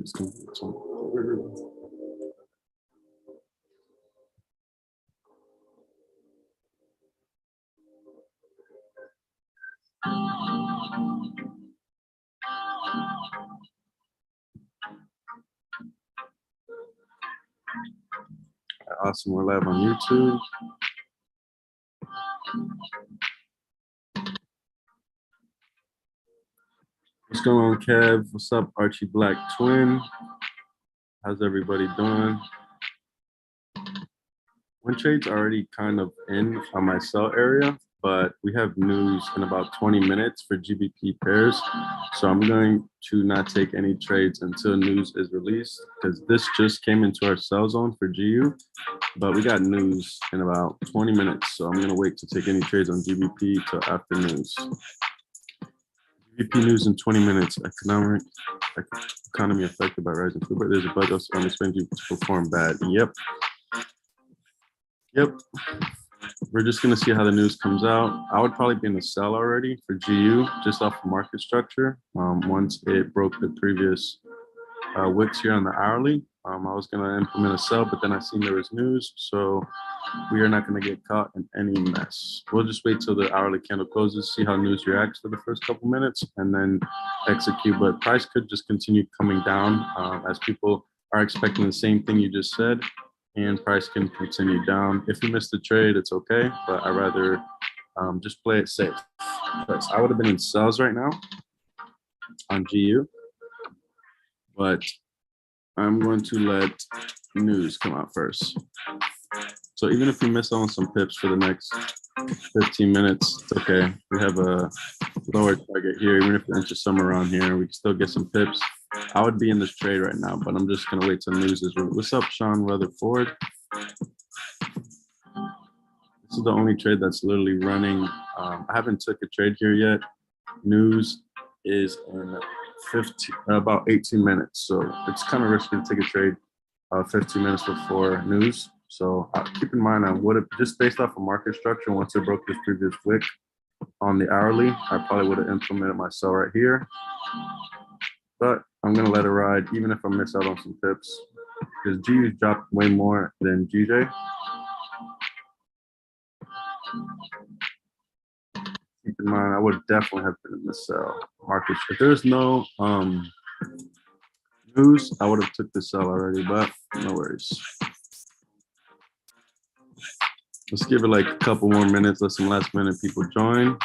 It's gonna be some- Awesome, we're live on YouTube. What's going on, Kev? What's up, Archie Black Twin? How's everybody doing? Win trade's already kind of in on my sell area, but we have news in about 20 minutes for GBP pairs. So I'm going to not take any trades until news is released because this just came into our sell zone for GU, but we got news in about 20 minutes. So I'm going to wait to take any trades on GBP till after news. GBP news in 20 minutes. Economy affected by rising food, but there's a budget on expecting to perform bad. Yep. We're just going to see how the news comes out. I would probably be in the sell already for GU just off of market structure. Once it broke the previous wicks here on the hourly, I was going to implement a sell, but then I seen there was news. So we are not going to get caught in any mess. We'll just wait till the hourly candle closes, see how news reacts for the first couple minutes, and then execute. But price could just continue coming down as people are expecting the same thing you just said. And price can continue down. If you missed the trade, it's okay, but I'd rather just play it safe. But I would have been in sells right now on GU, but I'm going to let news come out first. So even if we miss on some pips for the next 15 minutes, it's okay. We have a lower target here, even if the interest somewhere around here, we can still get some pips. I would be in this trade right now, but I'm just gonna wait till news is. What's up, Sean Rutherford? This is the only trade that's literally running. I haven't took a trade here yet. News is in about 18 minutes, so it's kind of risky to take a trade 15 minutes before news. So keep in mind, I would have just based off of market structure. Once it broke this previous wick on the hourly, I probably would have implemented my sell right here. But I'm gonna let it ride, even if I miss out on some pips, because GU dropped way more than GJ. Keep in mind, I would definitely have been in the sell market. If there's no news, I would have took the sell already, but no worries. Let's give it like a couple more minutes. Let some last minute people join.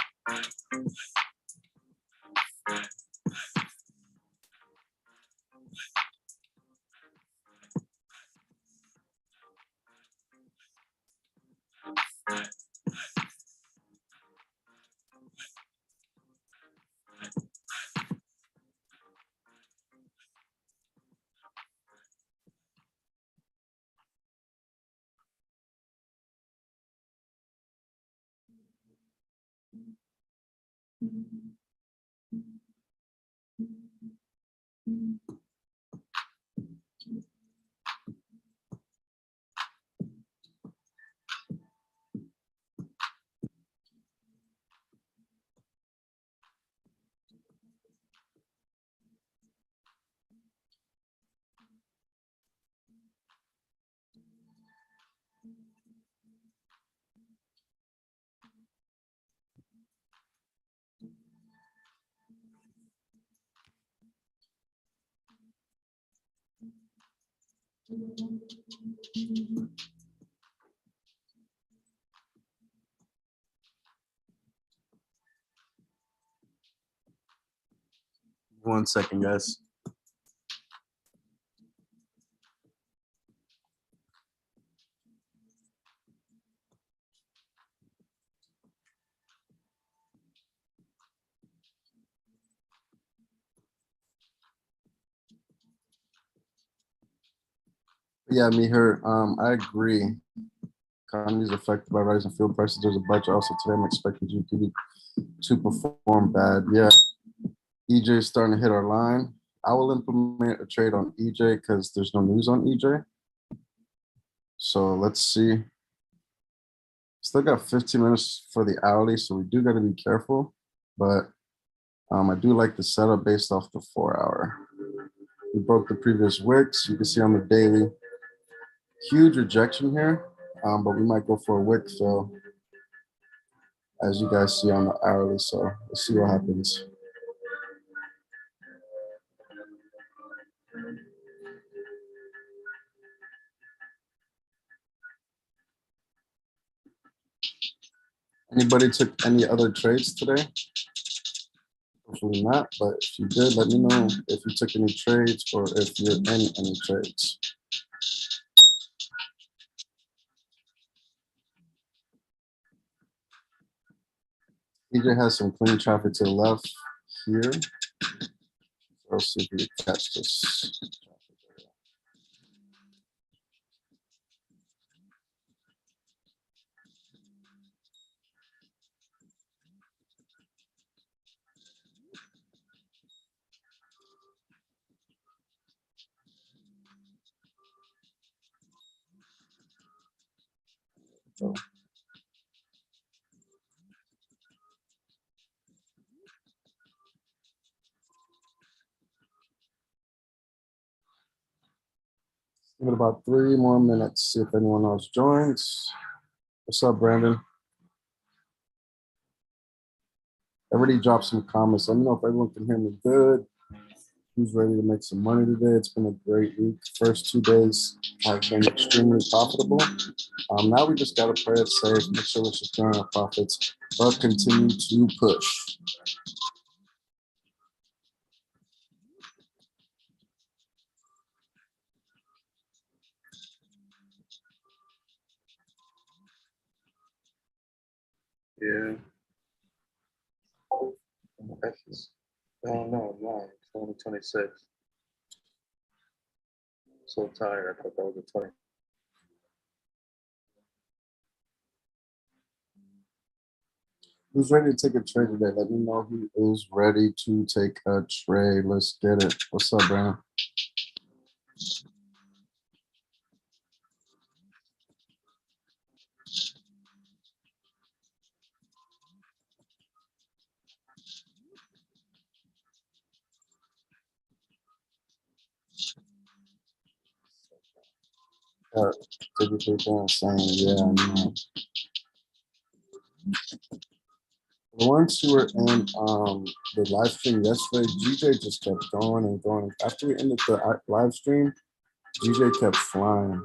One second, guys. Yeah, Mihir, I agree. Economy is affected by rising fuel prices. There's a budget also today. I'm expecting GDP to perform bad. Yeah, EJ is starting to hit our line. I will implement a trade on EJ because there's no news on EJ. So let's see. Still got 15 minutes for the hourly, so we do got to be careful. But I do like the setup based off the 4 hour. We broke the previous wicks. You can see on the daily, huge rejection here, but we might go for a wick fill, as you guys see on the hourly. So let's see what happens. Anybody took any other trades today? Hopefully not, but if you did, let me know if you took any trades or if you're in any trades. EJ has some clean traffic to the left here. Let's see if we can catch this. So, give it about 3 more minutes, see if anyone else joins. What's up, Brandon? Everybody drop some comments. Let me know if everyone can hear me good. Who's ready to make some money today? It's been a great week. First 2 days have been extremely profitable. Now we just got to play it safe, make sure we're securing our profits, but continue to push. Yeah. Oh no, no, it's only 26. So tired. I thought that was a 20. Who's ready to take a trade today? Let me know who is ready to take a trade. Let's get it. What's up, Brandon? Take a paper and saying, yeah, I know. The ones who were in the live stream yesterday, GJ just kept going and going. After we ended the live stream, GJ kept flying.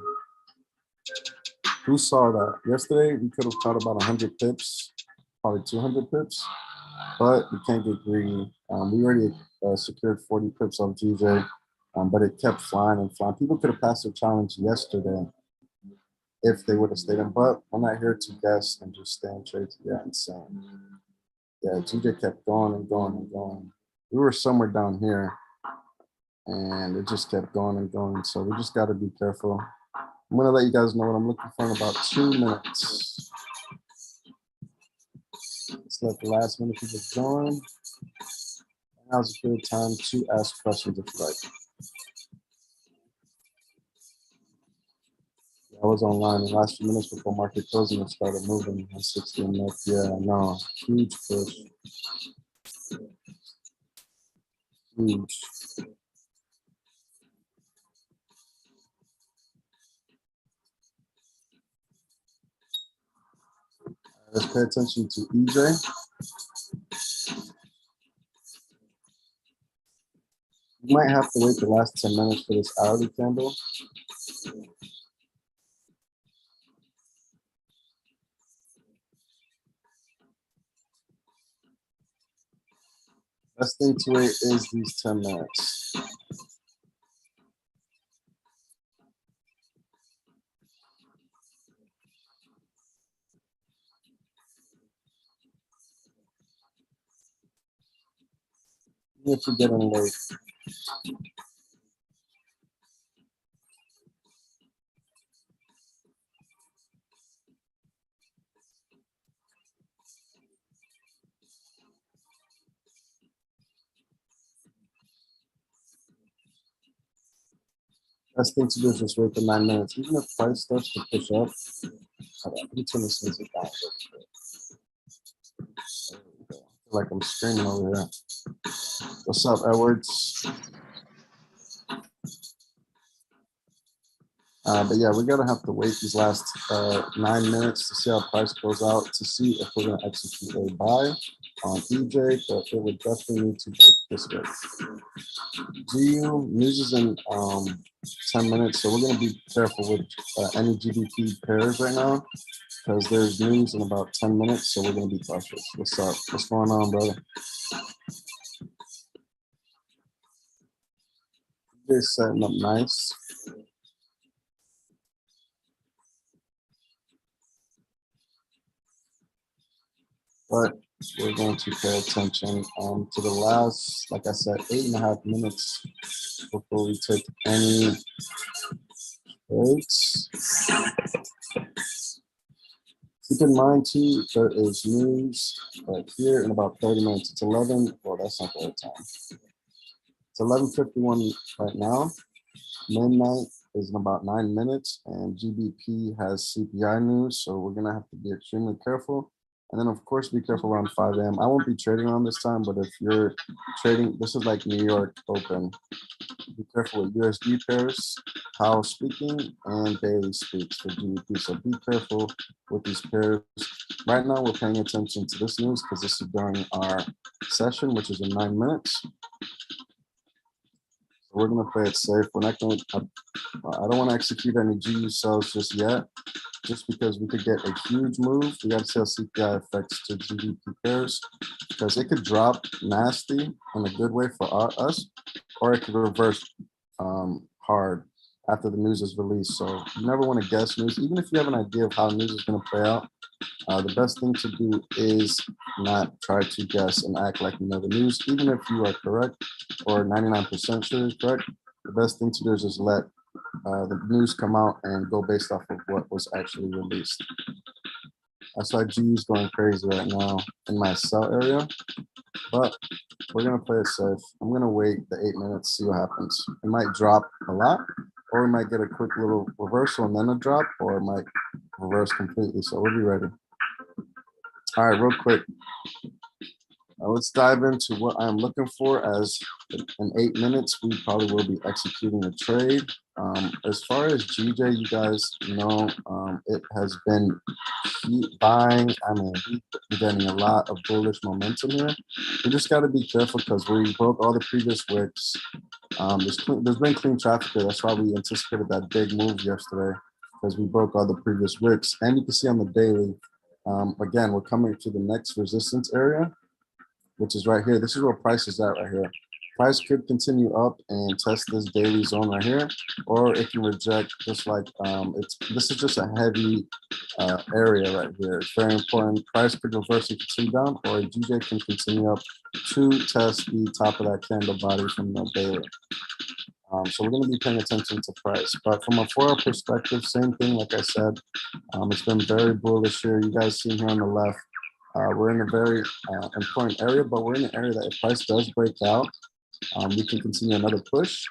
Who saw that? Yesterday, we could have caught about 100 pips, probably 200 pips, but we can't get greedy. We already secured 40 pips on GJ, but it kept flying and flying. People could have passed their challenge yesterday if they would have stayed in, but we're not here to guess and just stay in trades. Yeah, insane. Yeah, GJ kept going and going and going. We were somewhere down here, and it just kept going and going. So we just got to be careful. I'm gonna let you guys know what I'm looking for in about 2 minutes. Let's let the last minute people join. Now's a good time to ask questions if you like. I was online the last few minutes before market closing and started moving on 60 and up. Yeah, no, huge push. Huge. Let's pay attention to EJ. You might have to wait the last 10 minutes for this hourly candle. Best thing to wait is these 10 minutes. If you're getting late. Best thing to do is just wait the 9 minutes. Even if price starts to push up, I'm turning this music down. I feel like I'm screaming over here. What's up, Edwards? But yeah, we're gonna have to wait these last 9 minutes to see how price goes out to see if we're gonna execute a buy on EJ, but it would definitely need to break this way. GU news is in 10 minutes, so we're gonna be careful with any GBP pairs right now because there's news in about 10 minutes, so we're gonna be cautious. What's up? What's going on, brother? They're setting up nice. But we're going to pay attention to the last, like I said, 8.5 minutes before we take any breaks. Keep in mind too, there is news right here in about 30 minutes. It's 11. Well, that's not the right time. It's 11:51 right now. Midnight is in about 9 minutes, and GBP has CPI news, so we're gonna have to be extremely careful. And then, of course, be careful around 5 a.m. I won't be trading on this time, but if you're trading, this is like New York Open. Be careful with USD pairs, Powell speaking, and Bailey speaks for GBP. So be careful with these pairs. Right now, we're paying attention to this news because this is during our session, which is in 9 minutes. We're gonna play it safe. We're not gonna. I don't want to execute any GU sells just yet, just because we could get a huge move. We got to see how CPI affects to GDP pairs, because it could drop nasty in a good way for us, or it could reverse hard after the news is released. So you never want to guess news, even if you have an idea of how news is going to play out. The best thing to do is not try to guess and act like you know the news, even if you are correct or 99% sure you're correct. The best thing to do is just let the news come out and go based off of what was actually released. That's why G is going crazy right now in my sell area, but we're gonna play it safe. I'm gonna wait the 8 minutes, see what happens. It might drop a lot, or we might get a quick little reversal and then a drop, or it might reverse completely. So we'll be ready. All right, real quick. Let's dive into what I'm looking for, as in 8 minutes, we probably will be executing a trade. As far as GJ, you guys know, it has been buying. I mean, he's getting a lot of bullish momentum here. We just got to be careful because we broke all the previous wicks. There's been clean traffic here. That's why we anticipated that big move yesterday, because we broke all the previous wicks. And you can see on the daily, again, we're coming to the next resistance area, which is right here. This is where price is at right here. Price could continue up and test this daily zone right here, or it can reject, just like this is just a heavy area right here. It's very important. Price could reverse and continue down, or a GJ can continue up to test the top of that candle body from the daily. So we're going to be paying attention to price. But from a 4-hour perspective, same thing. Like I said, it's been very bullish here. You guys see here on the left, we're in a very important area, but we're in an area that if price does break out, we can continue another push.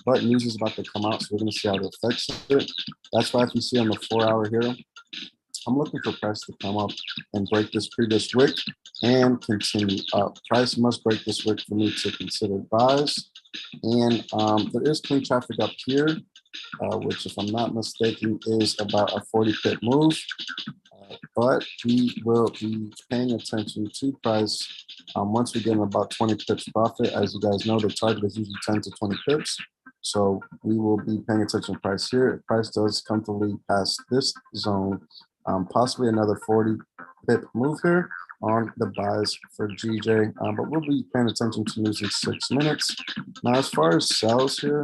But news is about to come out, so we're going to see how it affects it. That's why if you see on the 4-hour here, I'm looking for price to come up and break this previous wick and continue up. Price must break this wick for me to consider buys. And there is clean traffic up here, which, if I'm not mistaken, is about a 40 pip move. But we will be paying attention to price once we get in about 20 pips profit. As you guys know, the target is usually 10 to 20 pips. So we will be paying attention to price here. If price does comfortably pass this zone, possibly another 40 pip move here on the buys for GJ, but we'll be paying attention to news in 6 minutes. Now, as far as sells here,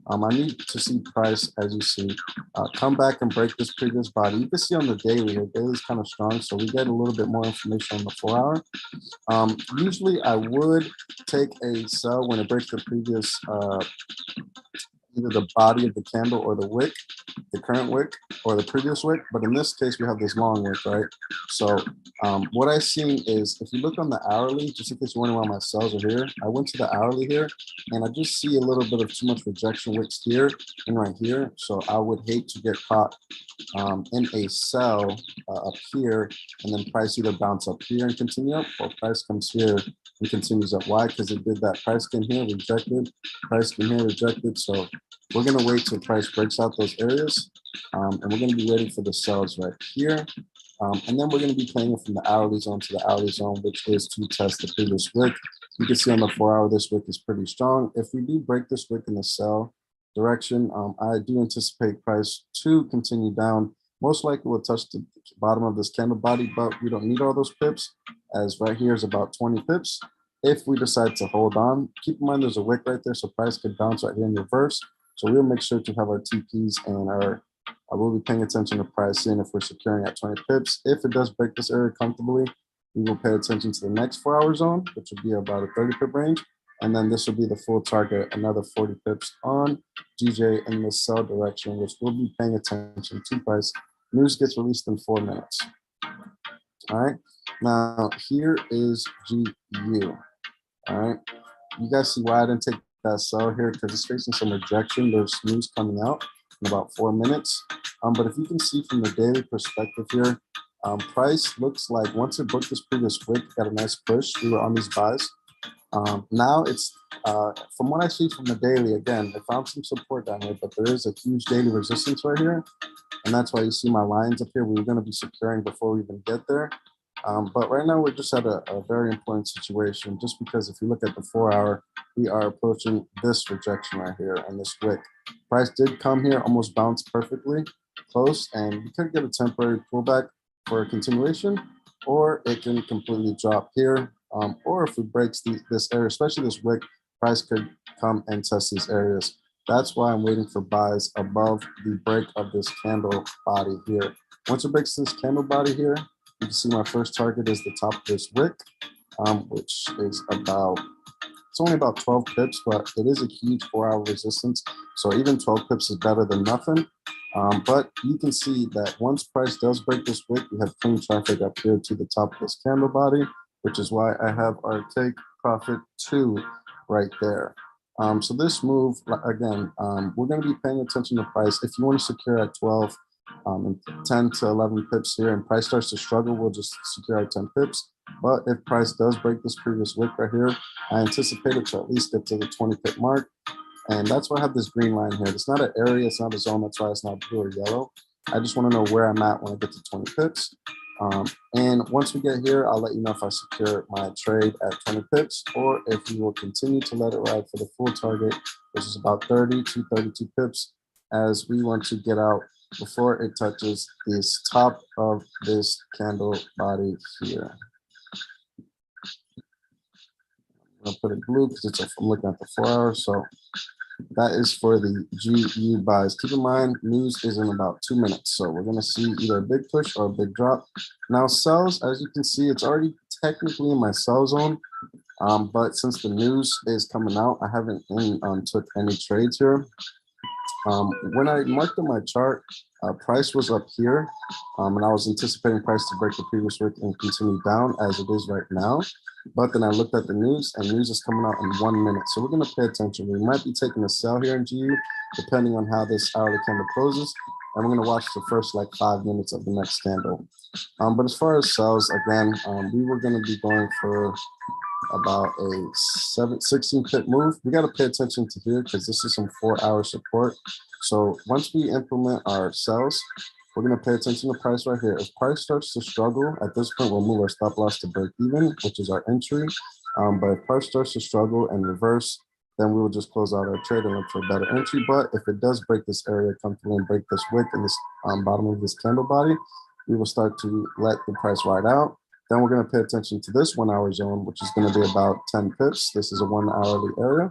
I need to see price, as you see, come back and break this previous body. You can see on the daily here, daily is kind of strong, so we get a little bit more information on the 4-hour. Usually I would take a sell when it breaks the previous either the body of the candle or the wick, the current wick. or the previous wick, but in this case, we have this long wick, right? So what I see is if you look on the hourly, just in case you're wondering why my sells are here, I went to the hourly here and I just see a little bit of too much rejection wicks here and right here. So I would hate to get caught in a sell up here and then price either bounce up here and continue up, or price comes here and continues up. Why? Because it did that. Price came here, rejected, price came here, rejected. So we're going to wait till price breaks out those areas. And we're going to be waiting for the sells right here. And then we're going to be playing it from the hourly zone to the hourly zone, which is to test the previous wick. You can see on the 4 hour, this wick is pretty strong. If we do break this wick in the sell direction, I do anticipate price to continue down. Most likely we'll touch the bottom of this candle body, but we don't need all those pips, as right here is about 20 pips. If we decide to hold on, keep in mind there's a wick right there, so price could bounce right here in reverse. So we'll make sure to have our TPs and our I will be paying attention to pricing if we're securing at 20 pips. If it does break this area comfortably, we will pay attention to the next 4 hour zone, which would be about a 30 pip range. And then this will be the full target, another 40 pips on GJ in the sell direction, which we'll be paying attention to price. News gets released in 4 minutes. All right. Now here is GU. All right. You guys see why I didn't take that sell here, because it's facing some rejection. There's news coming out in about 4 minutes. But if you can see from the daily perspective here, price looks like once it broke this previous wick, got a nice push. We were on these buys. Now it's, from what I see from the daily, again, it found some support down here, but there is a huge daily resistance right here. And that's why you see my lines up here. We were going to be securing before we even get there. But right now we're just at a very important situation, just because if you look at the 4 hour, we are approaching this rejection right here and this wick. Price did come here, almost bounced perfectly close, and we could get a temporary pullback for a continuation, or it can completely drop here. Or if it breaks this area, especially this wick, price could come and test these areas. That's why I'm waiting for buys above the break of this candle body here. Once it breaks this candle body here, you can see my first target is the top of this wick, which is about, it's only about 12 pips, but it is a huge 4 hour resistance. So even 12 pips is better than nothing. But you can see that once price does break this wick, we have clean traffic up here to the top of this candle body, which is why I have our take profit 2 right there. So this move, again, we're going to be paying attention to price. If you want to secure at 12, and 10 to 11 pips here, and price starts to struggle, we'll just secure our 10 pips. But if price does break this previous wick right here, I anticipate it to at least get to the 20 pip mark. And that's why I have this green line here. It's not an area, it's not a zone, that's why it's not blue or yellow. I just want to know where I'm at when I get to 20 pips. And once we get here, I'll let you know if I secure my trade at 20 pips, or if we will continue to let it ride for the full target, which is about 30 to 32 pips, as we want to get out before it touches this top of this candle body here. I'm gonna put it blue because I'm looking at the 4 hours. So that is for the GU buys. Keep in mind, news is in about 2 minutes. So we're gonna see either a big push or a big drop. Now sells, as you can see, it's already technically in my sell zone. But since the news is coming out, I haven't took any trades here. When I marked on my chart, price was up here, and I was anticipating price to break the previous wick and continue down as it is right now. But then I looked at the news, and news is coming out in 1 minute. So we're going to pay attention. We might be taking a sell here in GU, depending on how this hourly candle closes. And we're going to watch the first like 5 minutes of the next candle. But as far as sells, again, we were going to be going for about a 16 pip move. We got to pay attention to here because this is some 4 hour support. So once we implement our sells, we're going to pay attention to price right here. If price starts to struggle at this point, we'll move our stop loss to break even, which is our entry. But if price starts to struggle and reverse, then we will just close out our trade and look for a better entry. But if it does break this area comfortably and break this wick and this bottom of this candle body, we will start to let the price ride out. Then we're going to pay attention to this 1 hour zone, which is going to be about 10 pips. This is a 1 hourly area.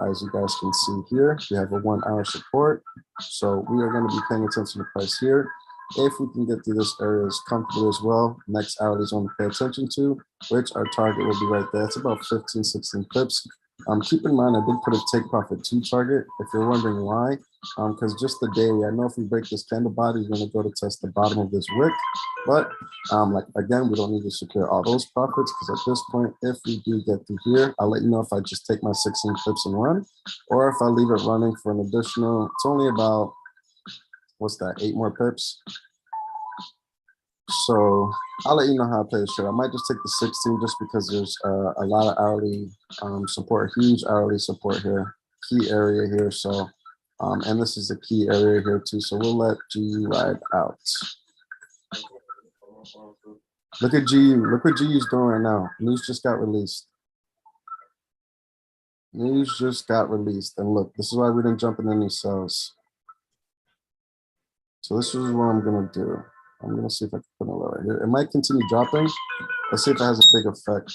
As you guys can see here, we have a 1 hour support. So we are going to be paying attention to price here. If we can get through this area comfortably as well, next hourly zone to pay attention to, which our target will be right there. It's about 15, 16 pips. Keep in mind, I did put a take profit 2 target. If you're wondering why, because just the daily, I know if we break this candle body, we're going to go to test the bottom of this wick. But like again, we don't need to secure all those profits because at this point, if we do get through here, I'll let you know if I just take my 16 pips and run, or if I leave it running for an additional. It's only about, what's that, 8 more pips. So I'll let you know how I play the trade. I might just take the 16 just because there's a lot of hourly support, huge hourly support here, key area here. So, and this is a key area here too. So we'll let GU ride out. Look at GU. Look what GU's doing right now. News just got released. News just got released. And look, this is why we didn't jump in any cells. So this is what I'm going to do. I'm going to see if I can put it right here. It might continue dropping. Let's see if it has a big effect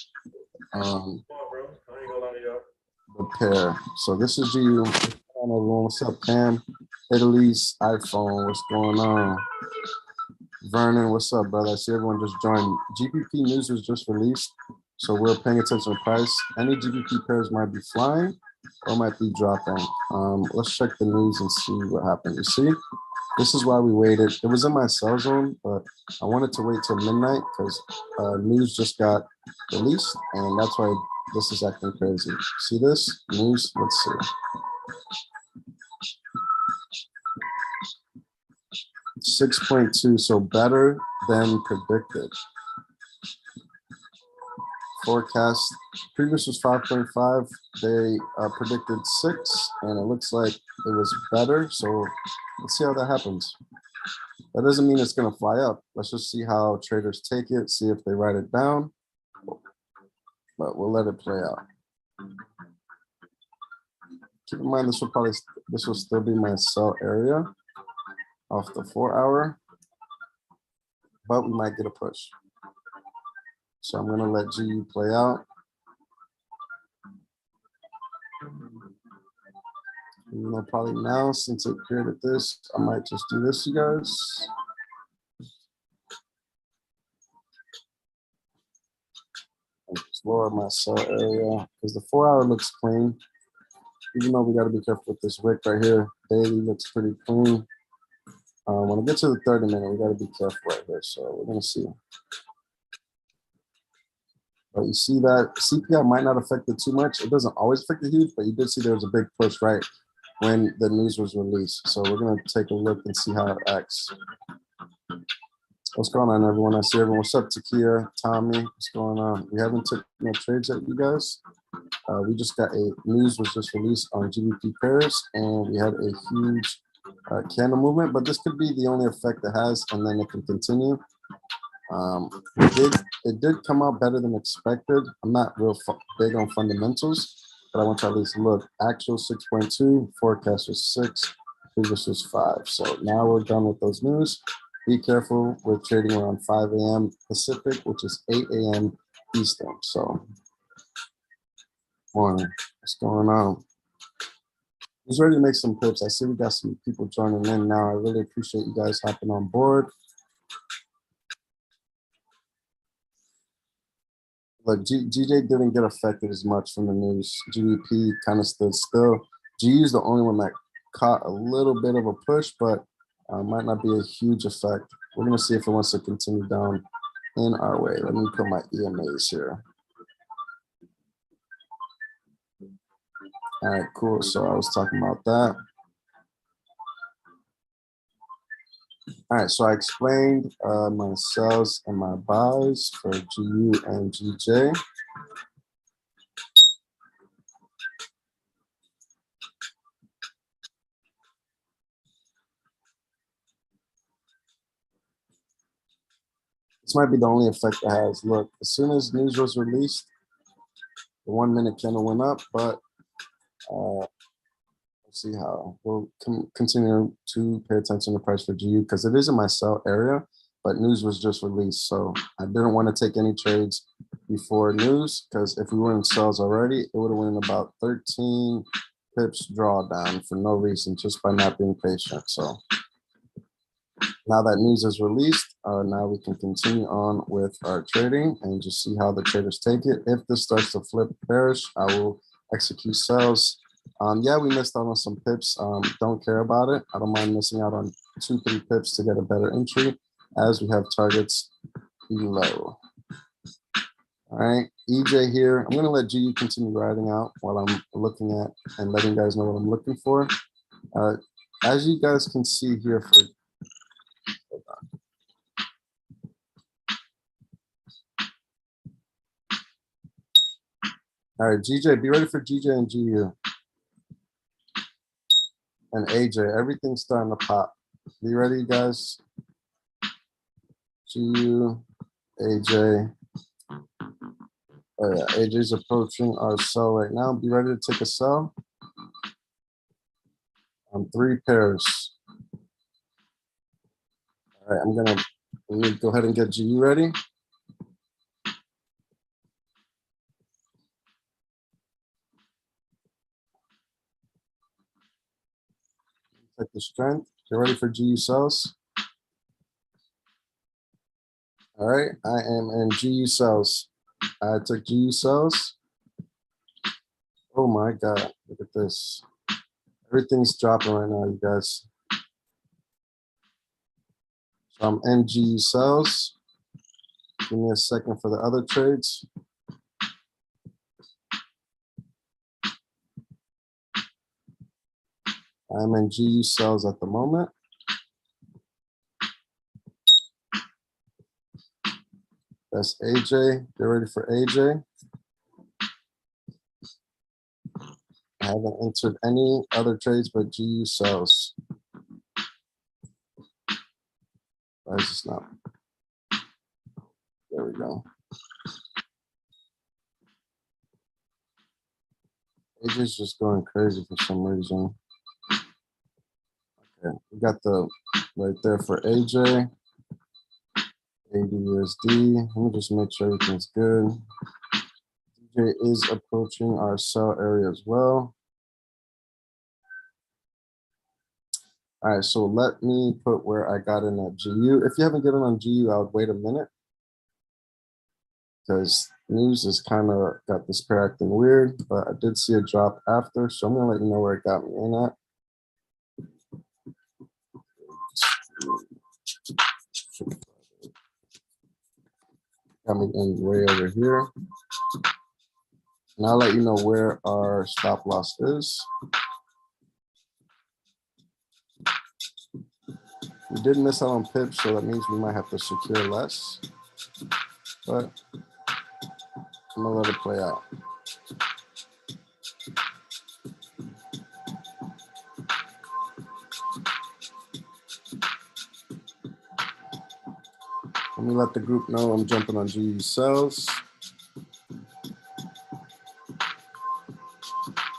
on the pair. So this is GU. What's up, Cam? Italy's iPhone. What's going on? Vernon, what's up, brother? I see everyone just joined. GBP news was just released, so we're paying attention to price. Any GBP pairs might be flying or might be dropping. Let's check the news and see what happened. You see, this is why we waited. It was in my cell zone, but I wanted to wait till midnight because news just got released, and that's why this is acting crazy. See this news? Let's see. 6.2, so better than predicted. Forecast previous was 5.5. They predicted 6, and it looks like it was better. So let's see how that happens. That doesn't mean it's going to fly up. Let's just see how traders take it, see if they write it down. But we'll let it play out. Keep in mind, this will still be my sell area off the 4-hour, but we might get a push. So I'm gonna let GU play out. You know, probably now, since it created this, I might just do this, you guys. And just lower my sell area because the 4-hour looks clean. Even though we got to be careful with this wick right here, daily looks pretty clean. When I get to the 30-minute, we got to be careful right here. So we're going to see. But you see that CPI might not affect it too much. It doesn't always affect it huge, but you did see there was a big push right when the news was released. So we're going to take a look and see how it acts. What's going on, everyone? I see everyone. What's up, Takia, Tommy? What's going on? We haven't taken no trades yet, you guys. We just got news was just released on GBP pairs, and we had a huge candle movement, but this could be the only effect it has, and then it can continue. It did come out better than expected. I'm not real big on fundamentals, but I want to at least look. Actual 6.2, forecast was 6, previous was 5. So now we're done with those news. Be careful. We're trading around 5 a.m. Pacific, which is 8 a.m. Eastern. So, morning. What's going on? Who's ready to make some pips? I see we got some people joining in now. I really appreciate you guys hopping on board. Look, GJ didn't get affected as much from the news. GBP kind of stood still. GU is the only one that caught a little bit of a push, but might not be a huge effect. We're going to see if it wants to continue down in our way. Let me put my EMAs here. All right, cool. So I was talking about that. All right, so I explained my sells and my buys for GU and GJ. This might be the only effect it has. Look, as soon as news was released, the 1 minute candle went up, but we'll see how. We'll continue to pay attention to price for GU because it is in my sell area, but news was just released. So I didn't want to take any trades before news because if we were in sells already, it would have went about 13 pips drawdown for no reason, just by not being patient. So now that news is released, now we can continue on with our trading and just see how the traders take it. If this starts to flip bearish, I will execute sells. Yeah, we missed out on some pips. Don't care about it. I don't mind missing out on 2-3 pips to get a better entry as we have targets below. All right, EJ here. I'm gonna let GU continue riding out while I'm looking at and letting you guys know what I'm looking for. As you guys can see here for, all right, GJ, be ready for GJ and GU and AJ. Everything's starting to pop. Be ready, guys. GU, AJ. Oh yeah, AJ's approaching our sell right now. Be ready to take a sell on 3 pairs. All right, let me go ahead and get GU ready. Take the strength. Get ready for GU sells. All right, I am in GU sells. I took GU sells. Oh my God, look at this. Everything's dropping right now, you guys. So I'm in GU sells. Give me a second for the other trades. I'm in GU sells at the moment. That's AJ. Get ready for AJ. I haven't entered any other trades but GU sells. Why is this not? There we go. AJ's just going crazy for some reason. Okay, we got the right there for AJ. ADUSD. Let me just make sure everything's good. DJ is approaching our sell area as well. All right, so let me put where I got in at GU. If you haven't gotten on GU, I would wait a minute because news is kind of got this pair acting weird, but I did see a drop after, so I'm gonna let you know where it got me in at. Got me in way over here. And I'll let you know where our stop loss is. We did miss out on pips, so that means we might have to secure less. But I'm gonna let it play out. Let me let the group know I'm jumping on GU sells.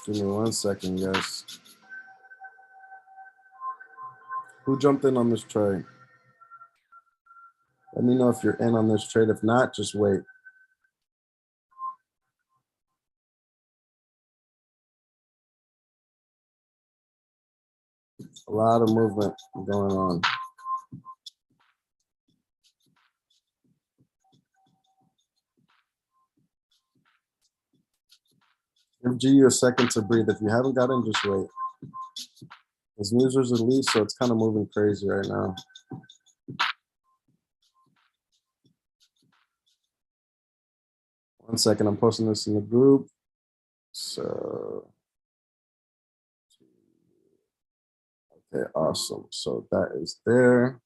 Give me 1 second, guys. Who jumped in on this trade? Let me know if you're in on this trade. If not, just wait. A lot of movement going on. Give GU a second to breathe. If you haven't got in, just wait. His news was released, so it's kind of moving crazy right now. One second, I'm posting this in the group. So, okay, awesome. So that is there.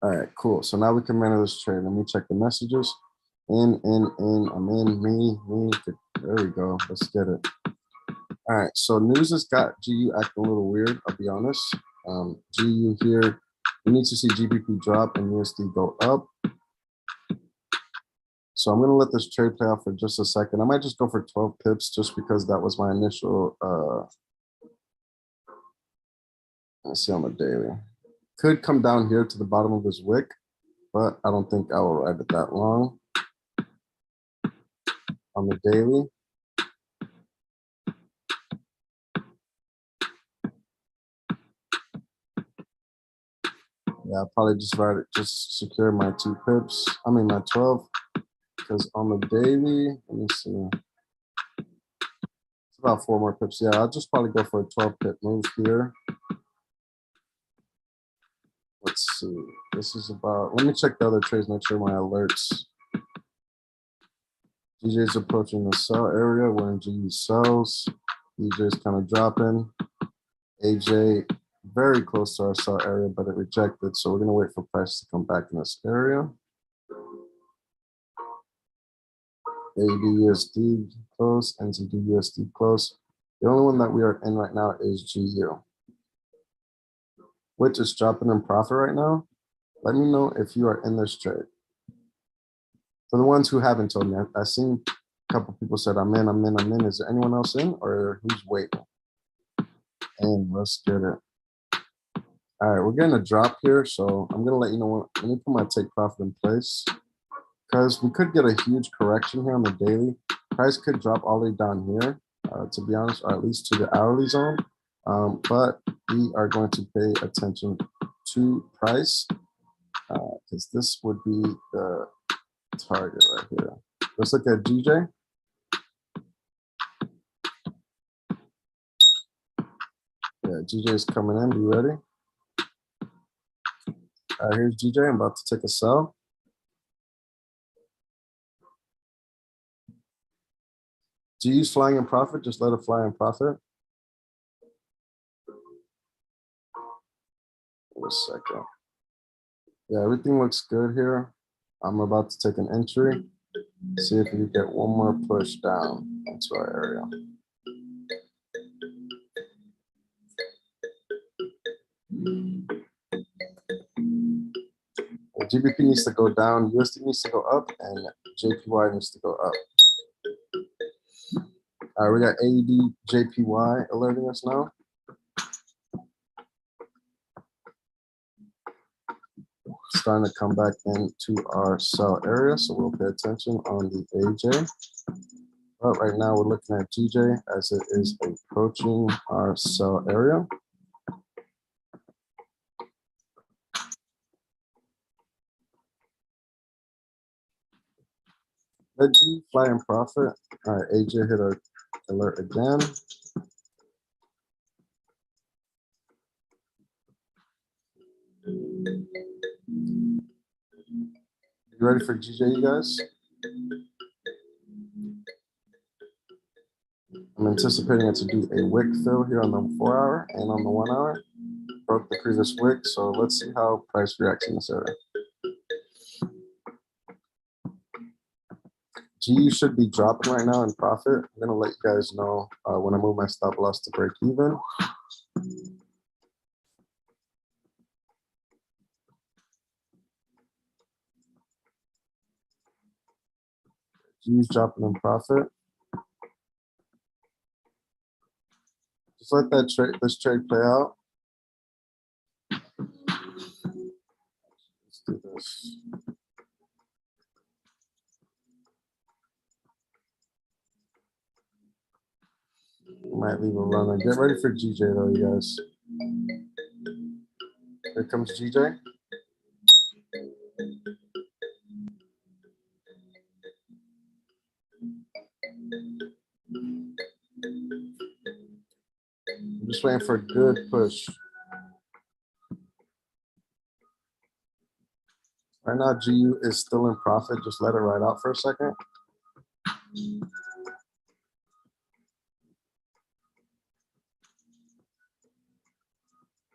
All right, cool. So now we can manage this trade. Let me check the messages. In, I'm in, me. There we go. Let's get it. All right, so news has got GU acting a little weird, I'll be honest. GU here, we need to see GBP drop and USD go up. So I'm gonna let this trade play out for just a second. I might just go for 12 pips just because that was my initial, let's see on the daily. Could come down here to the bottom of this wick, but I don't think I will ride it that long. On the daily. Yeah, I'll probably just ride it, just secure my 2 pips. I mean, my 12. because on the daily, let me see. It's about 4 more pips. Yeah, I'll just probably go for a 12 pip move here. Let's see. This is about, let me check the other trades, make sure my alerts. DJ's approaching the sell area. We're in GU sells. DJ's kind of dropping. AJ very close to our sell area, but it rejected. So we're going to wait for price to come back in this area. AUD/USD close, NZD/USD close. The only one that we are in right now is GU, which is dropping in profit right now. Let me know if you are in this trade. For the ones who haven't told me, I've seen a couple people said, I'm in, I'm in, I'm in. Is there anyone else in or who's waiting? And let's get it. All right, we're getting a drop here. So I'm going to let you know what, let me put my take profit in place because we could get a huge correction here on the daily. Price could drop all the way down here, to be honest, or at least to the hourly zone. But we are going to pay attention to price because this would be the target right here. Let's look at GJ. Yeah, GJ is coming in. Be ready. All right, here's GJ. I'm about to take a sell. GU's flying in profit. Just let it fly in profit. Wait a second. Yeah, everything looks good here. I'm about to take an entry. See if we can get one more push down into our area. The GBP needs to go down, USD needs to go up, and JPY needs to go up. All right, we got AUD JPY alerting us now. Starting to come back into our sell area, so we'll pay attention on the AJ. But right now we're looking at GJ as it is approaching our sell area. Let G fly in profit. All right, AJ hit our alert again. You ready for GJ, you guys? I'm anticipating it to do a wick fill here on the 4 hour and on the 1 hour. Broke the previous wick, so let's see how price reacts in this area. GU should be dropping right now in profit. I'm gonna let you guys know when I move my stop loss to break even. GU's dropping in profit. Just let that trade, this trade play out. Let's do this. Might leave a runner. Get ready for GJ though, you guys. Here comes GJ. I'm just waiting for a good push. Right now, GU is still in profit. Just let it ride out for a second.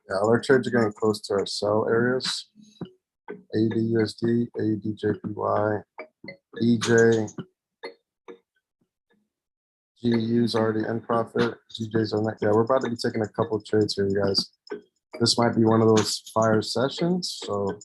Yeah, all our trades are getting close to our sell areas. AUD USD, AUD JPY, EJ. GU's already in profit. GJ's on that. Yeah, we're about to be taking a couple of trades here, you guys. This might be one of those fire sessions. So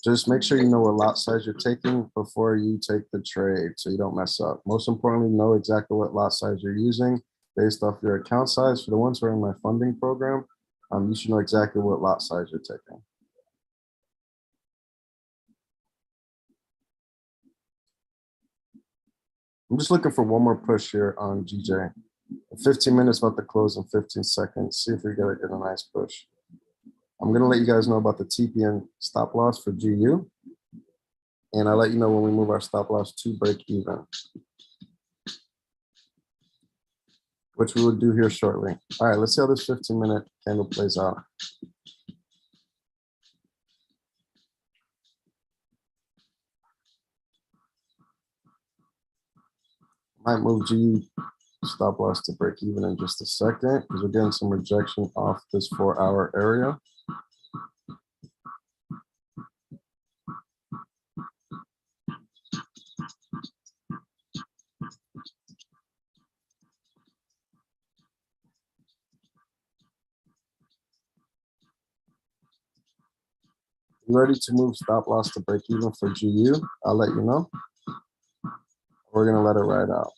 just make sure you know what lot size you're taking before you take the trade so you don't mess up. Most importantly, know exactly what lot size you're using based off your account size. For the ones who are in my funding program, you should know exactly what lot size you're taking. I'm just looking for one more push here on GJ. 15 minutes about to close in 15 seconds. See if we get a nice push. I'm going to let you guys know about the TP and stop loss for GU. And I'll let you know when we move our stop loss to break even, which we will do here shortly. All right, let's see how this 15-minute candle plays out. Might move G stop loss to break even in just a second because we're getting some rejection off this 4-hour area. You ready to move stop loss to break even for GU? I'll let you know. We're gonna let it ride out.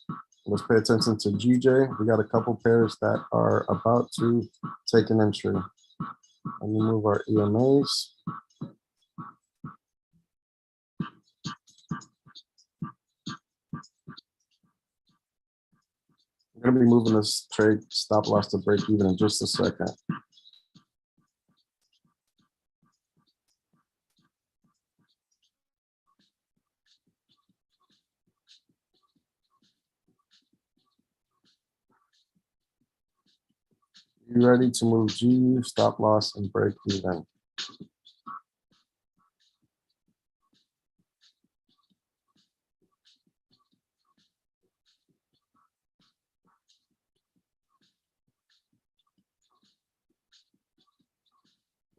Let's pay attention to GJ. We got a couple pairs that are about to take an entry. Let me move our EMAs. We're gonna be moving this trade stop loss to break even in just a second. You ready to move GU stop loss and break even?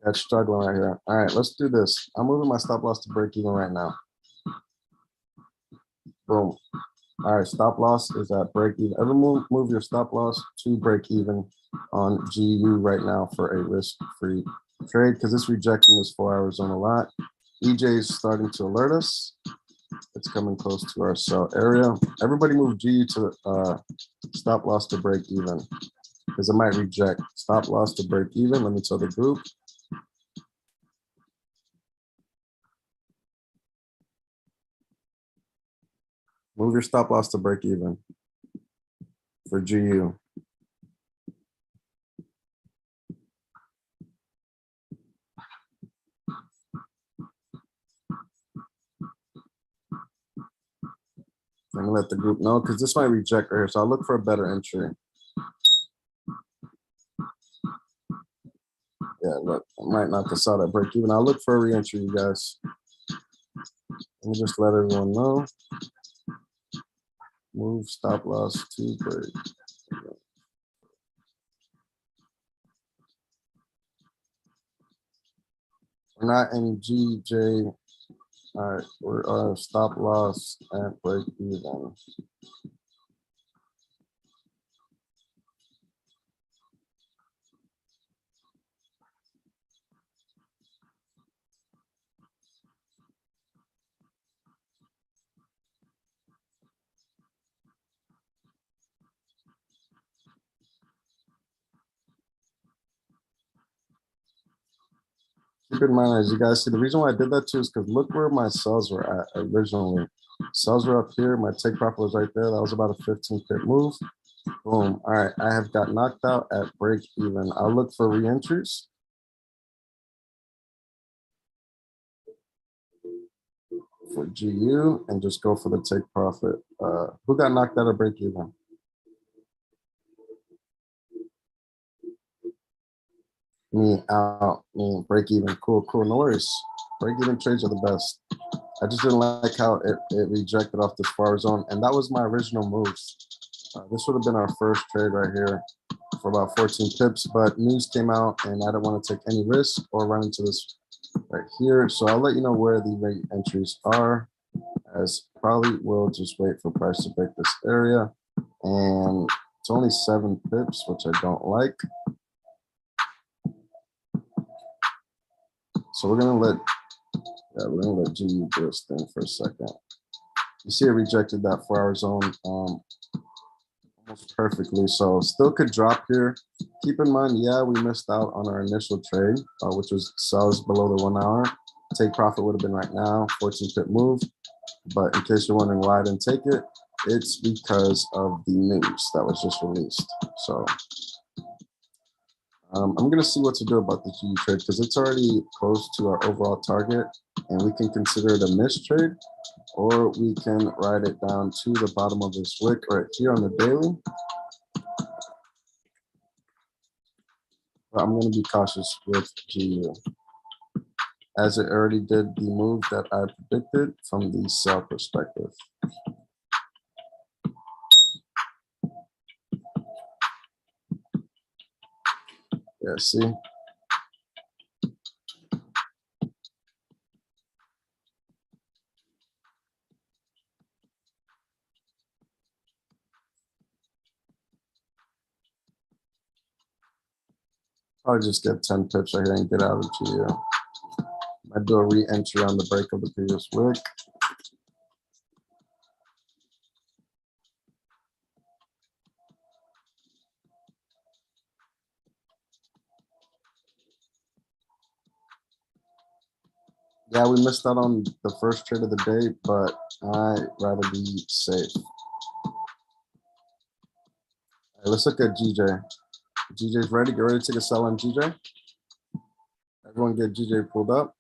That's struggling right here. All right, let's do this. I'm moving my stop loss to break even right now. Boom. All right, stop loss is at break even. Ever move your stop loss to break even on GU right now for a risk-free trade because it's rejecting this 4-hour zone a lot. EJ is starting to alert us. It's coming close to our sell area. Everybody move GU to stop loss to break even because it might reject. Stop loss to break even. Let me tell the group. Move your stop loss to break even for GU. I'm gonna let the group know because this might reject right here. So I'll look for a better entry. Yeah, look, I might knock us out at break even. I'll look for a re-entry, you guys. Let me just let everyone know. Move stop loss to break. We're not in GJ. All right, we're stop loss at break even. Keep in mind, as you guys see, the reason why I did that too is because look where my sells were at originally. Sells were up here. My take profit was right there. That was about a 15-pip move. Boom. All right, I have got knocked out at break even. I'll look for re-entries. For GU and just go for the take profit. Who got knocked out at break even? Me out, me break even. Cool, cool. No worries. Break even trades are the best. I just didn't like how it rejected off this far zone, and that was my original moves. This would have been our first trade right here for about 14 pips, but news came out and I didn't want to take any risk or run into this right here. So I'll let you know where the rate entries are, as probably will just wait for price to break this area. And it's only 7 pips, which I don't like. So we're gonna let GU do its thing for a second. You see it rejected that 4-hour zone almost perfectly. So still could drop here. Keep in mind, yeah, we missed out on our initial trade, which was sells below the 1 hour. Take profit would have been right now, 14-pip move. But in case you're wondering why I didn't take it, it's because of the news that was just released. So I'm going to see what to do about the GU trade because it's already close to our overall target. and we can consider it a missed trade, or we can write it down to the bottom of this wick right here on the daily. But I'm going to be cautious with GU, as it already did the move that I predicted from the sell perspective. Yeah, see? Probably just get 10 pips right here and get out of GU. I do a re-entry on the break of the previous wick. Yeah, we missed out on the first trade of the day, but I'd rather be safe. All right, let's look at GJ. GJ's ready. Get ready to take a sell on GJ. Everyone get GJ pulled up.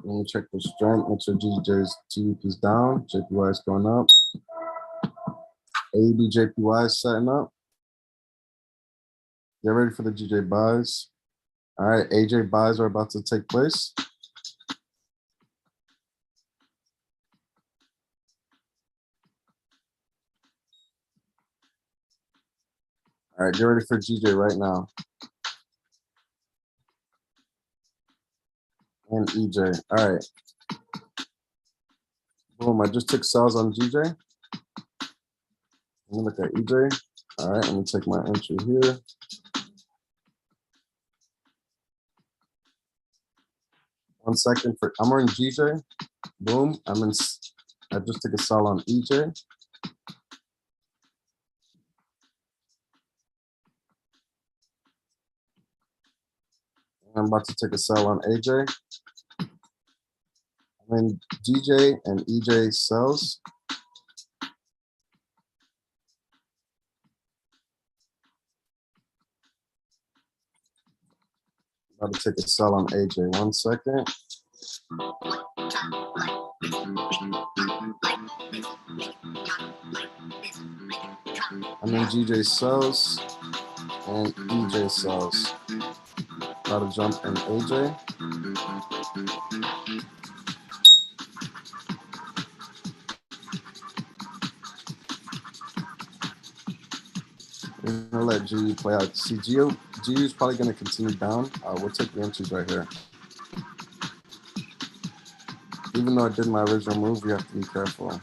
Let me check the strength. Make sure GJ's GBP is down. JPY is going up. AD JPY is setting up. Get ready for the GJ buys. All right, AJ buys are about to take place. All right, get ready for GJ right now. And EJ. All right. Boom, I just took sells on GJ. Let me look at EJ. All right, let me take my entry here. One second for, I'm in GJ. Boom, I just took a sell on EJ. I'm about to take a sell on AJ. I'm in GJ and EJ sells. About to take a sell on AJ. 1 second. I'm in GJ sells and EJ sells. About to jump in AJ. We're gonna let GU play out. See, GU is probably gonna continue down. We'll take the entries right here. Even though I did my original move, we have to be careful.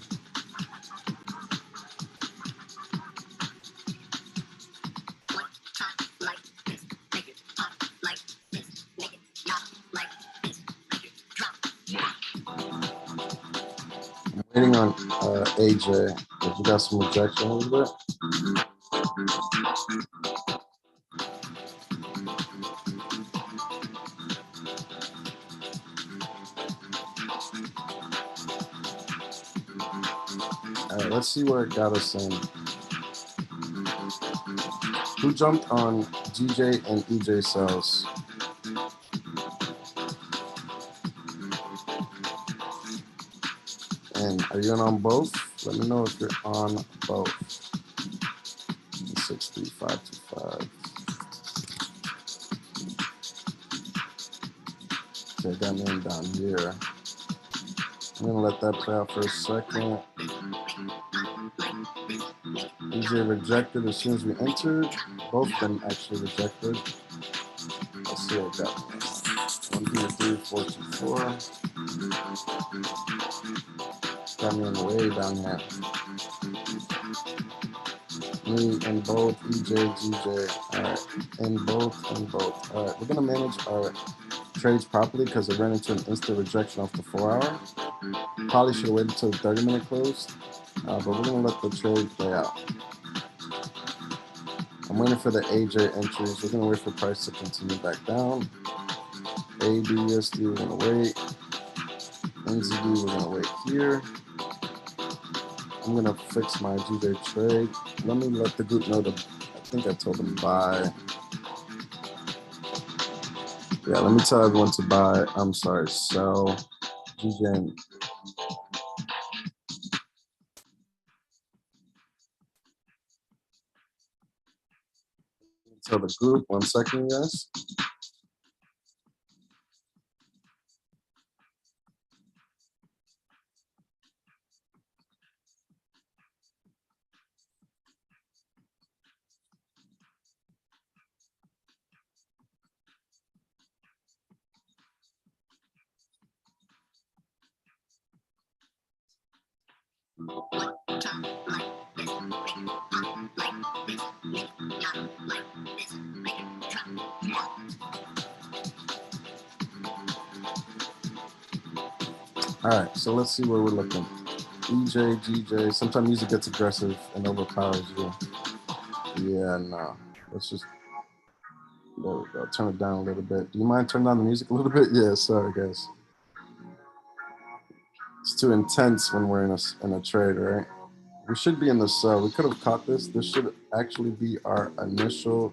I'm waiting on AJ. If you got some rejection a little bit. All right, let's see where it got us in. Who jumped on GJ and EJ sells? And are you on both? Let me know if you're on both. 63525. Okay, that name down here. I'm gonna let that play out for a second. EJ rejected as soon as we entered. Both of them actually rejected. Let's see what got me. 1, 2, 3, 4, 2, 4. Got me in the way down here. Me and both, EJ, GJ. All right, and both. All right, we're gonna manage our trades properly because it ran into an instant rejection off the 4-hour. Probably should have waited until the 30-minute close, but we're gonna let the trade play out. I'm waiting for the AJ entries. We're gonna wait for price to continue back down. ABUSD, we're gonna wait. NZD, we're gonna wait here. I'm gonna fix my GJ trade. Let me let the group know that I think I told them buy. Yeah, let me tell everyone to buy. I'm sorry, sell GJ. Tell the group 1 second, guys. All right, so let's see where we're looking. EJ, GJ. Sometimes music gets aggressive and overpowers you. Yeah, no. Let's just, there we go. Turn it down a little bit. Do you mind turning down the music a little bit? Yeah, sorry, guys. It's too intense when we're in a trade, right? We should be in the sell. We could have caught this. This should actually be our initial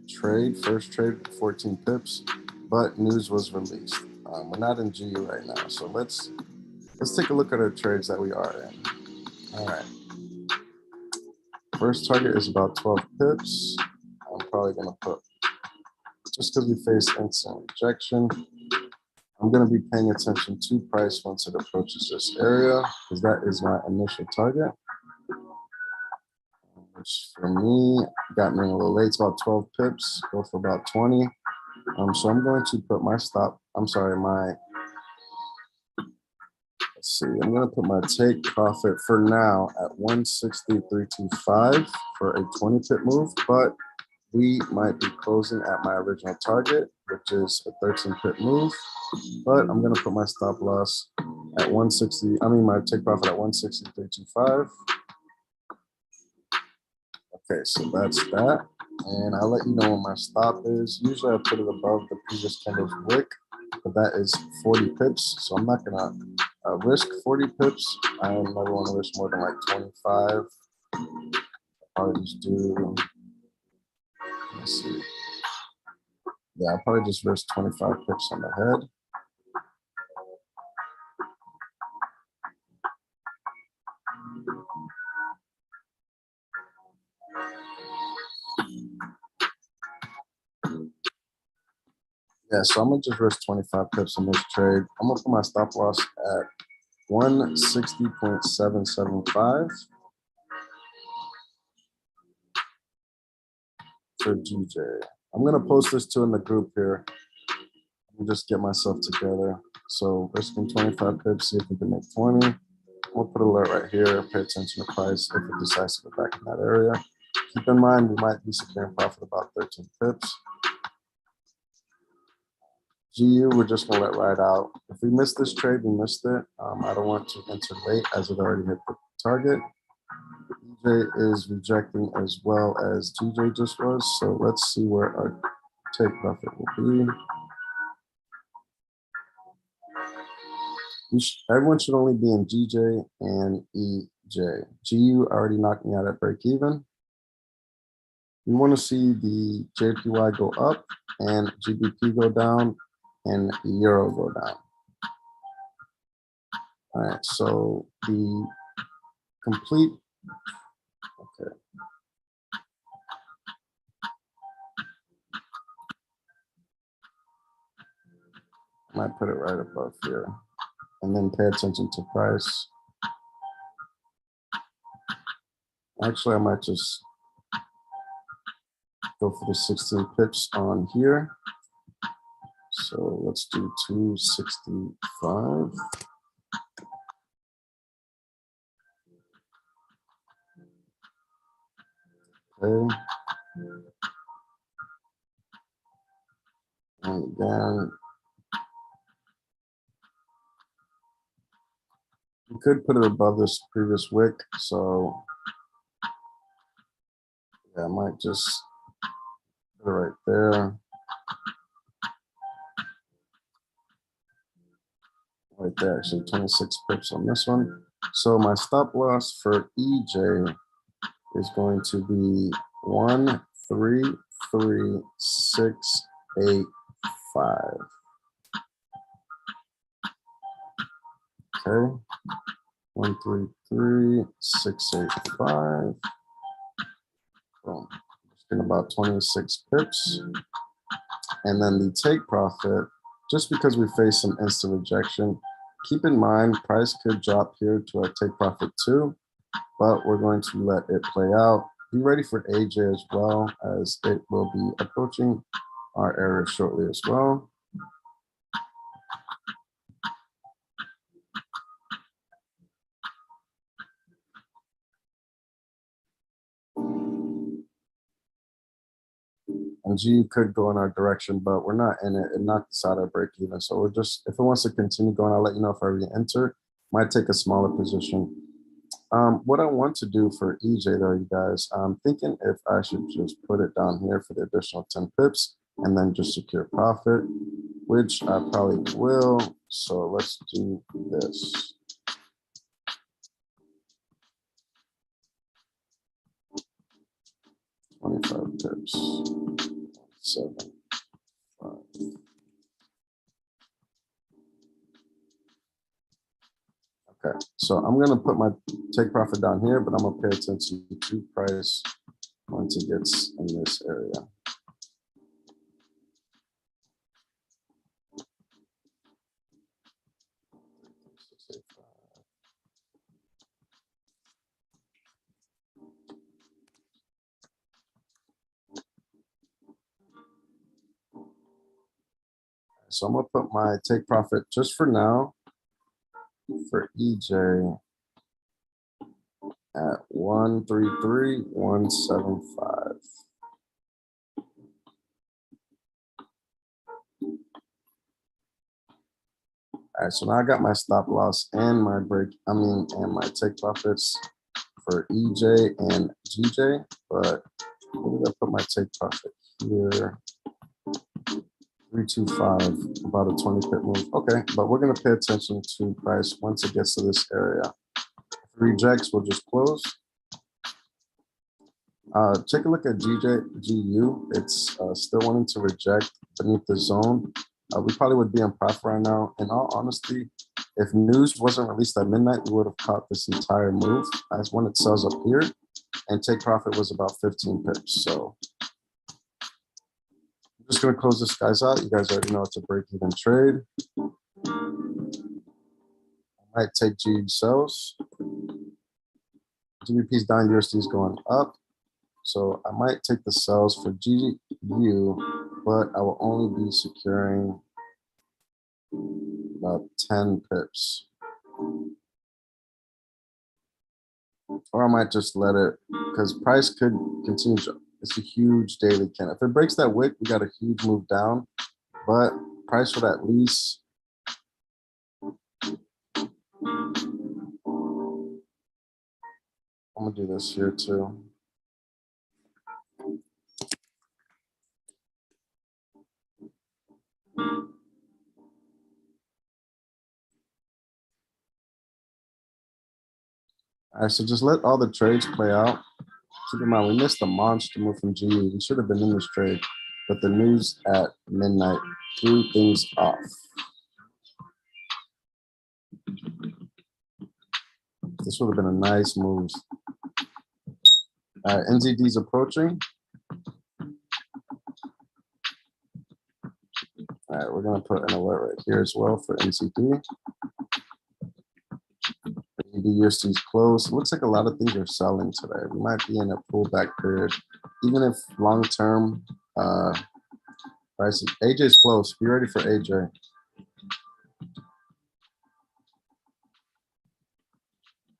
trade, first trade, 14 pips, but news was released. We're not in GU right now, so let's take a look at our trades that we are in. All right. First target is about 12 pips. I'm probably gonna put, just because we face instant rejection, I'm gonna be paying attention to price once it approaches this area, because that is my initial target. Which for me, got me a little late. It's about 12 pips, go for about 20. So I'm going to put my stop, I'm sorry, let's see, I'm gonna put my take profit for now at 163.25 for a 20 pip move, but we might be closing at my original target, which is a 13 pip move. But I'm gonna put my stop loss at 160, my take profit at 163.25. Okay, so that's that. And I'll let you know when my stop is. Usually I put it above the previous candle's wick, but that is 40 pips. So I'm not gonna risk 40 pips. I never want to risk more than like 25. I'll just do, let's see. Yeah, I'll probably just risk 25 pips on the head. Yeah, so I'm gonna just risk 25 pips on this trade. I'm gonna put my stop loss at 160.775 for GJ. I'm gonna post this too in the group here and just get myself together. So risking 25 pips, see if we can make 20. We'll put alert right here, pay attention to price if it decides to go back in that area. Keep in mind, we might be securing profit about 13 pips. GU, we're just gonna let ride out. If we miss this trade, we missed it. I don't want to enter late as it already hit the target. EJ is rejecting as well as GJ just was. So let's see where our take profit will be. Everyone should only be in GJ and EJ. GU already knocked me out at break even. We want to see the JPY go up and GBP go down and Euro go down. All right, so the complete, okay. I might put it right above here and then pay attention to price. Actually, I might just go for the 16 pips on here. So let's do 265. Okay. And then we could put it above this previous wick. So yeah, I might just put it right there. Right there, actually 26 pips on this one. So my stop loss for EJ is going to be 13368 Okay. 133,685. Boom. Just getting about 26 pips. And then the take profit, just because we face some instant rejection, keep in mind price could drop here to a take profit too, but we're going to let it play out. Be ready for AJ as well, as it will be approaching our area shortly as well. And G could go in our direction, but we're not in it. It knocked us out at break even. So we're just, if it wants to continue going, I'll let you know if I re-enter. Might take a smaller position. What I want to do for EJ though, you guys, I'm thinking if I should just put it down here for the additional 10 pips and then just secure profit, which I probably will. So let's do this. $25 pips, 7, 5. Okay, so I'm gonna put my take profit down here, but I'm gonna pay attention to price once it gets in this area. So I'm gonna put my take profit just for now for EJ at 133,175. All right, so now I got my stop loss and my break, and my take profits for EJ and GJ, but where did I put my take profit here? 325, about a 20 pip move. Okay, but we're gonna pay attention to price once it gets to this area. If it rejects, we'll just close. Take a look at GU. It's still wanting to reject beneath the zone. We probably would be in profit right now. In all honesty, if news wasn't released at midnight, we would have caught this entire move as when it sells up here, and take profit was about 15 pips. So I'm just gonna close this guys out. You guys already know it's a break-even trade. I might take GU sells. GBP's down, USD's going up. So I might take the sells for GU, but I will only be securing about 10 pips. Or I might just let it, because price could continue. It's a huge daily candle. If it breaks that wick, we got a huge move down, but price would at least. I'm gonna do this here too. All right, so just let all the trades play out. Keep in mind, we missed a monster move from GE. We should have been in this trade, but the news at midnight threw things off. This would have been a nice move. All right, NZD's approaching. All right, we're gonna put an alert right here as well for NZD. USD's close. Looks like a lot of things are selling today. We might be in a pullback period, even if long-term prices. AJ's close. Be ready for AJ.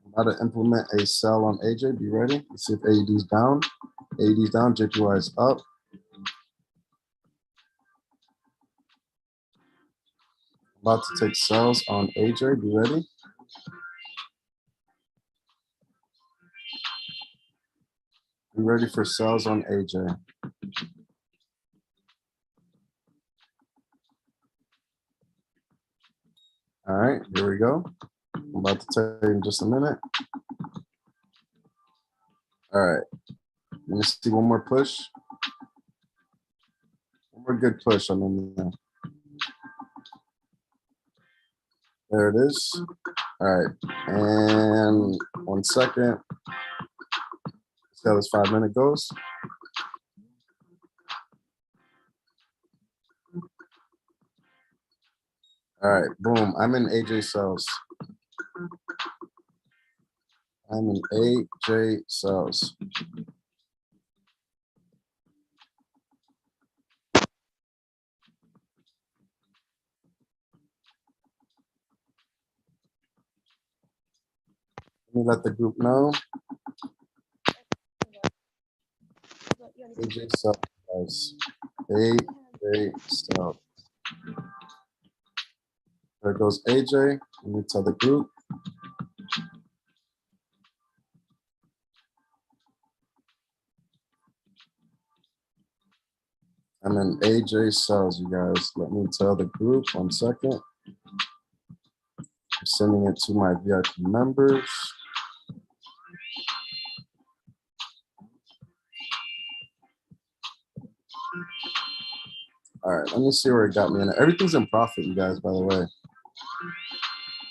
I'm about to implement a sell on AJ. Be ready. Let's see if AED's down. AED's down. JPY is up. About to take sells on AJ. Be ready. Be ready for sells on AJ. All right, here we go. I'm about to tell you in just a minute. All right, let me see one more push. One more good push. I mean, there it is. All right, and 1 second. See how this 5-minute goes. All right, boom. I'm in AJ sells. I'm in AJ sells. Let me let the group know. AJ sells, guys. AJ sells. There goes AJ. Let me tell the group. I'm in AJ sells, you guys. Let me tell the group 1 second. I'm sending it to my VIP members. All right, let me see where it got me. And everything's in profit, you guys, by the way.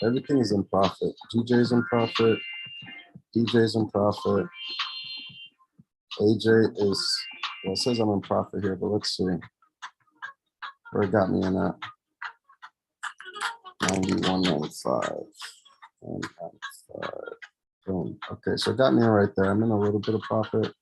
Everything is in profit. GJ's in profit. DJ's in profit. AJ is, well, it says I'm in profit here, but let's see where it got me in at. 91.95. And 95. Boom. Okay, so it got me right there. I'm in a little bit of profit.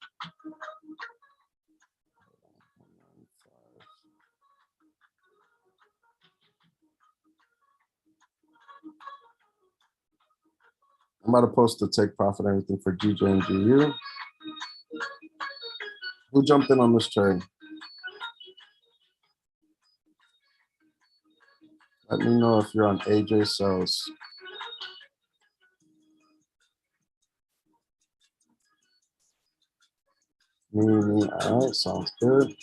I'm about to post the take profit and everything for DJ and GU. Who jumped in on this trade? Let me know if you're on AJ sells. Me. All right, sounds good.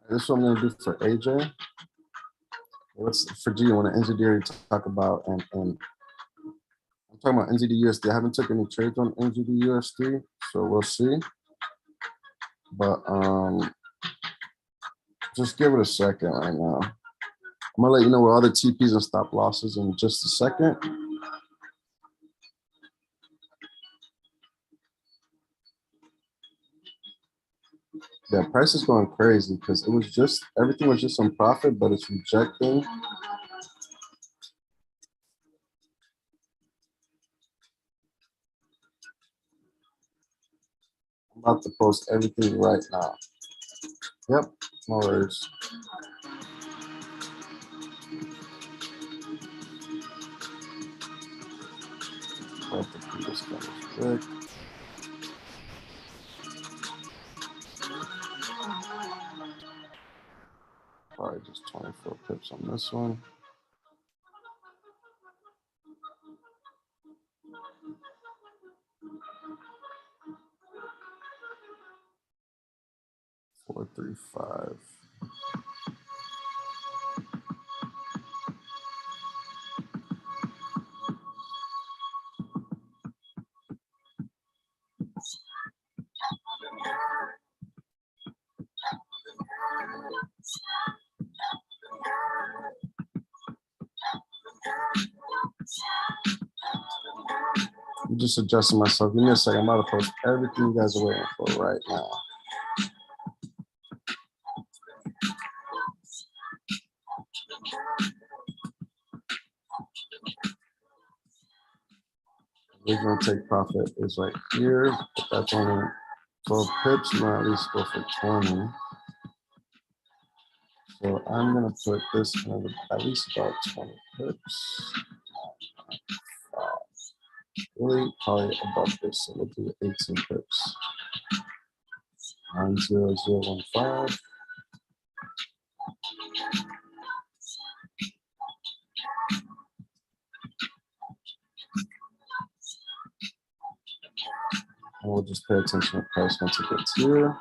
This is what I'm gonna do for AJ. What's for G? I want to NZD talk about, and I'm talking about NZD USD. I haven't took any trades on NZD USD, so we'll see. But just give it a second right now. I'm gonna let you know where all the TPs and stop losses in just a second. Yeah, price is going crazy because it was just everything was just on profit, but it's rejecting. I'm about to post everything right now. Yep, no worries. Probably just 24 pips on this one. Four, 3, 5. I'm just adjusting myself. Give me a second. I'm about to post everything you guys are waiting for right now. Original take profit is right here, but that's only 12 pips. You want to at least go for 20. So I'm going to put this in at least about 20 pips. Really probably above this, so we'll do 18 pips. 90015. we'll just pay attention to price once it gets here.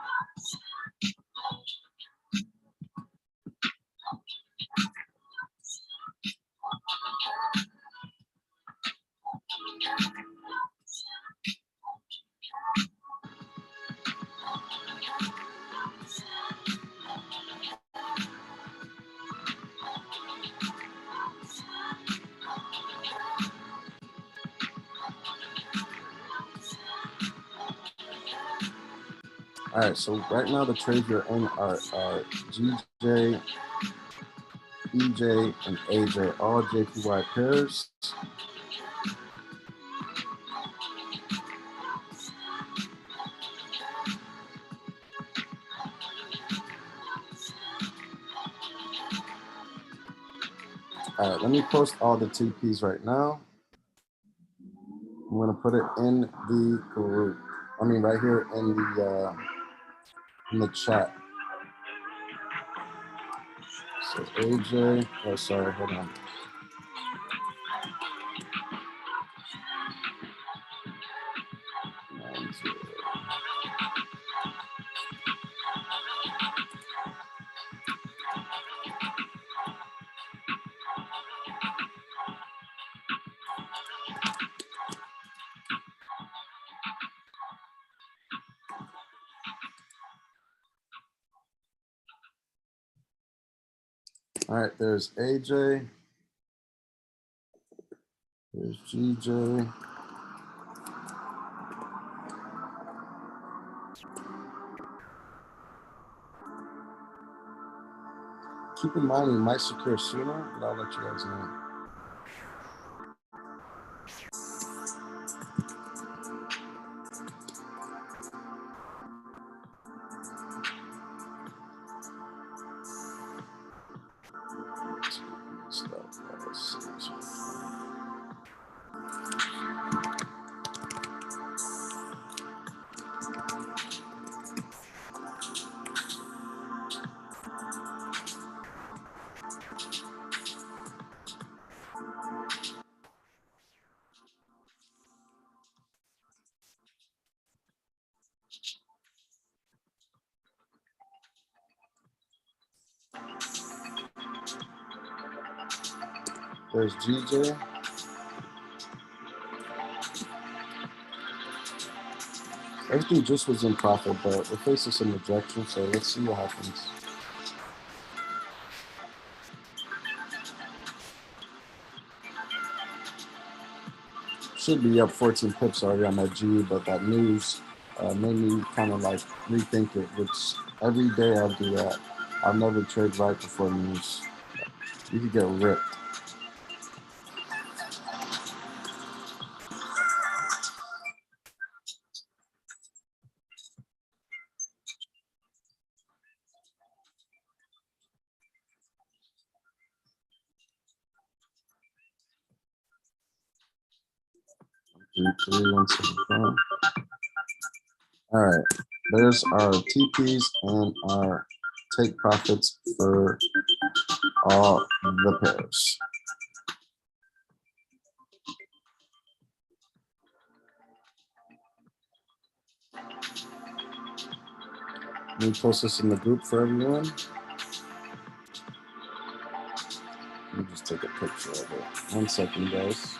All right, so right now the trades we're in are GJ, EJ, and AJ, all JPY pairs. All right, let me post all the TPs right now. I'm gonna put it in the group. I mean, right here in the chat. So AJ, oh sorry, hold on. All right, there's AJ. There's GJ. Keep in mind, we might secure sooner, but I'll let you guys know. There's GJ. Everything just was in profit, but it faces some rejection, so let's see what happens. Should be up 14 pips already on my G, but that news made me kind of like rethink it, which every day I'll do that. I'll never trade right before news. You could get ripped. All right, there's our TPs and our take profits for all the pairs. Let me post this in the group for everyone. Let me just take a picture of it. 1 second, guys.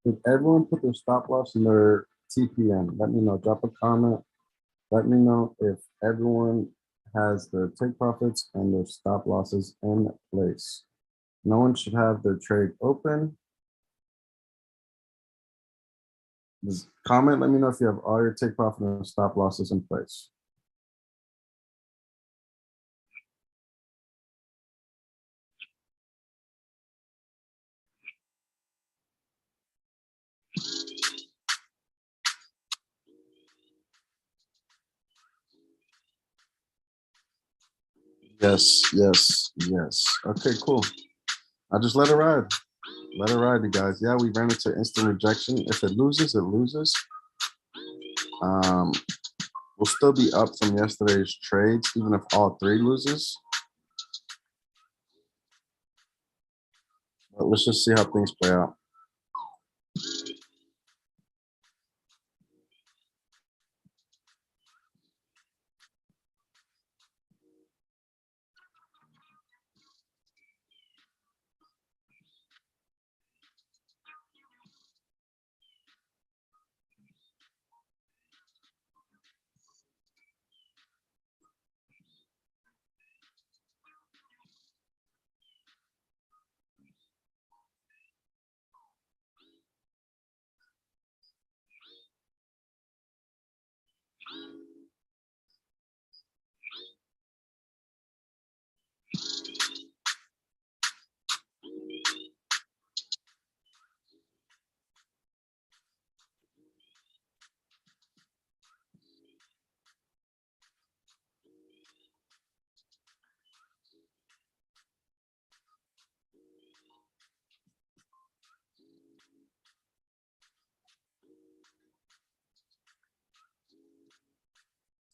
Did everyone put their stop loss in their TPM? Let me know. Drop a comment. Let me know if everyone has their take profits and their stop losses in place. No one should have their trade open. Just comment, let me know if you have all your take profit and stop losses in place. Yes, yes, yes. Okay, cool. I just let it ride. Let it ride, you guys. Yeah, we ran into instant rejection. If it loses, it loses. We'll still be up from yesterday's trades, even if all three loses. But let's just see how things play out.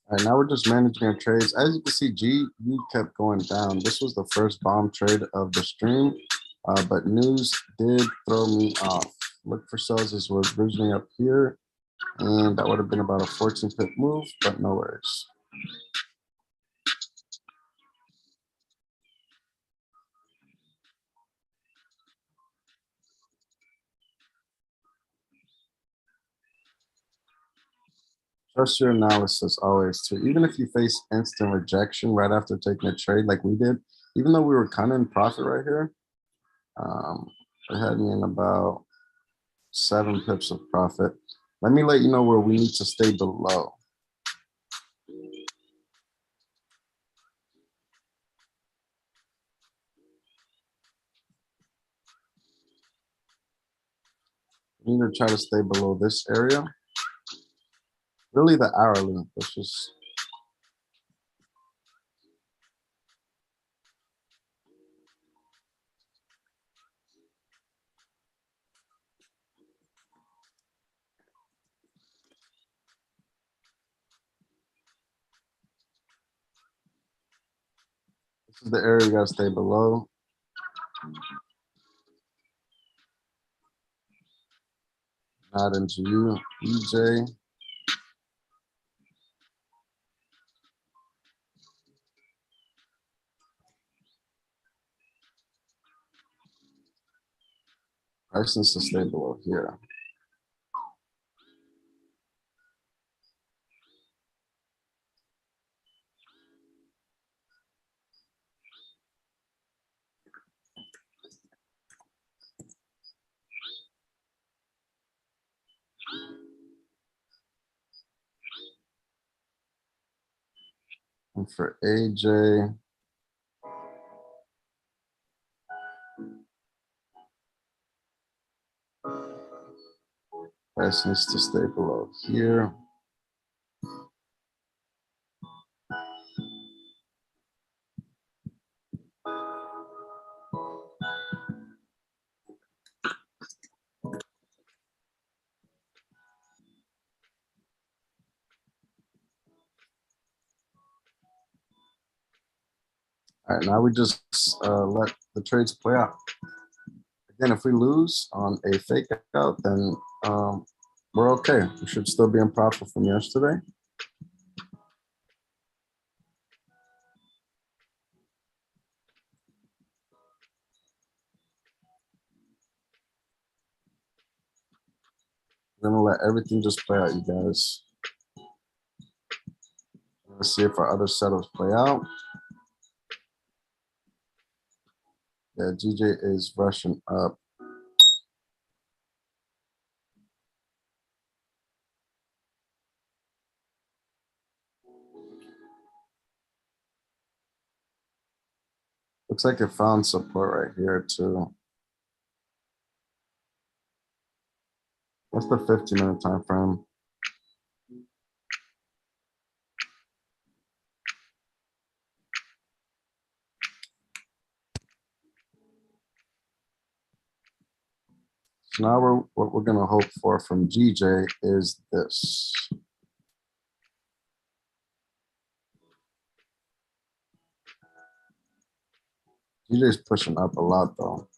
All right, now we're just managing our trades. As you can see, GU kept going down. This was the first bomb trade of the stream, but news did throw me off. Look for sells as we're bridging up here, and that would have been about a 14 pip move, but no worries. Trust your analysis always too. Even if you face instant rejection right after taking a trade like we did, even though we were kind of in profit right here, it had me in about 7 pips of profit. Let me let you know where we need to stay below. We need to try to stay below this area. Really the hourly, let's just. This is the area we gotta stay below. Not into you, EJ. Price needs to stay below here. And for AJ, price needs to stay below here. All right, now we just let the trades play out. Again, if we lose on a fake out, then we're okay. We should still be in profit from yesterday. We're gonna let everything just play out, you guys. Let's see if our other setups play out. Yeah, GJ is rushing up. Looks like it found support right here too. What's the 15-minute time frame? So now what we're gonna hope for from GJ is this. GJ's pushing up a lot though.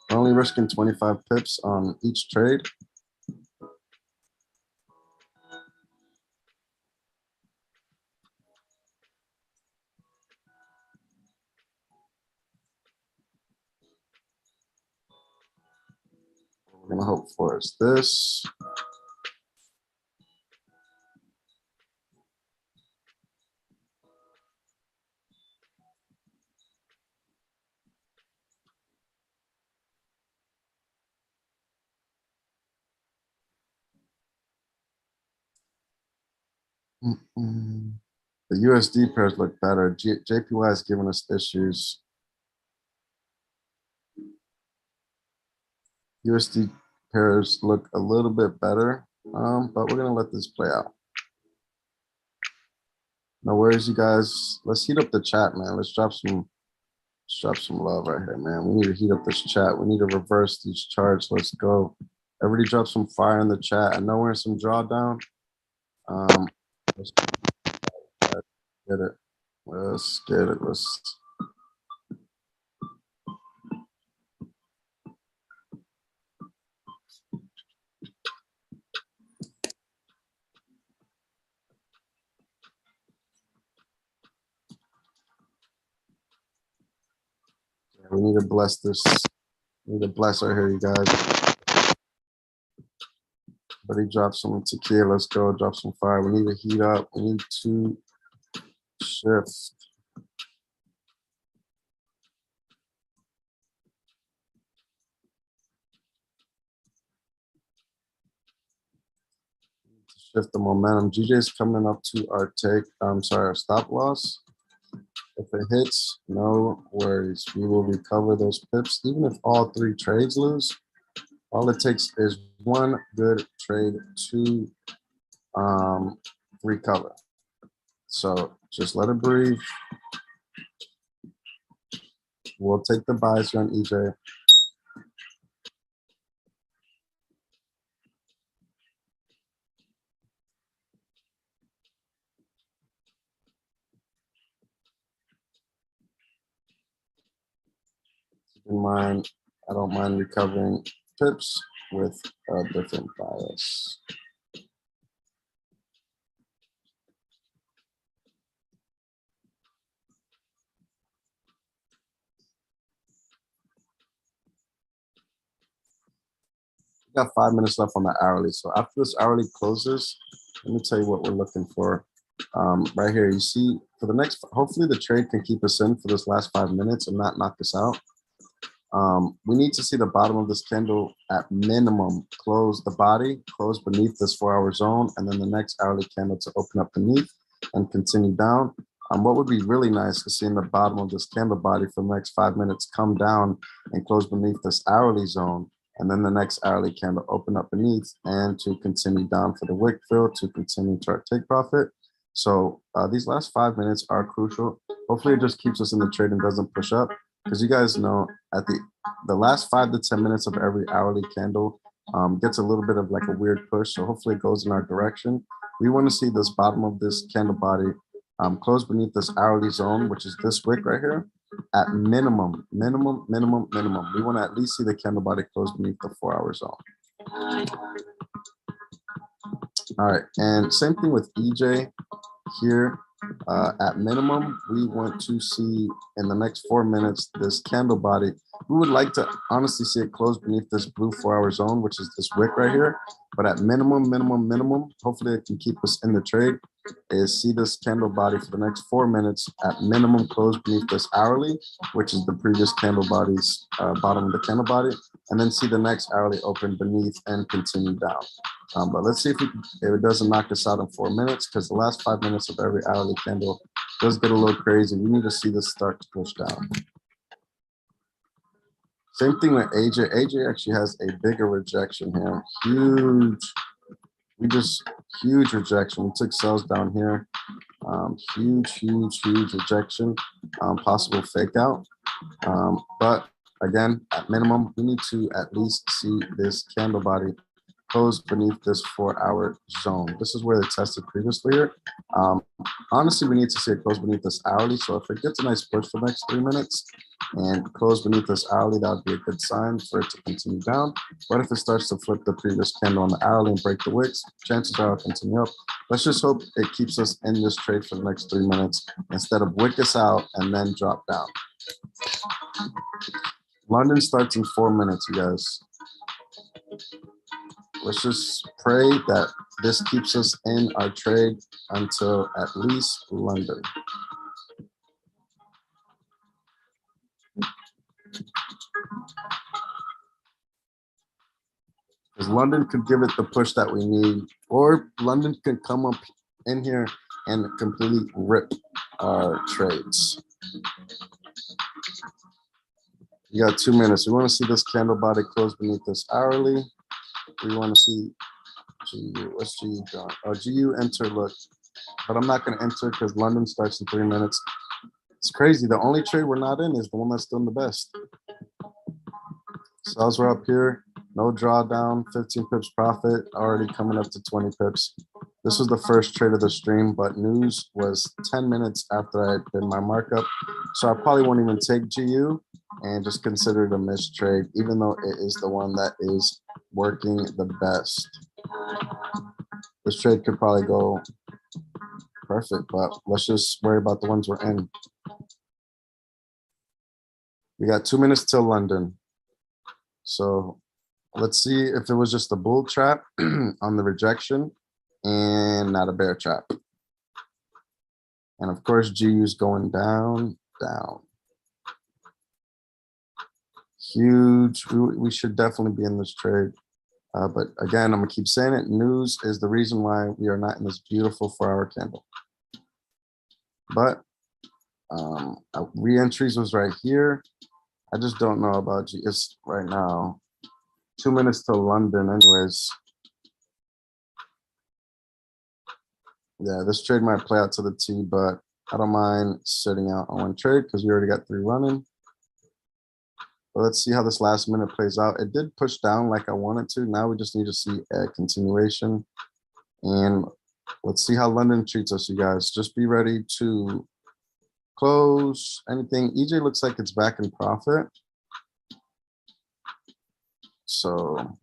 We're only risking 25 pips on each trade. What we're gonna hope for is this. The USD pairs look better. JPY is giving us issues. USD pairs look a little bit better, but we're gonna let this play out. No worries, you guys. Let's heat up the chat, man. Let's drop some love right here, man. We need to heat up this chat. We need to reverse these charts. Let's go. Everybody drop some fire in the chat. I know we're in some drawdown. Let's get it. Let's get it. We need to bless this. We need to bless right here, you guys. Everybody drop some tequila. Let's go. Drop some fire. We need to heat up. We need to shift. Shift the momentum. GJ is coming up to our take. I'm sorry, our stop loss. If it hits, no worries. We will recover those pips. Even if all three trades lose, all it takes is one good trade to recover. So just let it breathe. We'll take the buys here on EJ. Keep in mind, I don't mind recovering pips with a different bias. We got 5 minutes left on the hourly. So after this hourly closes, let me tell you what we're looking for. Right here, you see, for the next, hopefully the trade can keep us in for this last 5 minutes and not knock us out. We need to see the bottom of this candle at minimum close the body, close beneath this 4-hour zone, and then the next hourly candle to open up beneath and continue down. What would be really nice is seeing the bottom of this candle body for the next 5 minutes come down and close beneath this hourly zone, and then the next hourly candle open up beneath and to continue down for the wick fill to continue to our take profit. So these last 5 minutes are crucial. Hopefully it just keeps us in the trade and doesn't push up, because you guys know at the last 5 to 10 minutes of every hourly candle gets a little bit of like a weird push. So hopefully it goes in our direction. We want to see this bottom of this candle body close beneath this hourly zone, which is this wick right here, at minimum. We want to at least see the candle body close beneath the 4-hour zone. All right, and same thing with EJ here. At minimum, we want to see in the next 4 minutes this candle body. We would like to honestly see it close beneath this blue 4-hour zone, which is this wick right here. But at minimum, hopefully it can keep us in the trade, is see this candle body for the next 4 minutes at minimum close beneath this hourly, which is the previous candle body's bottom of the candle body, and then see the next hourly open beneath and continue down. But let's see if it doesn't knock us out in 4 minutes, because the last 5 minutes of every hourly candle does get a little crazy. We need to see this start to push down. Same thing with AJ. AJ actually has a bigger rejection here. Huge rejection. We took sales down here. Huge rejection. Possible fake out. But again, at minimum, we need to at least see this candle body close beneath this 4-hour zone. This is where they tested previously here. Honestly, we need to see it close beneath this hourly. So if it gets a nice push for the next 3 minutes and close beneath this hourly, that would be a good sign for it to continue down. But if it starts to flip the previous candle on the hourly and break the wicks, chances are it'll continue up. Let's just hope it keeps us in this trade for the next 3 minutes instead of wick us out and then drop down. London starts in 4 minutes, you guys. Let's just pray that this keeps us in our trade until at least London. Because London could give it the push that we need, or London could come up in here and completely rip our trades. You got 2 minutes. We want to see this candle body close beneath this hourly. We want to see GU. What's GU doing? Oh, GU enter, look. But I'm not going to enter because London starts in 3 minutes. It's crazy. The only trade we're not in is the one that's doing the best. Sales were up here. No drawdown. 15 pips profit. Already coming up to 20 pips. This was the first trade of the stream, but news was 10 minutes after I did my markup. So I probably won't even take GU and just consider it a missed trade, even though it is the one that is working the best. This trade could probably go perfect, but let's just worry about the ones we're in. We got 2 minutes till London. So let's see if it was just a bull trap on the rejection and not a bear trap. And of course, GU's going down. Huge. We should definitely be in this trade. But again, I'm gonna keep saying it. News is the reason why we are not in this beautiful 4-hour candle. But re-entries was right here. I just don't know about GS right now. 2 minutes till London anyways. Yeah, this trade might play out to the T, but I don't mind sitting out on one trade because we already got 3 running. But let's see how this last minute plays out. It did push down like I wanted to. Now we just need to see a continuation. And let's see how London treats us, you guys. Just be ready to close anything. EJ looks like it's back in profit. So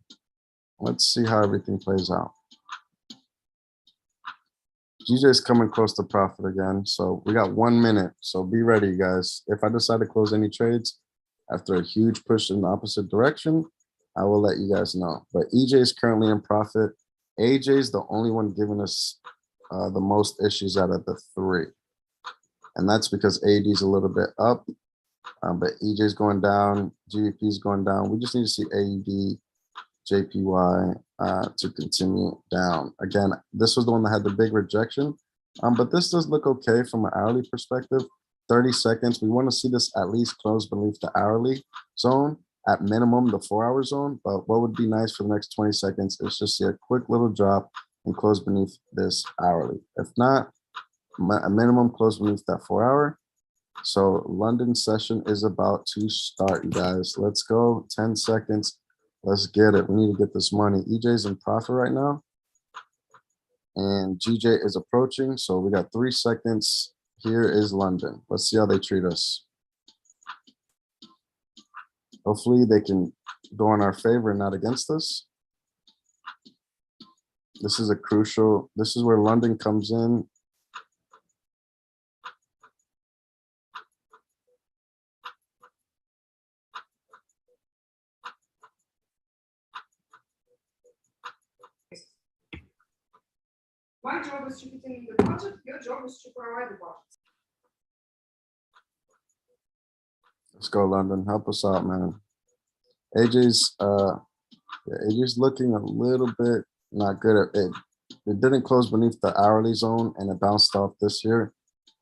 let's see how everything plays out. GJ is coming close to profit again. So we got 1 minute. So be ready, guys. If I decide to close any trades after a huge push in the opposite direction, I will let you guys know. But EJ is currently in profit. AJ is the only one giving us the most issues out of the 3. And that's because AD is a little bit up, but EJ is going down, GVP is going down. We just need to see AUD, JPY to continue down. Again, this was the one that had the big rejection, but this does look okay from an hourly perspective. 30 seconds. We want to see this at least close beneath the hourly zone, at minimum the 4-hour zone. But what would be nice for the next 20 seconds is just see a quick little drop and close beneath this hourly. If not, a minimum close beneath that 4-hour. So London session is about to start, you guys. Let's go. 10 seconds. Let's get it. We need to get this money. EJ's in profit right now. And GJ is approaching. So we got 3 seconds. Here is London. Let's see how they treat us. Hopefully they can go in our favor and not against us. This is a crucial, this is where London comes in. My job is to continue the budget. Your job is to provide the budget. Let's go, London. Help us out, man. AJ's AJ's looking a little bit not good at it. It didn't close beneath the hourly zone and it bounced off this year.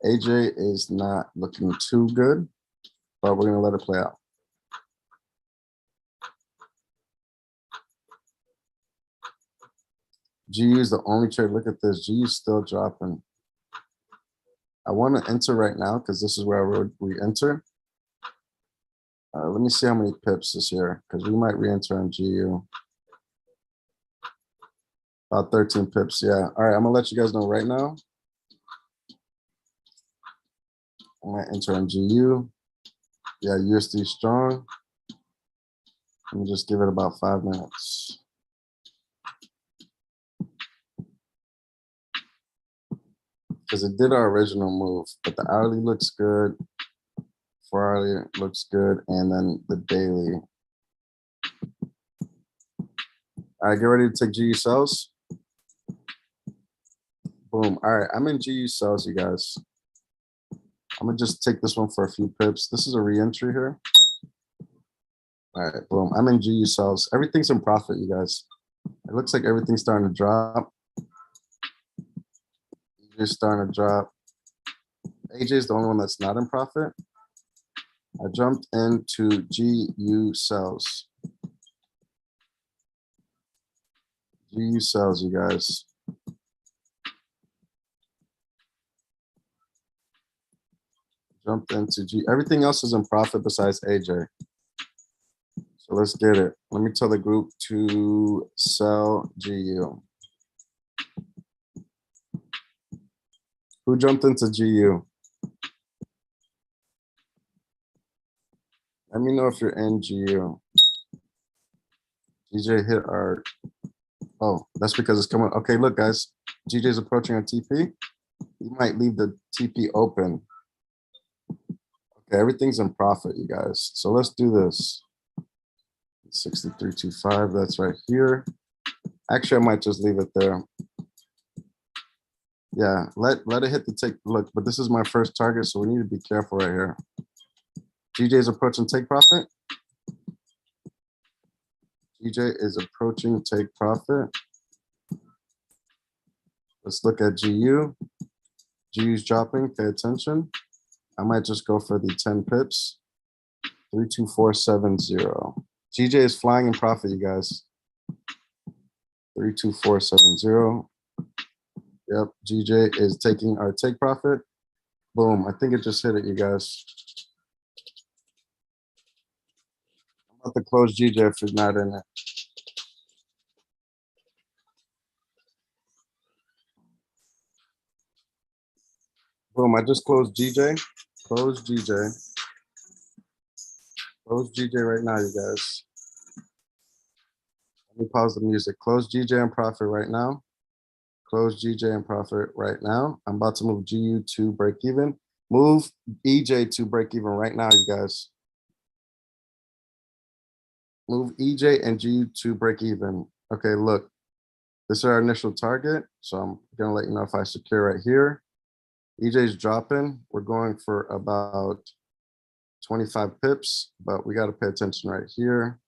AJ is not looking too good, but we're gonna let it play out. GU is the only trade. Look at this. GU is still dropping. I want to enter right now because this is where I would re-enter. Let me see how many pips this year because we might re-enter on GU. About 13 pips. Yeah. All right. I'm gonna let you guys know right now. I'm gonna enter on GU. Yeah, USD strong. Let me just give it about 5 minutes. Because it did our original move, but the hourly looks good. 4 hourly looks good, and then the daily. All right, get ready to take GU sells. Boom. All right, I'm in GU sells, you guys. I'm gonna just take this one for a few pips. This is a re-entry here. All right, boom. I'm in GU sells. Everything's in profit, you guys. It looks like everything's starting to drop. AJ's starting to drop. AJ is the only one that's not in profit. I jumped into GU sells. GU sells, you guys. Jumped into G. Everything else is in profit besides AJ. So let's get it. Let me tell the group to sell GU. Who jumped into GU? Let me know if you're in GU. DJ hit our, oh, that's because it's coming. Okay, look, guys, GJ's approaching a TP. He might leave the TP open. Okay, everything's in profit, you guys. So let's do this. 63.25, that's right here. Actually, I might just leave it there. Yeah, let it hit the take. Look, but this is my first target, so we need to be careful right here. GJ's approaching take profit. GJ is approaching take profit. Let's look at GU. GU's dropping, pay attention. I might just go for the 10 pips. 32470. GJ is flying in profit, you guys. 32470. Yep, GJ is taking our take profit. Boom, I think it just hit it, you guys. I'm about to close GJ if it's not in it. Boom, I just closed GJ. Close GJ. Close GJ right now, you guys. Let me pause the music. Close GJ and profit right now. Close GJ and profit right now. I'm about to move GU to break even. Move EJ to break even right now, you guys. Move EJ and GU to break even. Okay, look, this is our initial target. So I'm gonna let you know if I secure right here. EJ's dropping. We're going for about 25 pips, but we got to pay attention right here.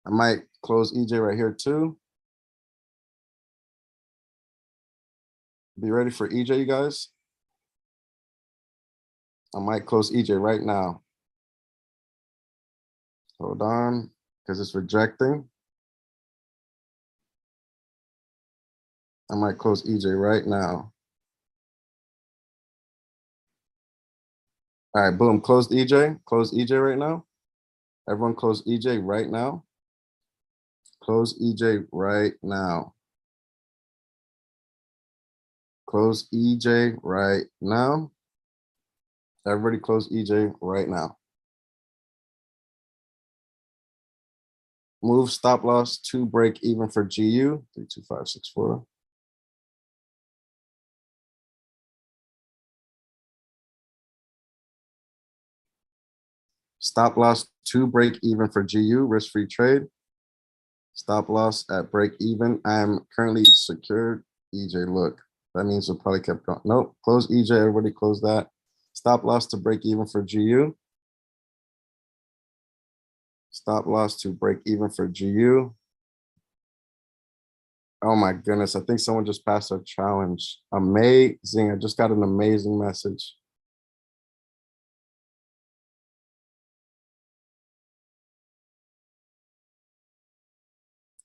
I might close EJ right here too. Be ready for EJ, you guys. I might close EJ right now. Hold on, because it's rejecting. I might close EJ right now. All right, boom, closed EJ. Close EJ right now. Everyone close EJ right now. Close EJ right now. Close EJ right now. Everybody close EJ right now. Move stop loss to break even for GU, 32564. Stop loss to break even for GU, risk-free trade. Stop loss at break even. I'm currently secured. EJ, look, that means it probably kept going. Nope, close EJ, everybody close that. Stop loss to break even for GU. Stop loss to break even for GU. Oh my goodness, I think someone just passed our challenge. Amazing, I just got an amazing message.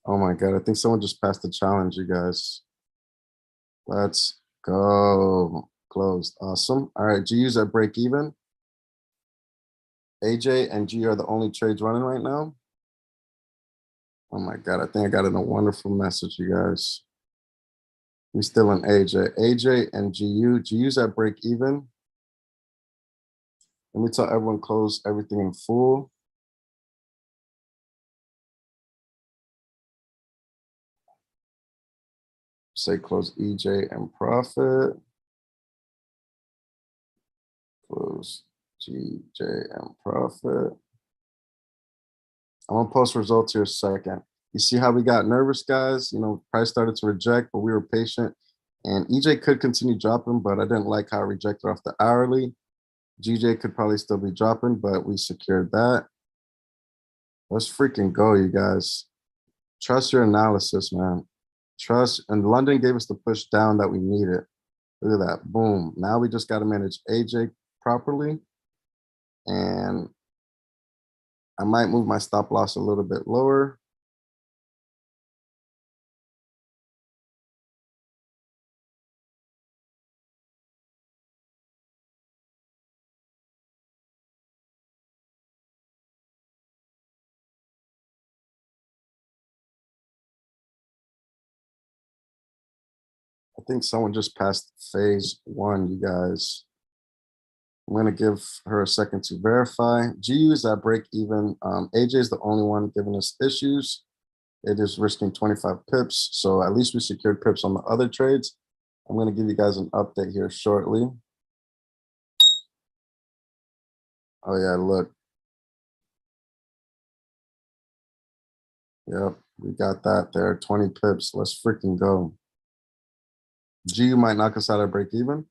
Oh my God, I think someone just passed the challenge, you guys. Let's go. Closed, awesome. All right, GU's at break even. AJ and G are the only trades running right now. Oh my God, I think I got in a wonderful message, you guys. We still in AJ. AJ and GU. GU's at break even. Let me tell everyone close everything in full. Say close EJ and profit. Close GJ and profit. I'm gonna post results here a second. You see how we got nervous, guys? You know, price started to reject, but we were patient. And EJ could continue dropping, but I didn't like how it rejected off the hourly. GJ could probably still be dropping, but we secured that. Let's freaking go, you guys. Trust your analysis, man. Trust, and London gave us the push down that we needed. Look at that, boom. Now we just got to manage AJ properly. And I might move my stop loss a little bit lower. I think someone just passed phase one, you guys. I'm gonna give her a second to verify. GU is at break even. AJ is the only one giving us issues. It is risking 25 pips. So at least we secured pips on the other trades. I'm gonna give you guys an update here shortly. Oh yeah, look. Yep, we got that there, 20 pips. Let's freaking go. GU might knock us out at break even.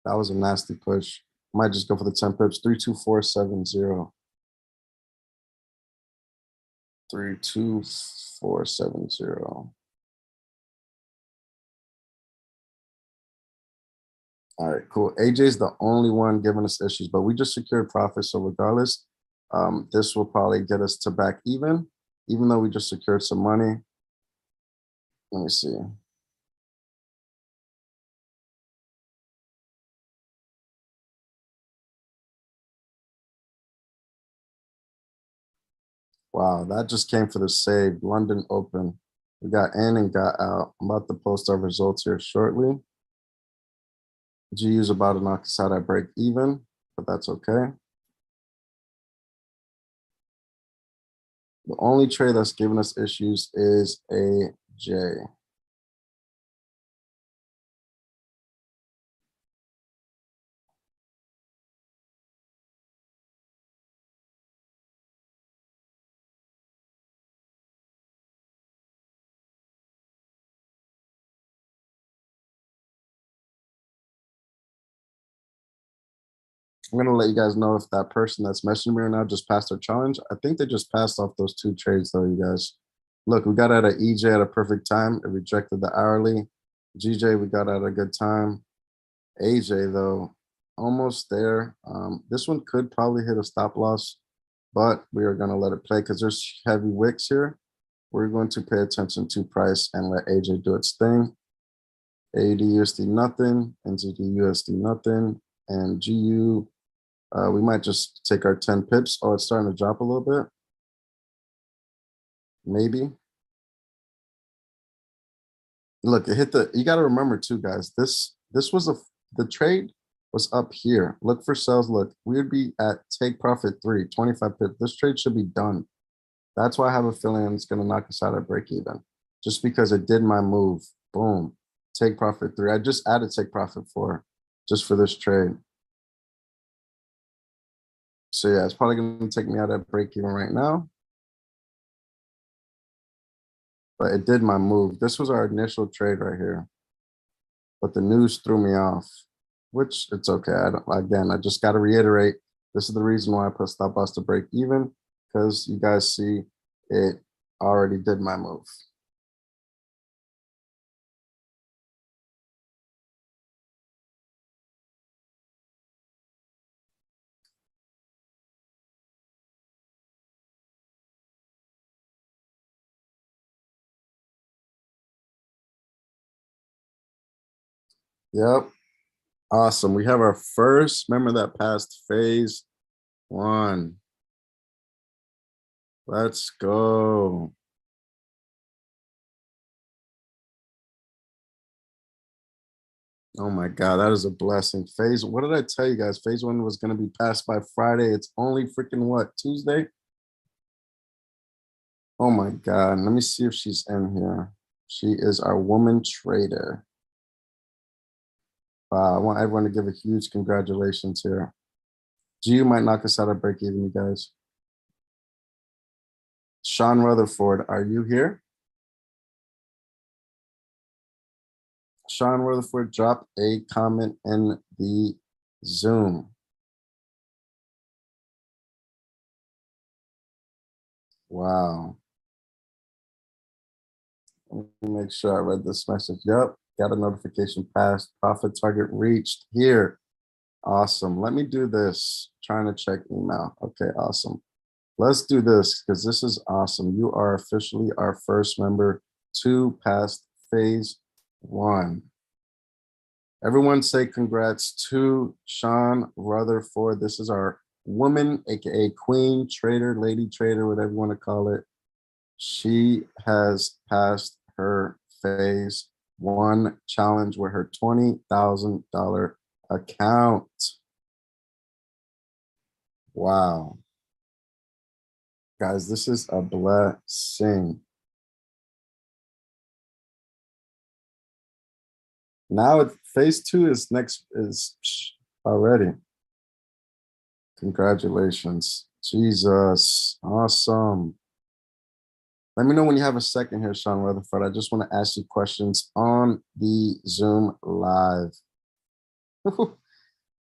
That was a nasty push. Might just go for the 10 pips. 32470. 32470. All right, cool. AJ's the only one giving us issues, but we just secured profit. So regardless, this will probably get us to back even though we just secured some money. Let me see. Wow, that just came for the save. London open. We got in and got out. I'm about to post our results here shortly. GU's about to knock us out at break even, but that's okay. The only trade that's giving us issues is AJ. I'm gonna let you guys know if that person that's messaging me right now just passed their challenge. I think they just passed off those two trades though, you guys. Look, we got out of EJ at a perfect time. It rejected the hourly. GJ, we got at a good time. AJ though, almost there. This one could probably hit a stop loss, but we are gonna let it play because there's heavy wicks here. We're going to pay attention to price and let AJ do its thing. AUD USD nothing, NZD USD nothing, and GU. We might just take our 10 pips. Oh, it's starting to drop a little bit. Maybe. Look, it hit the, you got to remember too, guys, this was the trade was up here. Look for sales. Look, we would be at take profit 25 pips. This trade should be done. That's why I have a feeling it's going to knock us out at break even, just because it did my move. Boom. Take profit 3. I just added take profit 4 just for this trade. So yeah, it's probably going to take me out at break even right now. But it did my move. This was our initial trade right here. But the news threw me off, which it's okay. Again, I just got to reiterate, this is the reason why I put stop loss to break even, because you guys see it already did my move. Yep. Awesome. We have our first, remember that past phase 1. Let's go. Oh my God, that is a blessing. What did I tell you guys? Phase 1 was going to be passed by Friday. It's only freaking what, Tuesday? Oh my God. Let me see if she's in here. She is our woman trader. Wow, I want everyone to give a huge congratulations here. G might knock us out of break even, you guys. Sean Rutherford, are you here? Sean Rutherford, drop a comment in the Zoom. Wow. Let me make sure I read this message. Yep, got a notification passed. Profit target reached here. Awesome. Let me do this. Trying to check email. Okay, awesome. Let's do this because this is awesome. You are officially our first member to pass phase 1. Everyone say congrats to Sean Rutherford. This is our woman, aka queen trader, lady trader, whatever you want to call it. She has passed her phase 1 challenge with her $20,000 account. Wow. Guys, this is a blessing. Now phase 2 is already. Congratulations. Jesus. Awesome. Let me know when you have a second here, Sean Rutherford. I just want to ask you questions on the Zoom live.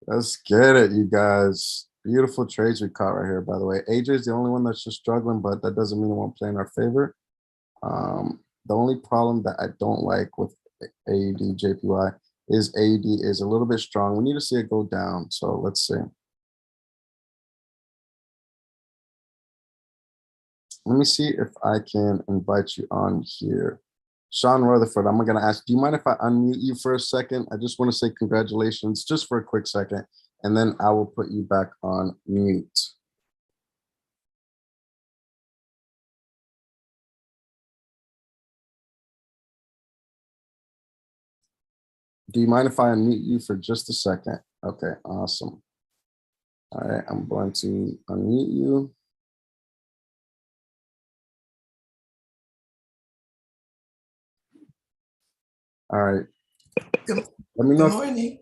Let's get it, you guys. Beautiful trades we caught right here, by the way. AJ is the only one that's just struggling, but that doesn't mean it won't play in our favor. The only problem that I don't like with AUD JPY is AUD is a little bit strong. We need to see it go down. So let's see. Let me see if I can invite you on here. Sean Rutherford, I'm going to ask, do you mind if I unmute you for a second? I just want to say congratulations just for a quick second, and then I will put you back on mute. Do you mind if I unmute you for just a second? Okay, awesome. All right, I'm going to unmute you. All right. Good, Let me know. good morning.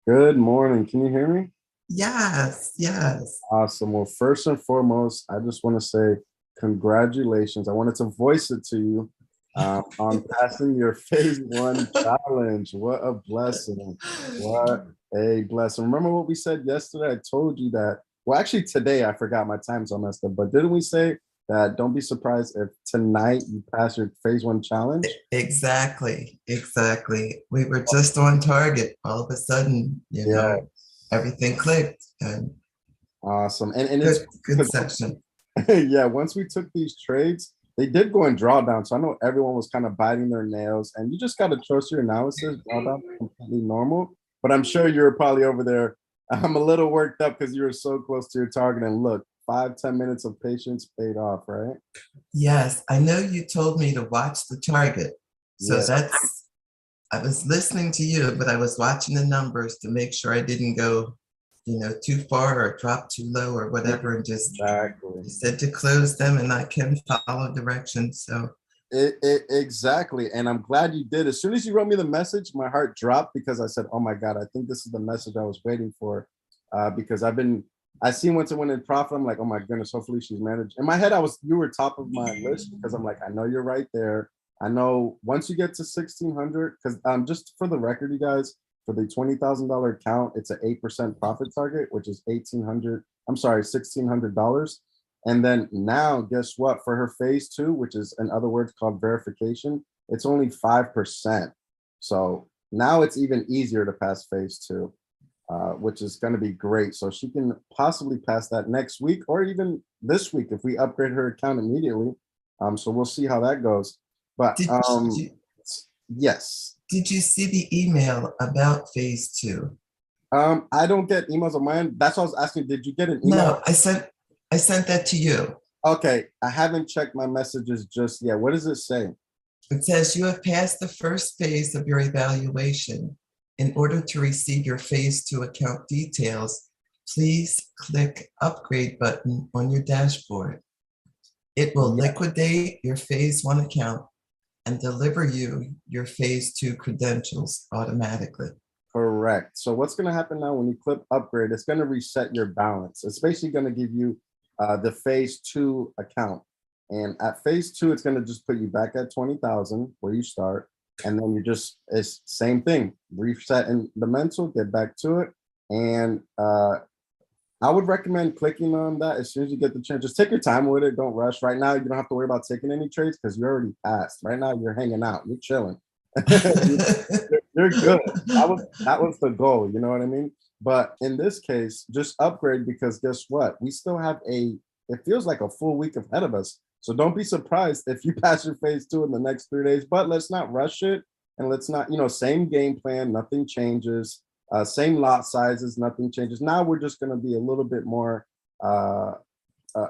Good morning. Can you hear me? Yes, yes. Awesome. Well, first and foremost, I just want to say congratulations. I wanted to voice it to you on passing your phase 1 challenge. What a blessing. What a blessing. Remember what we said yesterday? I told you that. Well, actually, today I forgot, my time's all messed up. But didn't we say that don't be surprised if tonight you pass your phase 1 challenge? Exactly, exactly. We were just on target. All of a sudden, you know, everything clicked. And awesome. And good, it's good section. yeah, once we took these trades, they did go in drawdown. So I know everyone was kind of biting their nails, and you just got to trust your analysis. Drawdown is completely normal, but I'm sure you're probably over there. I'm a little worked up because you were so close to your target. And look, 5-10 minutes of patience paid off, right? Yes, I know you told me to watch the target. So that's, I was listening to you, but I was watching the numbers to make sure I didn't go, you know, too far or drop too low or whatever, and just exactly. you said to close them and I can follow directions. So Exactly. And I'm glad you did. As soon as you wrote me the message, my heart dropped because I said, oh my God, I think this is the message I was waiting for. Because I seen once it went in profit. I'm like, oh my goodness, hopefully she's managed. In my head, you were top of my list because I'm like, I know you're right there. I know once you get to 1,600, because just for the record, you guys, for the $20,000 account, it's an 8% profit target, which is $1,600. And then now, guess what? For her phase two, which is in other words called verification, it's only 5%. So now it's even easier to pass phase two, which is going to be great. So she can possibly pass that next week or even this week if we upgrade her account immediately. So we'll see how that goes. But Did you, yes. did you see the email about phase two? I don't get emails on my end. That's what I was asking. Did you get an email? No, I sent that to you. Okay, I haven't checked my messages just yet. What does it say? It says you have passed the first phase of your evaluation. In order to receive your phase two account details, please click upgrade button on your dashboard. It will liquidate your phase one account and deliver you your phase two credentials automatically. Correct. So what's going to happen now when you click upgrade, it's going to reset your balance. It's basically going to give you the phase two account. And at phase two, it's going to just put you back at 20,000 where you start. And then it's same thing, reset in the mental, get back to it. And I would recommend clicking on that as soon as you get the chance. Just take your time with it. Don't rush. Right now, you don't have to worry about taking any trades because you're already passed. Right now, you're hanging out. You're chilling. You're good. That was the goal. You know what I mean? But in this case, just upgrade because guess what? We still have it feels like a full week ahead of us. So don't be surprised if you pass your phase two in the next 3 days, but let's not rush it. And let's not, same game plan, nothing changes. Same lot sizes, nothing changes. Now we're just going to be a little bit more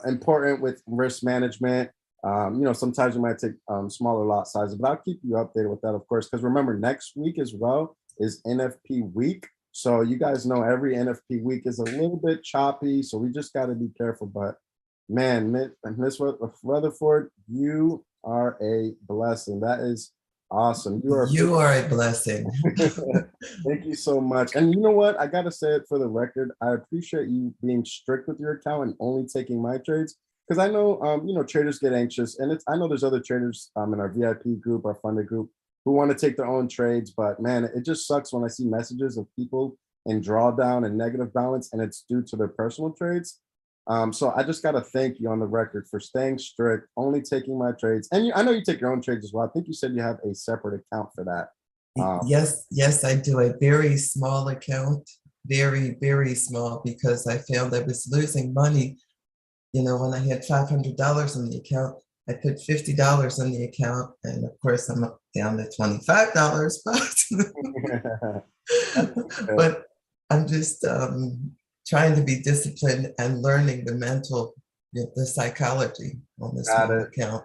important with risk management. Sometimes you might take smaller lot sizes, but I'll keep you updated with that, of course, because remember, next week as well is NFP week. So you guys know every NFP week is a little bit choppy. So we just got to be careful. But man, Miss Rutherford, you are a blessing. That is awesome. You are a blessing. Thank you so much. And you know what? I got to say it for the record. I appreciate you being strict with your account and only taking my trades. Because I know, traders get anxious. And I know there's other traders in our VIP group, our funded group, who want to take their own trades. But man, it just sucks when I see messages of people in drawdown and negative balance, and it's due to their personal trades. So I just got to thank you on the record for staying strict, only taking my trades. And I know you take your own trades as well. I think you said you have a separate account for that. Yes, I do. A very small account, very, very small, because I found I was losing money. When I had $500 in the account, I put $50 in the account, and of course I'm up down to $25. But I'm just trying to be disciplined and learning the mental, the psychology on this small account.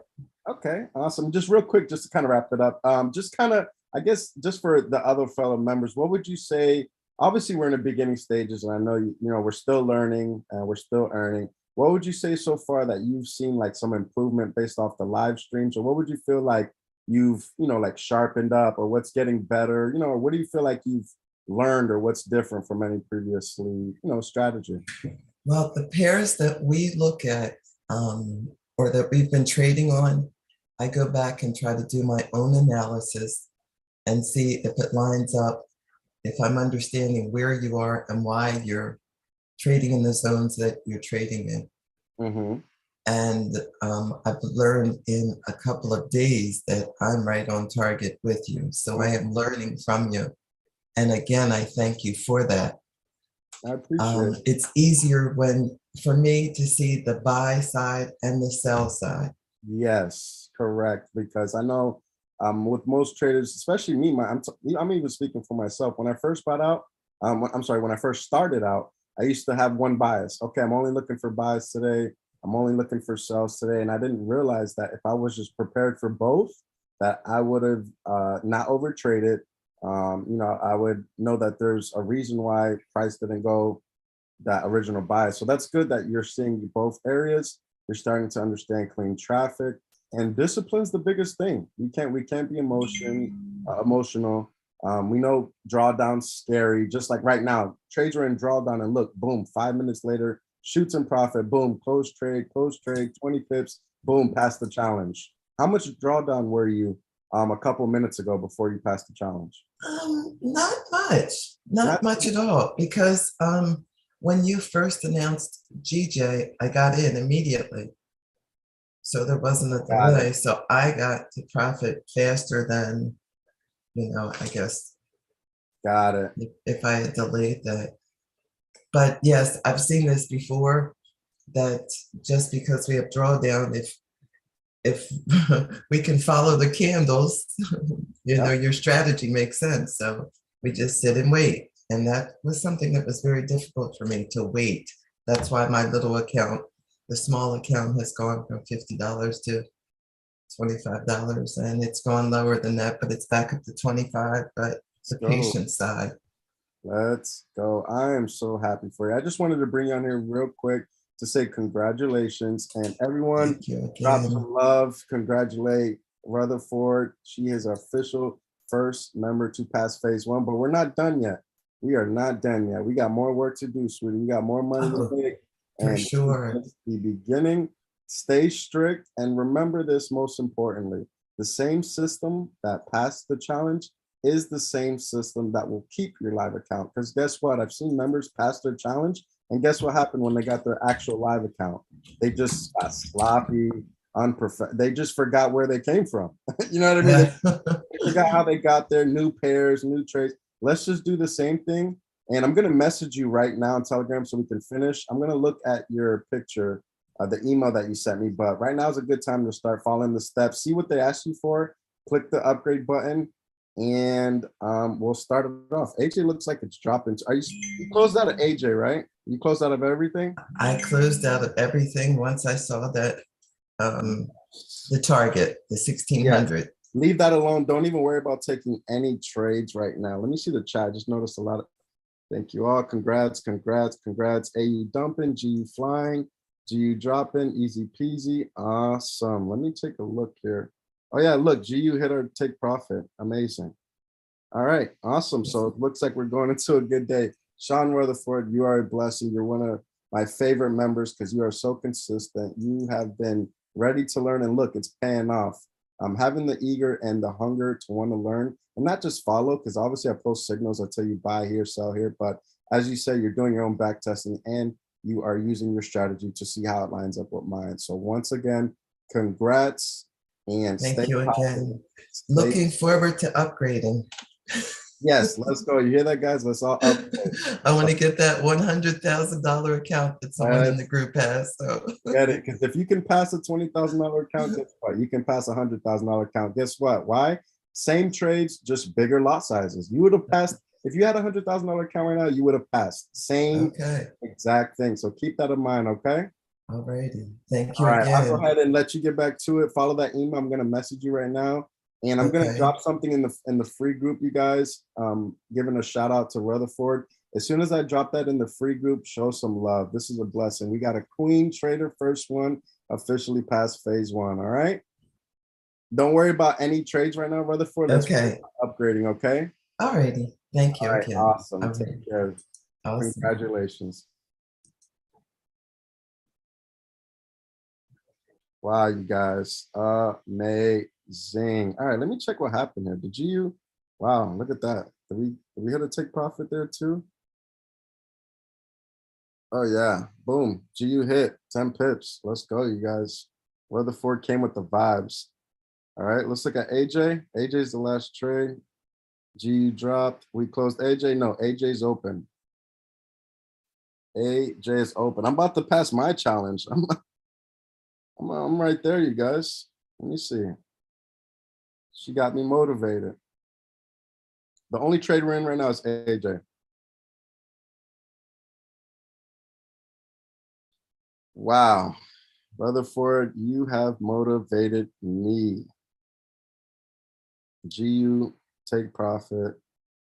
Okay, awesome. Just real quick, just to kind of wrap it up. Just kind of, I guess, just for the other fellow members, what would you say? Obviously, we're in the beginning stages, and I know we're still learning and we're still earning. What would you say so far that you've seen like some improvement based off the live streams, or what would you feel like you've like sharpened up, or what's getting better? Or what do you feel like you've learned, or what's different from any previously strategy? Well, the pairs that we look at or that we've been trading on, I go back and try to do my own analysis and see if it lines up, if I'm understanding where you are and why you're trading in the zones that you're trading in. Mm-hmm. And I've learned in a couple of days that I'm right on target with you. So I am learning from you. And again, I thank you for that. I appreciate it. It's easier for me to see the buy side and the sell side. Yes, correct. Because I know with most traders, especially me, I'm even speaking for myself. When I first when I first started out, I used to have one bias. Okay, I'm only looking for buys today. I'm only looking for sells today. And I didn't realize that if I was just prepared for both, that I would have not overtraded. I would know that there's a reason why price didn't go that original bias. So that's good that you're seeing both areas. You're starting to understand clean traffic. And discipline's the biggest thing. We can't be emotional. We know drawdown's scary. Just like right now, trades are in drawdown and look, boom, 5 minutes later, shoots in profit, boom, close trade, 20 pips, boom, pass the challenge. How much drawdown were you a couple minutes ago before you passed the challenge? Not much, not much at all, because when you first announced GJ, I got in immediately. So there wasn't a delay. So I got to profit faster than, I guess. Got it. If I had delayed that. But yes, I've seen this before, that just because we have drawdown, if we can follow the candles, your strategy makes sense. So we just sit and wait. And that was something that was very difficult for me, to wait. That's why my little account, the small account, has gone from $50 to $25, and it's gone lower than that, but it's back up to 25, but the patience side. Let's go. I am so happy for you. I just wanted to bring you on here real quick to say congratulations, and everyone drop some love. Congratulate Rutherford. She is our official first member to pass phase 1, but we're not done yet. We are not done yet. We got more work to do, sweetie. We got more money to make. For sure. The beginning. Stay strict, and remember this most importantly: the same system that passed the challenge is the same system that will keep your live account. Because guess what? I've seen members pass their challenge, and guess what happened when they got their actual live account? They just got sloppy, they just forgot where they came from. You know what I mean? They forgot how they got there, new pairs, new trades. Let's just do the same thing. And I'm going to message you right now on Telegram so we can finish. I'm going to look at your picture, the email that you sent me. But right now is a good time to start following the steps. See what they ask you for. Click the upgrade button, and we'll start it off. AJ looks like it's dropping. You closed out of AJ, right? You closed out of everything? I closed out of everything once I saw that the target, the 1600. Yeah. Leave that alone. Don't even worry about taking any trades right now. Let me see the chat. I just noticed a lot of thank you all. Congrats. AU dumping, GU flying, GU dropping, easy peasy. Awesome. Let me take a look here. Oh yeah, look, GU hit our take profit. Amazing. All right, awesome. So it looks like we're going into a good day. Sean Rutherford, you are a blessing. You're one of my favorite members because you are so consistent. You have been ready to learn, and look, it's paying off. Having the eager and the hunger to want to learn and not just follow, because obviously I post signals, I tell you buy here, sell here, but as you say, you're doing your own back testing and you are using your strategy to see how it lines up with mine. So once again, congrats, and thank you again. Looking forward to upgrading. Yes, let's go. You hear that, guys? Let's all upgrade. I want to get that $100,000 account that someone in the group has. So get it, because if you can pass a $20,000 account, guess what? You can pass a $100,000 account. Guess what? Why? Same trades, just bigger lot sizes. You would have passed if you had a $100,000 account right now. You would have passed same exact thing. So keep that in mind. Okay. All righty. Thank you. All right. I'll go ahead and let you get back to it. Follow that email. I'm going to message you right now. And I'm going to drop something in the free group, you guys, giving a shout out to Rutherford. As soon as I drop that in the free group, show some love. This is a blessing. We got a queen trader, first one, officially past phase 1. All right. Don't worry about any trades right now, Rutherford. Let's upgrading. Okay. All righty. Thank you. All right, again. awesome. Okay. Take care. Awesome. Congratulations. Wow, you guys. Amazing. All right, let me check what happened here. Did you? Wow, look at that. Did we hit a take profit there too? Oh yeah, boom. GU hit 10 pips. Let's go, you guys. Rutherford came with the vibes. All right, let's look at AJ. AJ's the last trade. GU dropped. We closed AJ. No, AJ's open. AJ is open. I'm about to pass my challenge. I'm right there, you guys. Let me see. She got me motivated. The only trade we're in right now is AJ. Wow. Rutherford, you have motivated me. GU, take profit.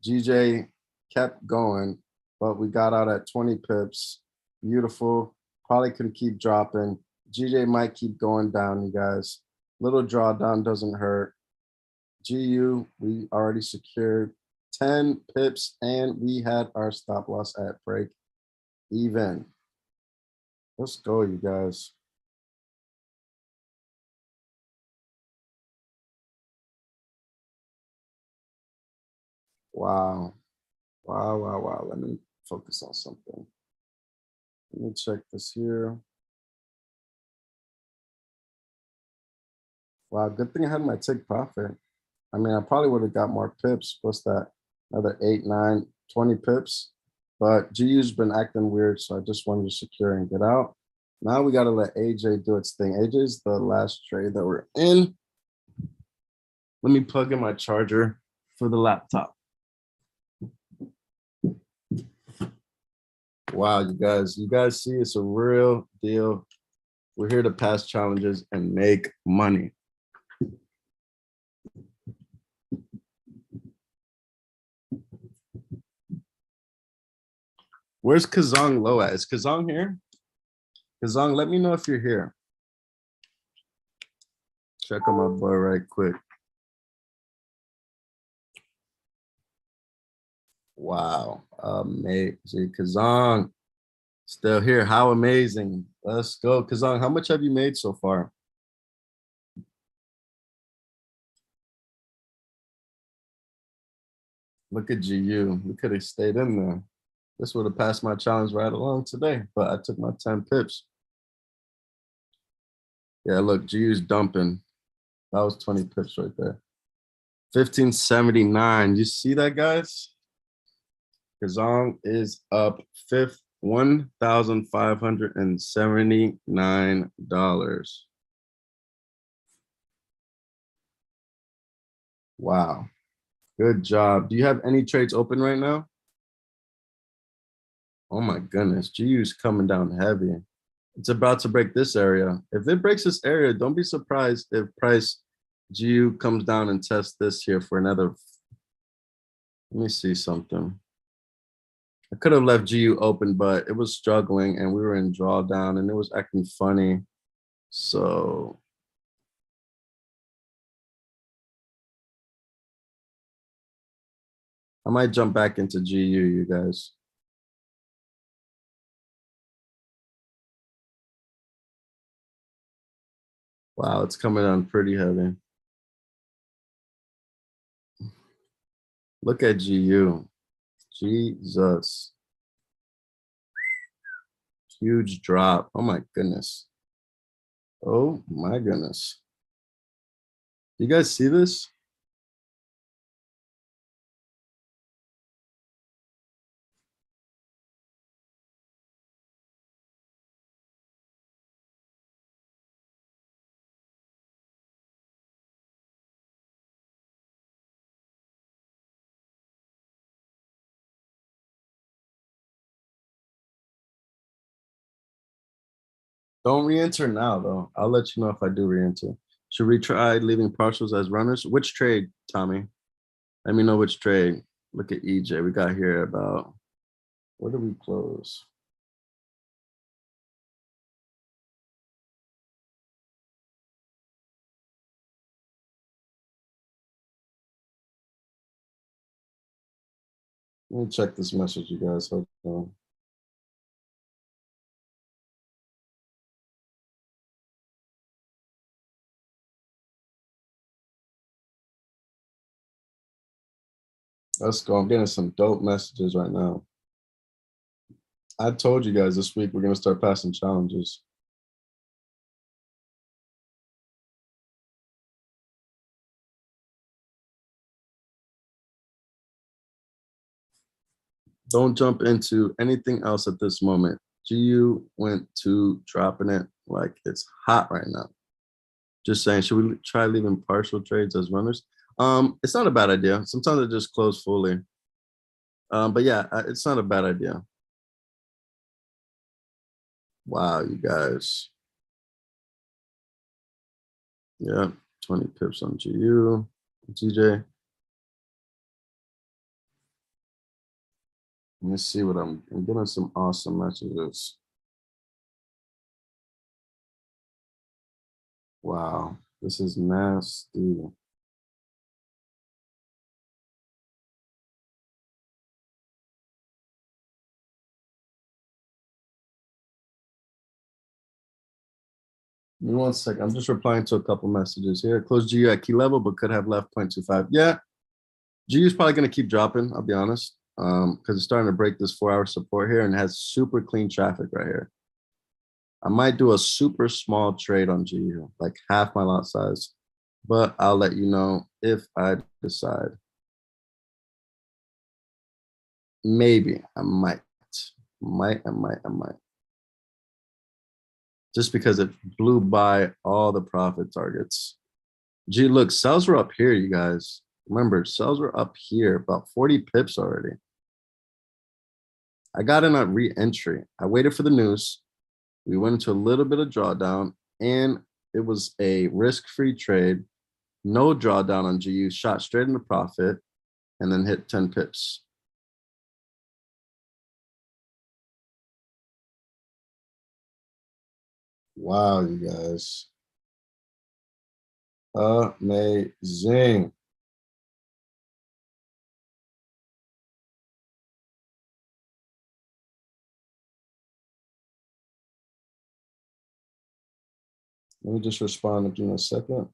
GJ kept going, but we got out at 20 pips. Beautiful. Probably could keep dropping. GJ might keep going down, you guys. Little drawdown doesn't hurt. GU, we already secured 10 pips and we had our stop loss at break even. Let's go, you guys. Wow. Wow, wow, wow. Let me focus on something. Let me check this here. Wow, good thing I had my take profit. I mean, I probably would have got more pips. What's that? Another 8, 9, 20 pips. But GU's been acting weird, so I just wanted to secure and get out. Now we got to let AJ do its thing. AJ's the last trade that we're in. Let me plug in my charger for the laptop. Wow, you guys see it's a real deal. We're here to pass challenges and make money. Where's Kazong Low at? Is Kazong here? Kazong, let me know if you're here. Check on my boy right quick. Wow, amazing. Kazong, still here. How amazing. Let's go. Kazong, how much have you made so far? Look at GU. We could have stayed in there. This would have passed my challenge right along today, but I took my 10 pips. Yeah, look, GU's dumping. That was 20 pips right there. 1579. You see that, guys? Kazong is up $1,579. Wow. Good job. Do you have any trades open right now? Oh my goodness, GU's coming down heavy. It's about to break this area. If it breaks this area, don't be surprised if price GU comes down and tests this here for another. Let me see something. I could have left GU open, but it was struggling and we were in drawdown and it was acting funny. So I might jump back into GU, you guys. Wow, it's coming on pretty heavy. Look at GU. Jesus. Huge drop. Oh my goodness. Oh my goodness. You guys see this? Don't re-enter now, though. I'll let you know if I do re-enter. Should we try leaving partials as runners? Which trade, Tommy? Let me know which trade. Look at EJ. We got here about, where did we close? Let me check this message, you guys. Hold on. Let's go. I'm getting some dope messages right now. I told you guys this week we're going to start passing challenges. Don't jump into anything else at this moment. GU went to dropping it like it's hot right now. Just saying, should we try leaving partial trades as runners? It's not a bad idea. Sometimes it just close fully. But yeah, it's not a bad idea. Wow, you guys. Yeah, 20 pips on GU. TJ. Let me see what I'm getting some awesome messages. Wow. This is nasty. Give me 1 second. I'm just replying to a couple messages here. Close GU at key level, but could have left 0.25. Yeah, GU is probably going to keep dropping. I'll be honest, because it's starting to break this 4-hour support here and has super clean traffic right here. I might do a super small trade on GU, like half my lot size, but I'll let you know if I decide. Maybe I might. I might. Just because it blew by all the profit targets. Gee, look, sells were up here, you guys. Remember, sells were up here, about 40 pips already. I got in at re-entry. I waited for the news. We went into a little bit of drawdown, and it was a risk-free trade. No drawdown on GU, shot straight into profit, and then hit 10 pips. Wow, you guys. Amazing. Let me just respond in a second.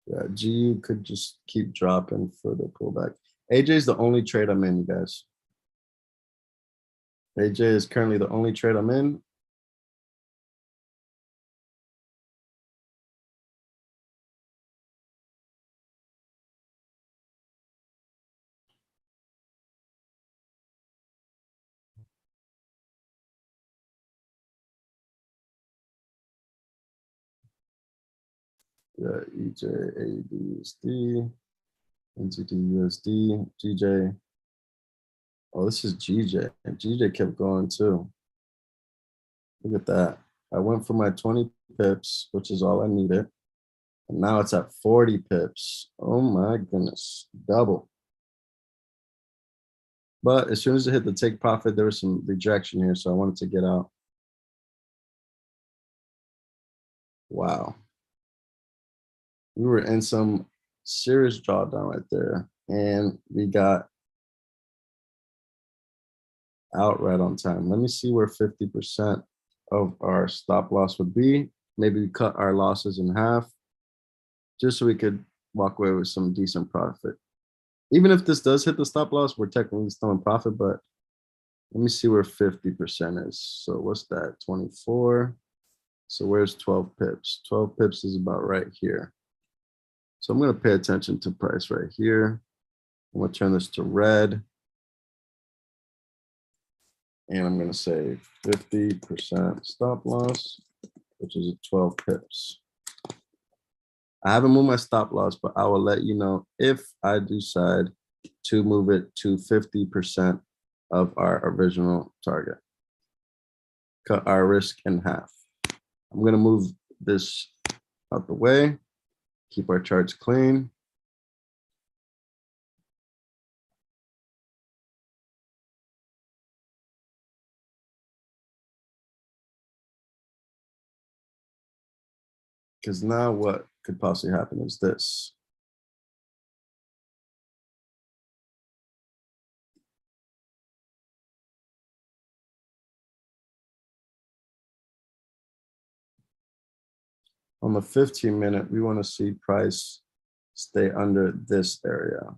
Yeah, GU could just keep dropping for the pullback. AJ is the only trade I'm in, you guys. AJ is currently the only trade I'm in. Yeah, EJ, ADUSD, NTT USD, GJ. Oh, this is GJ. And GJ kept going too. Look at that. I went for my 20 pips, which is all I needed. And now it's at 40 pips. Oh my goodness. Double. But as soon as it hit the take profit, there was some rejection here. So I wanted to get out. Wow. We were in some serious drawdown right there. And we got out right on time. Let me see where 50% of our stop loss would be. Maybe we cut our losses in half just so we could walk away with some decent profit. Even if this does hit the stop loss, we're technically still in profit, but let me see where 50% is. So what's that? 24. So where's 12 pips? 12 pips is about right here. So I'm going to pay attention to price right here. I'm going to turn this to red. And I'm going to say 50% stop loss, which is 12 pips. I haven't moved my stop loss, but I will let you know if I decide to move it to 50% of our original target. Cut our risk in half. I'm going to move this out the way, keep our charts clean. Because now what could possibly happen is this. On the 15-minute, we want to see price stay under this area.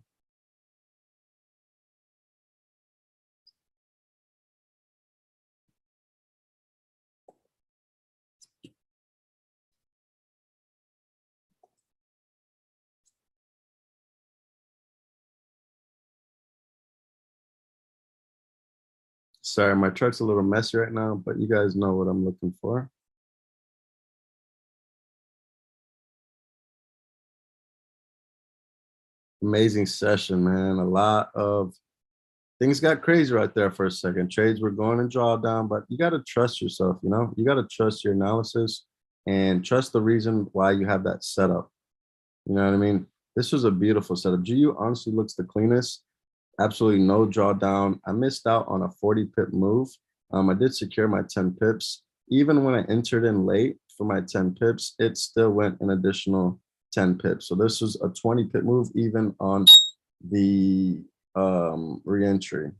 Sorry, my chart's a little messy right now, but you guys know what I'm looking for. Amazing session, man. A lot of things got crazy right there for a second. Trades were going in drawdown, but you got to trust yourself, you know? You got to trust your analysis and trust the reason why you have that setup. You know what I mean? This was a beautiful setup. GU honestly looks the cleanest. Absolutely no drawdown. I missed out on a 40 pip move I did secure my 10 pips. Even when I entered in late for my 10 pips, it still went an additional 10 pips. So this was a 20 pip move even on the re-entry.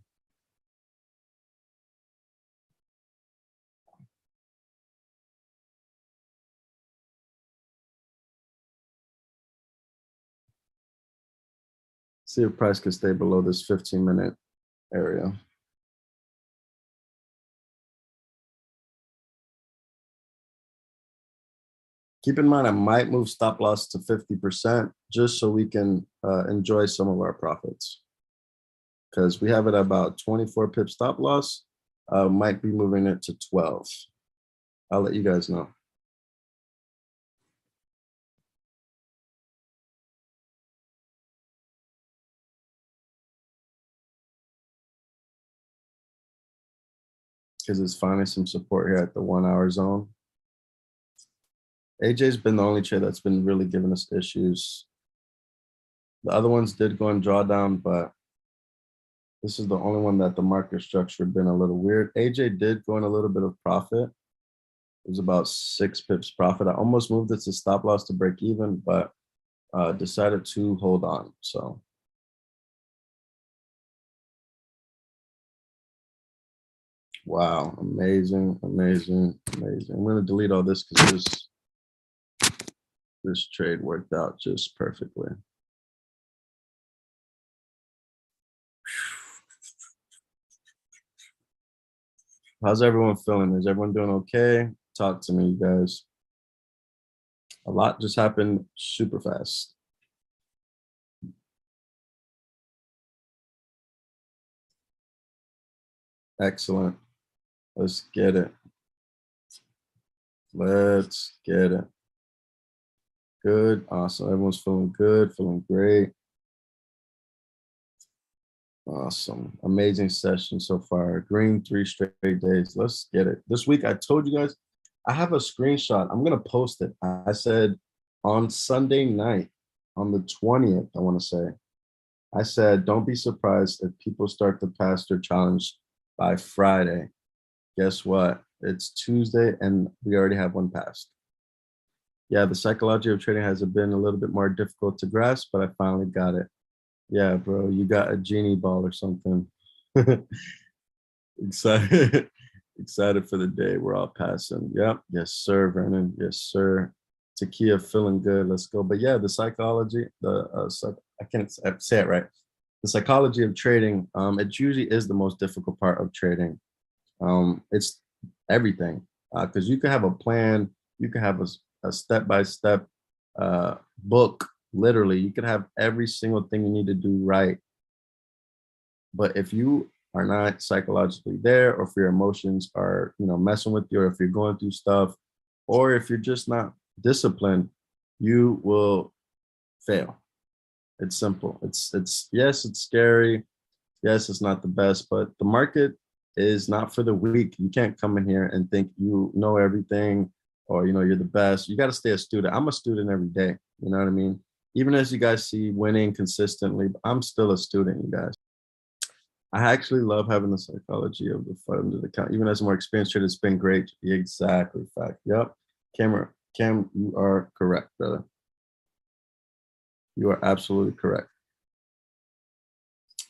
See if price can stay below this 15-minute area. Keep in mind, I might move stop loss to 50% just so we can enjoy some of our profits. Because we have it at about 24 pip stop loss, might be moving it to 12. I'll let you guys know. Because it's finding some support here at the 1 hour zone. AJ's been the only trade that's been really giving us issues. The other ones did go in drawdown, but this is the only one that the market structure been a little weird. AJ did go in a little bit of profit. It was about 6 pips profit. I almost moved it to stop loss to break even, but decided to hold on. So wow, amazing, amazing, amazing. I'm gonna delete all this because this trade worked out just perfectly. How's everyone feeling? Is everyone doing okay? Talk to me, you guys. A lot just happened super fast. Excellent. Let's get it. Let's get it. Good. Awesome. Everyone's feeling good, feeling great. Awesome. Amazing session so far. Green 3 straight days. Let's get it. This week, I told you guys, I have a screenshot. I'm going to post it. I said on Sunday night, on the 20th, I want to say, I said, don't be surprised if people start the pastor challenge by Friday. Guess what? It's Tuesday and we already have one passed. Yeah, the psychology of trading has been a little bit more difficult to grasp, but I finally got it. Yeah, bro, you got a genie ball or something. Excited, excited for the day. We're all passing. Yep, yes, sir, Vernon. Yes, sir. Takia feeling good. Let's go. But yeah, the psychology, I can't say it right. The psychology of trading, it usually is the most difficult part of trading. It's everything because you can have a plan, you can have a step-by-step book. Literally, you could have every single thing you need to do right. But if you are not psychologically there, or if your emotions are, messing with you, or if you're going through stuff, or if you're just not disciplined, you will fail. It's simple. It's yes, it's scary. Yes, it's not the best, but the market is not for the weak. You can't come in here and think you know everything or you're the best. You got to stay a student. I'm a student every day. You know what I mean? Even as you guys see winning consistently, I'm still a student, you guys. I actually love having the psychology of the fund of the account. Even as a more experienced trader, it's been great. Exactly. Fact. Yep. Cam, you are correct, brother. You are absolutely correct.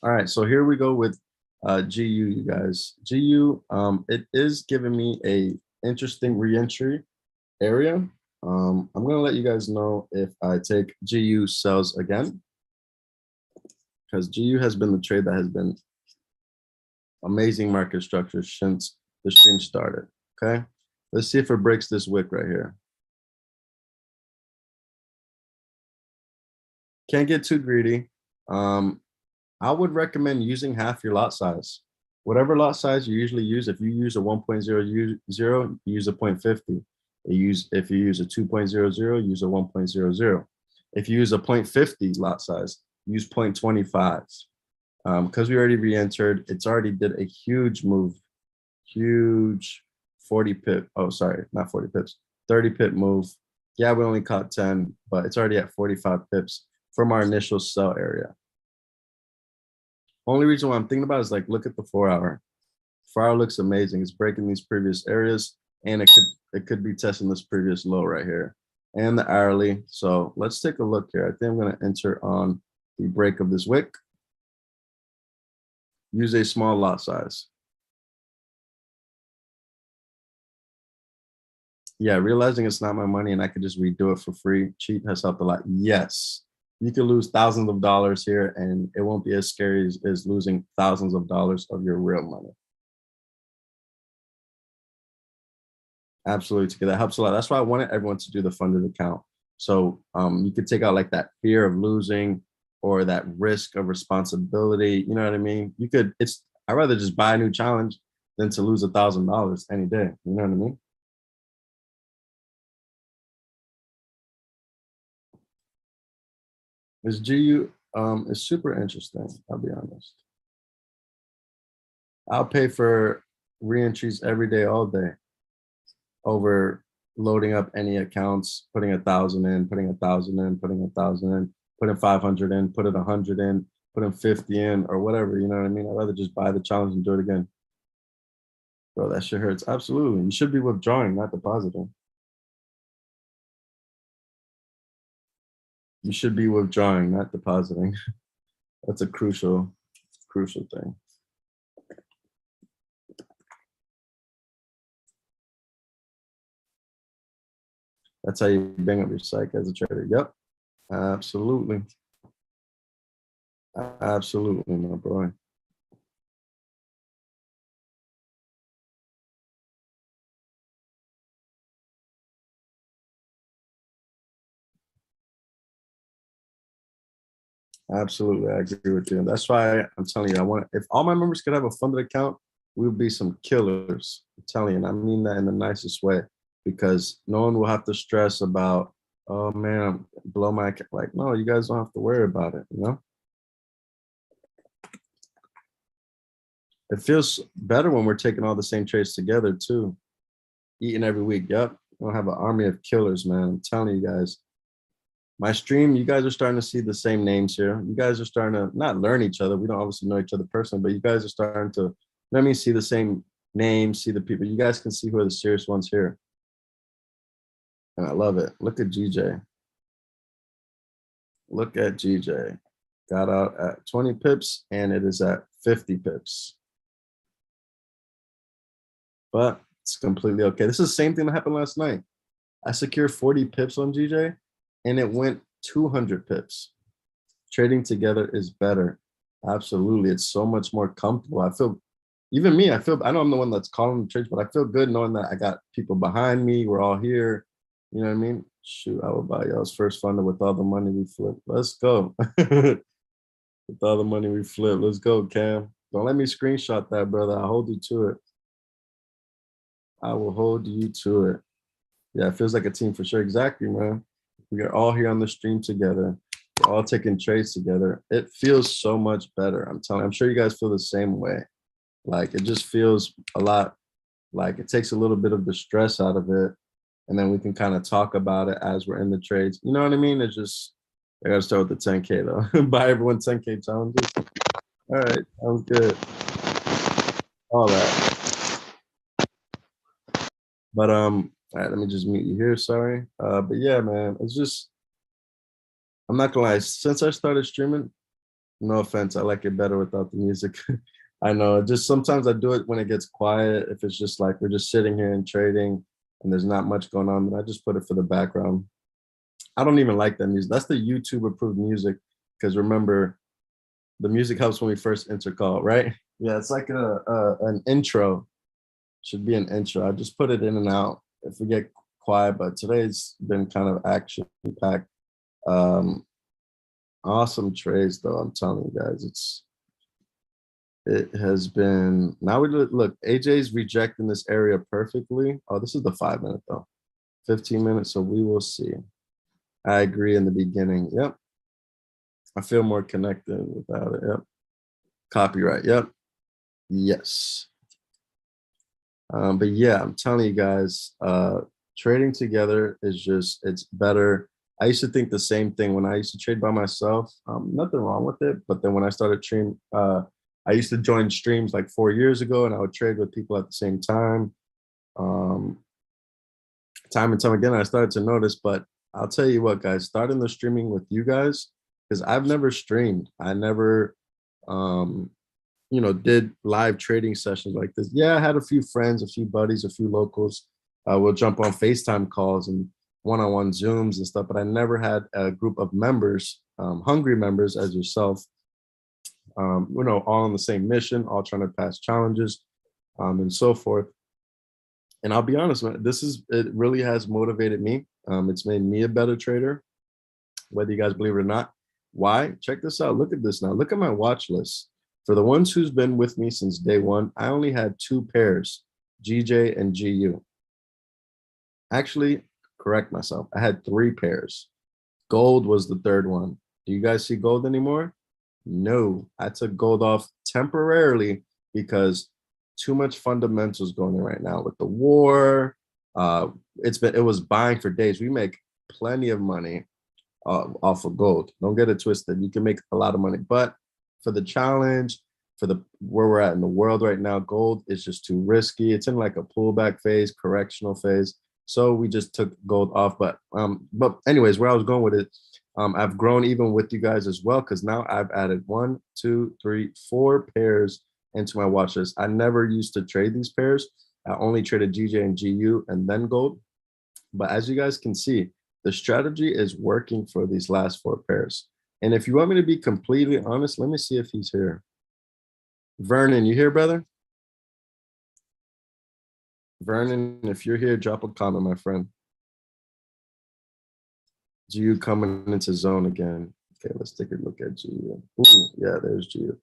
All right, so here we go with GU, you guys. GU, it is giving me a interesting reentry area. I'm gonna let you guys know if I take GU sells again, because GU has been the trade that has been amazing market structure since the stream started. Okay, let's see if it breaks this wick right here. Can't get too greedy. I would recommend using half your lot size. Whatever lot size you usually use, if you use a 1.00, use a 0.50. If you use a 2.00, use a 1.00. If you use a 0.50 lot size, use 0.25. Because we already re-entered, it's already did a huge move, huge 40 pip. Oh, sorry, not 40 pips, 30 pip move. Yeah, we only caught 10, but it's already at 45 pips from our initial sell area. Only reason why I'm thinking about is look at the 4 hour. FR looks amazing. It's breaking these previous areas, and it could be testing this previous low right here, and the hourly. So let's take a look here. I think I'm going to enter on the break of this wick. Use a small lot size. Yeah, realizing it's not my money and I could just redo it for free. Cheap has helped a lot. Yes, you could lose thousands of dollars here and it won't be as scary as losing thousands of dollars of your real money. Absolutely, that helps a lot. That's why I wanted everyone to do the funded account. So you could take out like that fear of losing or that risk of responsibility. You know what I mean? You could, I'd rather just buy a new challenge than to lose $1,000 any day. You know what I mean? This GU is super interesting, I'll be honest. I'll pay for re-entries every day, all day, over loading up any accounts, putting 1,000 in, putting 1,000 in, putting 1,000 in, putting 500 in, putting 100 in, putting 50 in, or whatever, you know what I mean? I'd rather just buy the challenge and do it again. Bro, that shit hurts. Absolutely. You should be withdrawing, not depositing. You should be withdrawing, not depositing. That's a crucial thing. That's how you bang up your psyche as a trader. Yep, absolutely. Absolutely, my boy. Absolutely, I agree with you. That's why I'm telling you, if all my members could have a funded account, we would be some killers. I'm telling you, and I mean that in the nicest way, because no one will have to stress about, oh man, blow my account. Like, no, you guys don't have to worry about it, you know? It feels better when we're taking all the same trades together too. Eating every week. Yep. We'll have an army of killers, man. I'm telling you guys. My stream, you guys are starting to see the same names here. You guys are starting to not learn each other. We don't obviously know each other personally, but you guys are starting to, let me see the same names, see the people. You guys can see who are the serious ones here. And I love it. Look at GJ. Look at GJ. Got out at 20 pips and it is at 50 pips. But it's completely okay. This is the same thing that happened last night. I secured 40 pips on GJ and it went 200 pips. Trading together is better. Absolutely. It's so much more comfortable. I feel, even me, I know I'm the one that's calling the trades, but I feel good knowing that I got people behind me. We're all here. You know what I mean? Shoot, I will buy y'all's first funder with all the money we flip. Let's go. With all the money we flip. Let's go, Cam. Don't let me screenshot that, brother. I'll hold you to it. I will hold you to it. Yeah, it feels like a team for sure. Exactly, man. We are all here on the stream together. We're all taking trades together. It feels so much better. I'm sure you guys feel the same way. Like, it just feels a lot like it takes a little bit of the stress out of it. And then we can kind of talk about it as we're in the trades. You know what I mean? It's just, I got to start with the 10K though. Buy everyone 10K challenges. All right, sounds good. All that. But all right, let me just mute you here. Sorry. But yeah, man, it's just, I'm not gonna lie. Since I started streaming, no offense, I like it better without the music. I know. Just sometimes I do it when it gets quiet. If it's just like we're just sitting here and trading, and there's not much going on, then I just put it for the background. I don't even like that music. That's the YouTube approved music, because remember, the music helps when we first enter call, right? Yeah, it's like an intro. Should be an intro. I just put it in and out if we get quiet, but today's been kind of action packed. Awesome trades though, I'm telling you guys. It has been, now we look, AJ's rejecting this area perfectly. Oh, this is the 5 minute though. 15 minutes, so we will see. I agree in the beginning. Yep. I feel more connected without it. Yep. Copyright. Yep. Yes. But yeah, I'm telling you guys, trading together is just, it's better. I used to think the same thing when I used to trade by myself. Nothing wrong with it. But then when I started I used to join streams like 4 years ago, and I would trade with people at the same time. Time and time again, I started to notice, but I'll tell you what, guys, starting the streaming with you guys, because I've never streamed. I never, did live trading sessions like this. Yeah, I had a few friends, a few buddies, a few locals. We'll jump on FaceTime calls and one-on-one Zooms and stuff, but I never had a group of members, hungry members as yourself, all on the same mission, all trying to pass challenges, and so forth. And I'll be honest, man, it really has motivated me. It's made me a better trader, whether you guys believe it or not. Why? Check this out. Look at this now. Look at my watch list. For the ones who's been with me since day one, I only had 2 pairs, GJ and GU. Actually, correct myself. I had 3 pairs. Gold was the 3rd one. Do you guys see gold anymore? No, I took gold off temporarily because too much fundamentals going on right now with the war. It was buying for days. We make plenty of money off of gold. Don't get it twisted. You can make a lot of money, but for the challenge, where we're at in the world right now, gold is just too risky. It's in like a pullback phase, correctional phase. So we just took gold off. But anyways, where I was going with it, I've grown even with you guys as well, because now I've added 1, 2, 3, 4 pairs into my watch list. I never used to trade these pairs. I only traded GJ and GU and then gold. But as you guys can see, the strategy is working for these last 4 pairs. And if you want me to be completely honest, let me see if he's here. Vernon, you here, brother? Vernon, if you're here, drop a comment, my friend. GU coming into zone again. Okay, let's take a look at GU. Ooh, yeah, there's GU.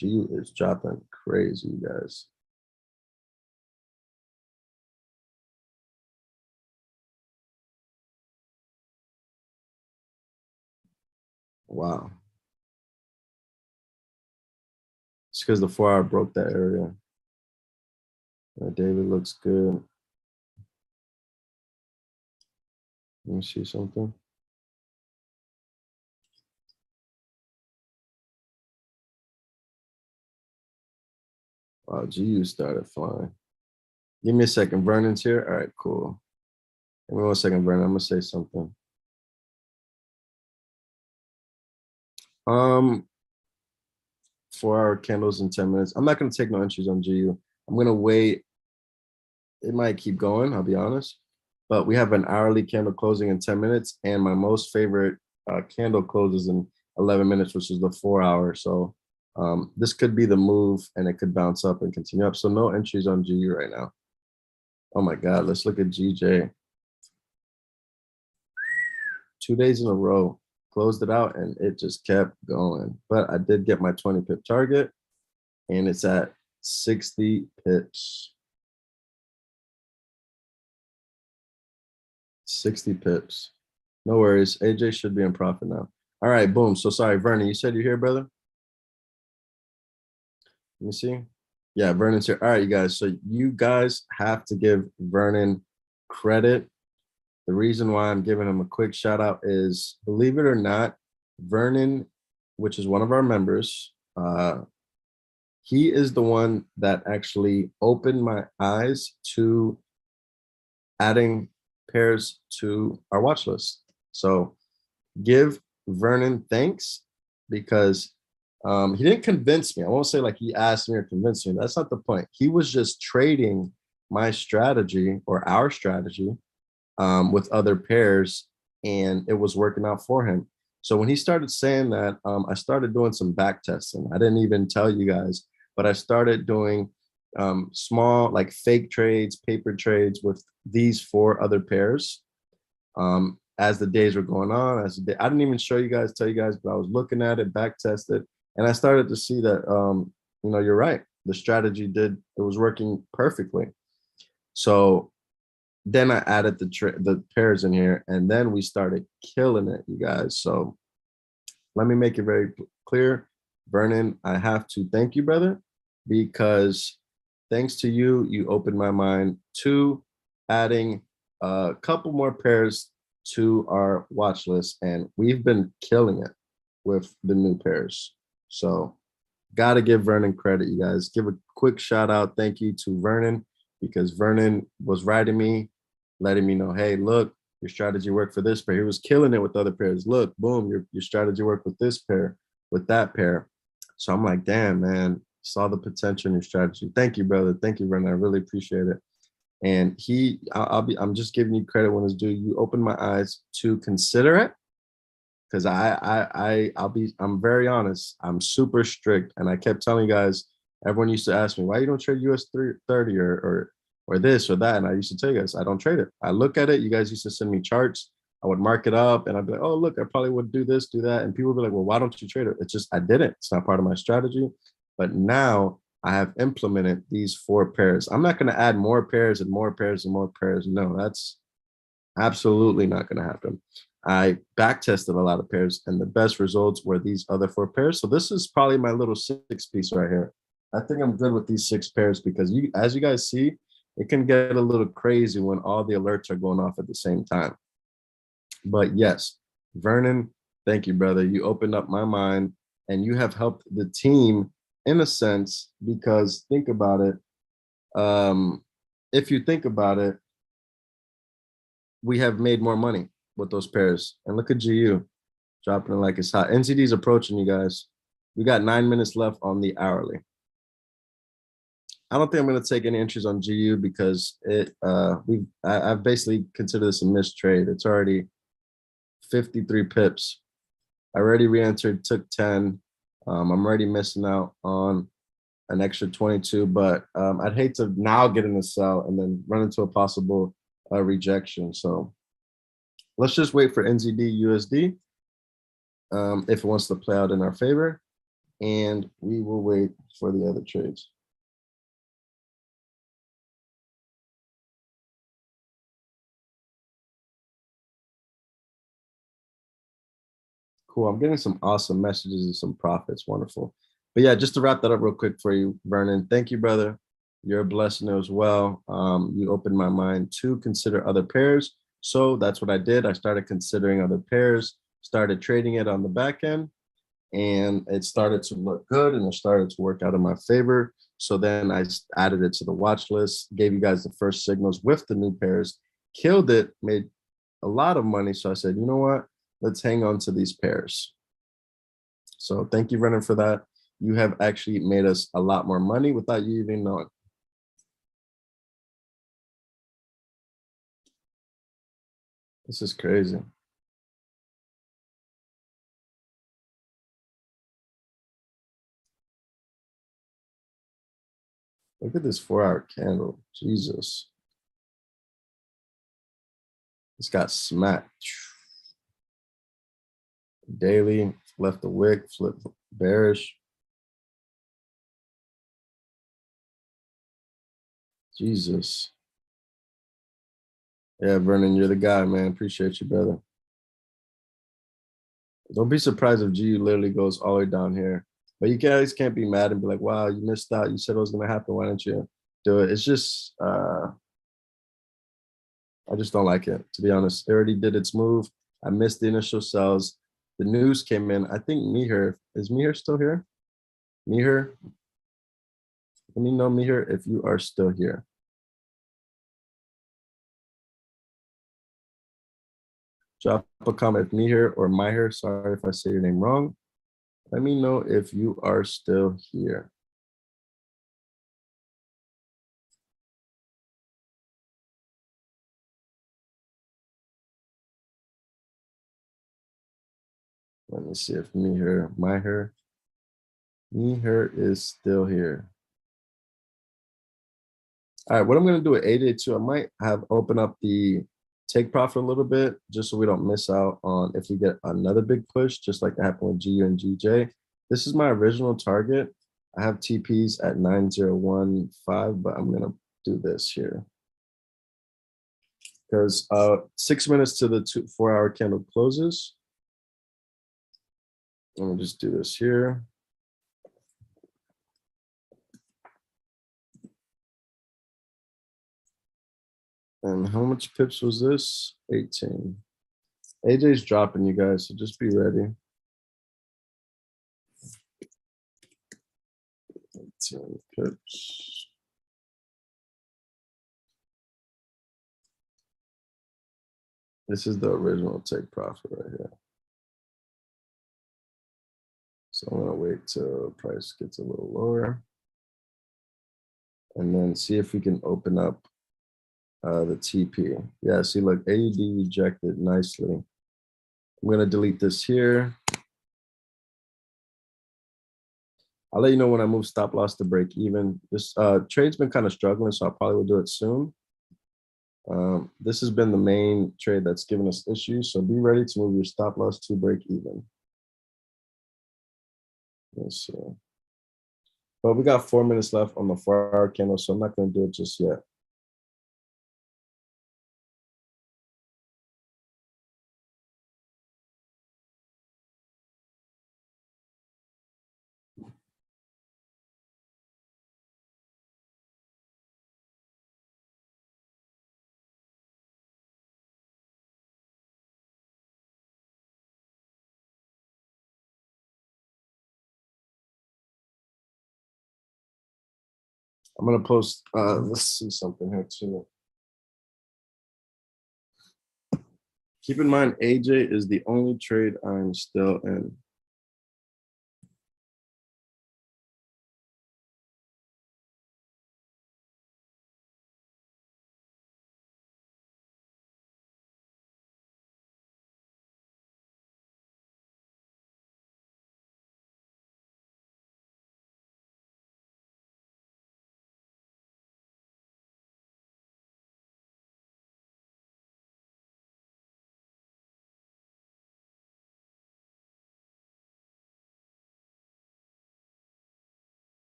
GU is dropping crazy, you guys. Wow. It's because the 4-hour broke that area. David looks good. Let me see something. Wow, GU started flying. Give me a second. Vernon's here. All right, cool. Give me 1 second, Vernon. I'm gonna say something. 4-hour candles in 10 minutes. I'm not gonna take no entries on GU. I'm gonna wait. It might keep going, I'll be honest. But we have an hourly candle closing in 10 minutes, and my most favorite candle closes in 11 minutes, which is the 4-hour. So this could be the move, and it could bounce up and continue up. So no entries on GU right now. Oh my God, let's look at GJ. 2 days in a row, closed it out, and it just kept going. But I did get my 20 pip target, and it's at 60 pips. 60 pips. No worries. AJ should be in profit now. All right, boom. So sorry, Vernon, you said you're here, brother? Let me see. Yeah, Vernon's here. All right, you guys. So you guys have to give Vernon credit. The reason why I'm giving him a quick shout out is, believe it or not, Vernon, which is one of our members, he is the one that actually opened my eyes to adding pairs to our watch list. So give Vernon thanks, because he didn't convince me. I won't say like he asked me or convinced me. That's not the point. He was just trading my strategy or our strategy with other pairs, and it was working out for him. So when he started saying that, I started doing some back testing. I didn't even tell you guys, but I started doing small, like fake trades, paper trades with these 4 other pairs. As the days were going on, I didn't even tell you guys, but I was looking at it, back tested, and I started to see that, you're right. The strategy it was working perfectly. So then I added the pairs in here, and then we started killing it, you guys. So let me make it very clear. Vernon, I have to thank you, brother, because thanks to you, you opened my mind to adding a couple more pairs to our watch list, and we've been killing it with the new pairs. So got to give Vernon credit, you guys. Give a quick shout out. Thank you to Vernon, because Vernon was writing me, letting me know, hey, look, your strategy worked for this pair. He was killing it with other pairs. Look, boom, your strategy worked with this pair, with that pair. So I'm like, damn, man, saw the potential in your strategy. Thank you, brother. Thank you, Vernon. I really appreciate it. And I'm just giving you credit when it's due. You opened my eyes to consider it, because I'm very honest. I'm super strict, and I kept telling you guys. Everyone used to ask me, why you don't trade US 30 or this or that, and I used to tell you guys I don't trade it. I look at it. You guys used to send me charts. I would mark it up, and I'd be like, oh, look, I probably would do this, do that, and people would be like, well, why don't you trade it? It's just I didn't. It's not part of my strategy. But now I have implemented these 4 pairs. I'm not going to add more pairs and more pairs and more pairs. No, that's absolutely not going to happen. I back tested a lot of pairs, and the best results were these other 4 pairs. So this is probably my little 6 piece right here. I think I'm good with these 6 pairs, because as you guys see, it can get a little crazy when all the alerts are going off at the same time. But yes, Vernon, thank you, brother. You opened up my mind, and you have helped the team in a sense, because think about it. If you think about it, we have made more money with those pairs. And look at GU dropping it like it's hot. NZD is approaching, you guys. We got 9 minutes left on the hourly. I don't think I'm going to take any entries on GU, because I've basically considered this a missed trade. It's already 53 pips. I already re-entered, took 10. I'm already missing out on an extra 22, but I'd hate to now get in the sell and then run into a possible rejection. So let's just wait for NZD USD if it wants to play out in our favor, and we will wait for the other trades. Cool. I'm getting some awesome messages and some profits. Wonderful. But yeah, just to wrap that up real quick for you, Vernon. Thank you, brother. You're a blessing as well. You opened my mind to consider other pairs. So that's what I did. I started considering other pairs, started trading it on the back end, and it started to look good, and it started to work out in my favor. So then I added it to the watch list, gave you guys the first signals with the new pairs, killed it, made a lot of money. So I said, you know what? Let's hang on to these pairs. So thank you, Vernon, for that. You have actually made us a lot more money without you even knowing. This is crazy. Look at this 4-hour candle. Jesus. It's got smacked. Daily, left the wick, flip bearish. Jesus. Yeah, Vernon, you're the guy, man. Appreciate you, brother. Don't be surprised if GU literally goes all the way down here. But you guys can't be mad and be like, wow, you missed out. You said it was going to happen. Why didn't you do it? It's just, I just don't like it, to be honest. It already did its move. I missed the initial sells. The news came in. I think Mihir, is Mihir still here? Mihir? Let me know, Mihir, if you are still here. Drop a comment if Mihir or Mihir, sorry if I say your name wrong. Let me know if you are still here. Let me see if Mihir is still here. All right, what I'm going to do at 882, I might have open up the take profit a little bit just so we don't miss out on if we get another big push, just like that happened with GU and GJ. This is my original target. I have TPs at 9015, but I'm going to do this here. Because 6 minutes to the 4-hour candle closes. Let me just do this here. And how much pips was this? 18. AJ's dropping, you guys, so just be ready. 18 pips. This is the original take profit right here. So I'm gonna wait till price gets a little lower. And then see if we can open up the TP. Yeah, see, look, AUD rejected nicely. I'm gonna delete this here. I'll let you know when I move stop loss to break even. This trade's been kind of struggling, so I probably will do it soon. This has been the main trade that's given us issues, so be ready to move your stop loss to break even. Let's see. But we got 4 minutes left on the 4-hour candle, so I'm not going to do it just yet. I'm going to post, let's see something here too. Keep in mind, AJ is the only trade I'm still in.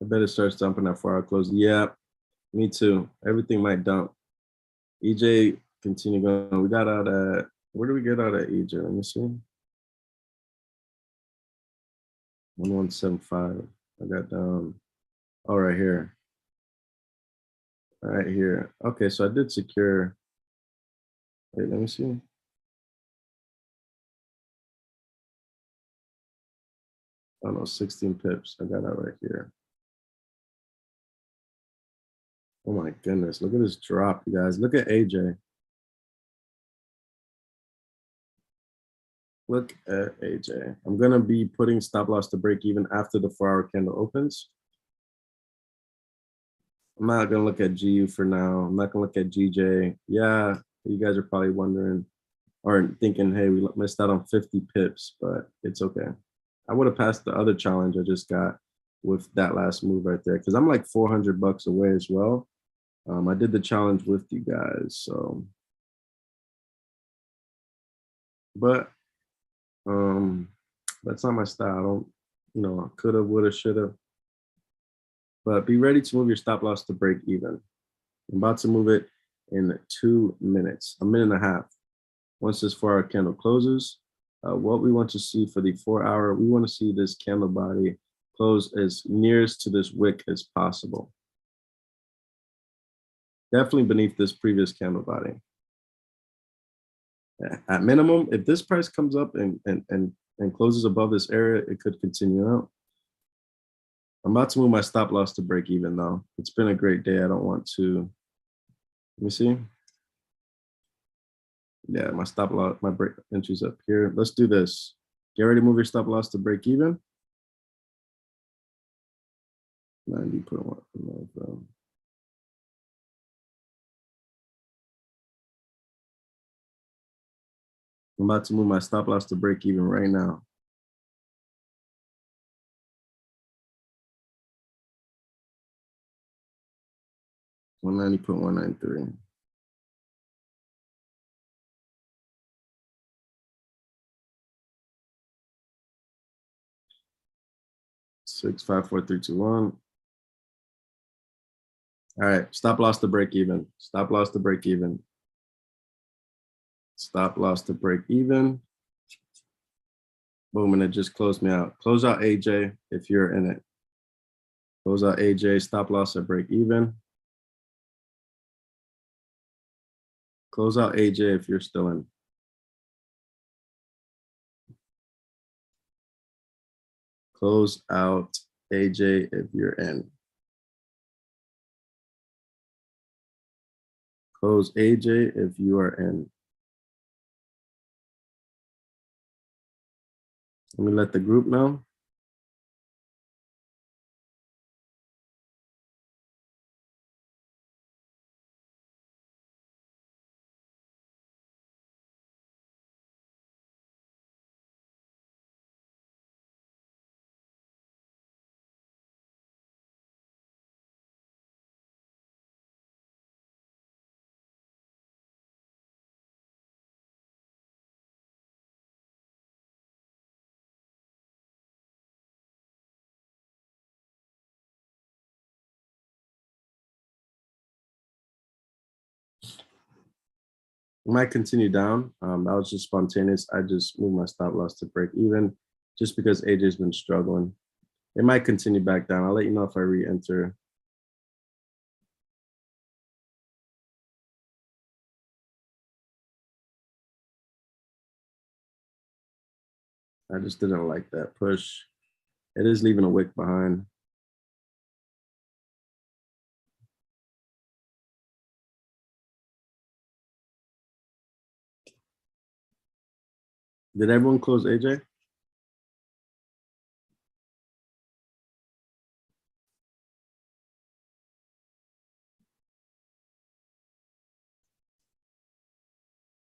I bet it starts dumping at 4-hour close. Yeah, me too. Everything might dump. EJ, continue going. We got out at, where do we get out at EJ? Let me see. 1175. I got down. Oh, right here. Right here. Okay, so I did secure. Wait, let me see. I don't know, 16 pips. I got out right here. Oh my goodness, look at this drop, you guys. Look at AJ. Look at AJ. I'm gonna be putting stop loss to break even after the 4-hour candle opens. I'm not gonna look at GU for now. I'm not gonna look at GJ. Yeah, you guys are probably wondering or thinking, hey, we missed out on 50 pips, but it's okay. I would have passed the other challenge I just got with that last move right there, because I'm like 400 bucks away as well. I did the challenge with you guys, so. But that's not my style. I don't, coulda, woulda, shoulda. But be ready to move your stop loss to break even. I'm about to move it in 2 minutes, a minute and a half. Once this 4-hour candle closes, what we want to see for the 4-hour, we want to see this candle body close as nearest to this wick as possible. Definitely beneath this previous candle body. At minimum, if this price comes up and closes above this area, it could continue out. I'm about to move my stop loss to break even though. It's been a great day. I don't want to, let me see. Yeah, my stop loss, my break entry's up here. Let's do this. Get ready to move your stop loss to break even. 90.1. I'm about to move my stop loss to break even right now. $190.193. Six, 5, 4, 3, 2, 1. All right, stop loss to break even. Stop loss to break even. Stop loss to break even. Boom, and it just closed me out. Close out AJ if you're in it. Close out AJ, stop loss at break even. Close out AJ if you're still in. Close out AJ if you're in. Close AJ if you are in. Let me let the group know. We might continue down. That was just spontaneous. I just moved my stop loss to break even just because AJ's been struggling. It might continue back down. I'll let you know if I re-enter. I just didn't like that push. It is leaving a wick behind. Did everyone close AJ?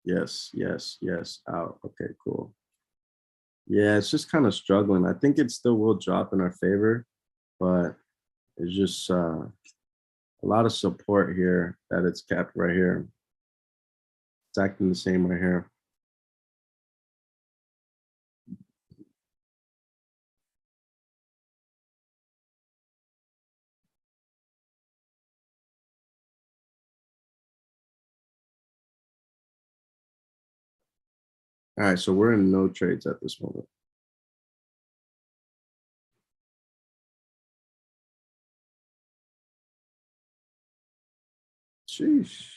Yes, yes, yes, out. Okay, cool. Yeah, it's just kind of struggling. I think it still will drop in our favor, but it's just a lot of support here that it's capped right here. It's acting the same right here. All right, so we're in no trades at this moment. Sheesh.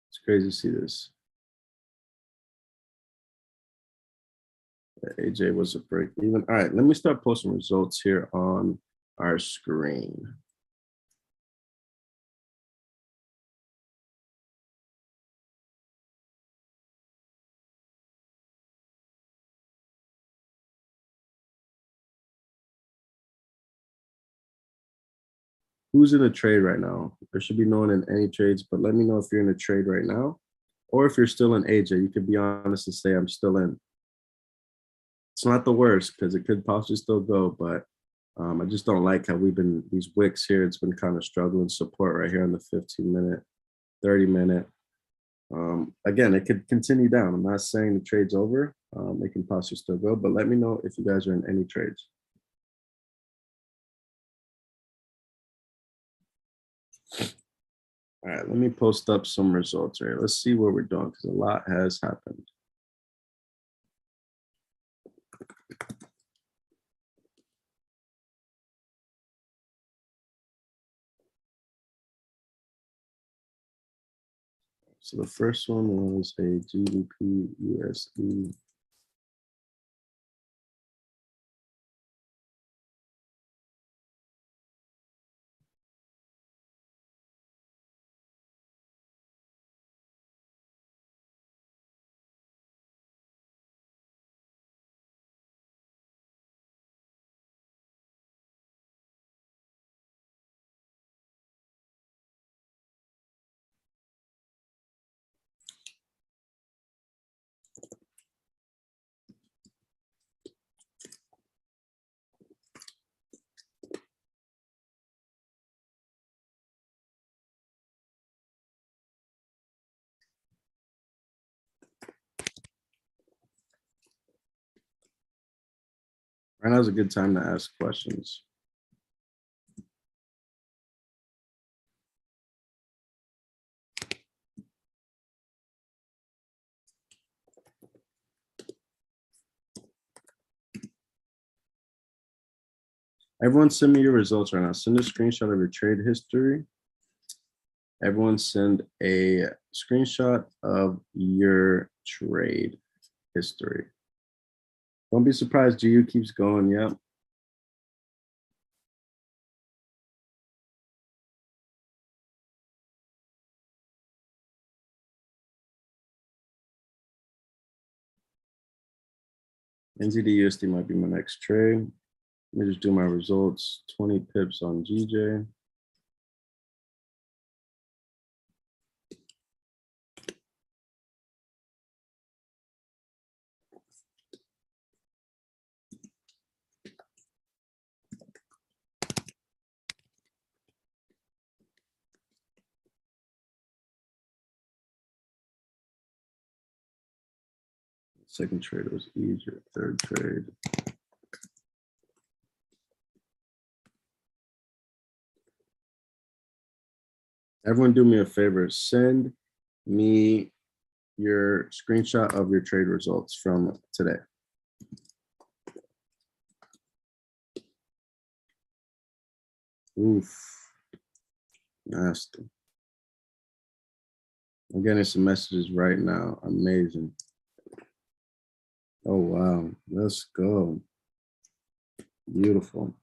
It's crazy to see this. AJ was a break even. All right, let me start posting results here on our screen. Who's in a trade right now? There should be no one in any trades, but let me know if you're in a trade right now, or if you're still in AJ. You could be honest and say, I'm still in. It's not the worst because it could possibly still go, but I just don't like how we've been, these wicks here, it's been kind of struggling support right here on the 15-minute, 30-minute. Again, it could continue down. I'm not saying the trade's over. It can possibly still go, but let me know if you guys are in any trades. All right, let me post up some results here. Let's see where we're doing because a lot has happened. So the first one was a GBP USD. Right now is a good time to ask questions. Everyone send me your results right now. Send a screenshot of your trade history. Everyone send a screenshot of your trade history. Don't be surprised, GU keeps going, yep. NZD USD might be my next trade. Let me just do my results. 20 pips on GJ. Second trade was easier. Third trade. Everyone do me a favor. Send me your screenshot of your trade results from today. Oof. Nasty. I'm getting some messages right now. Amazing. Oh, wow. Let's go. Beautiful.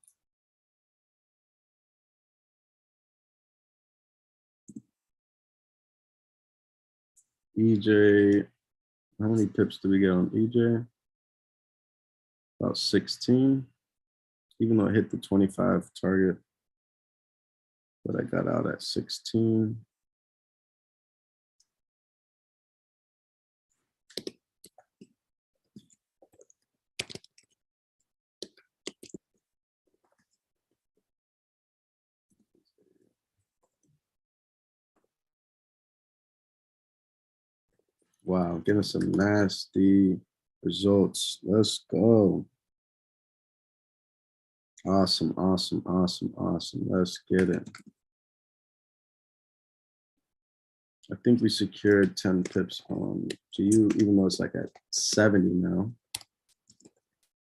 EJ, how many pips do we get on EJ? About 16, even though I hit the 25 target, but I got out at 16. Wow, getting some nasty results. Let's go. Awesome, awesome, awesome, awesome. Let's get it. I think we secured 10 pips on GU, even though it's like at 70 now.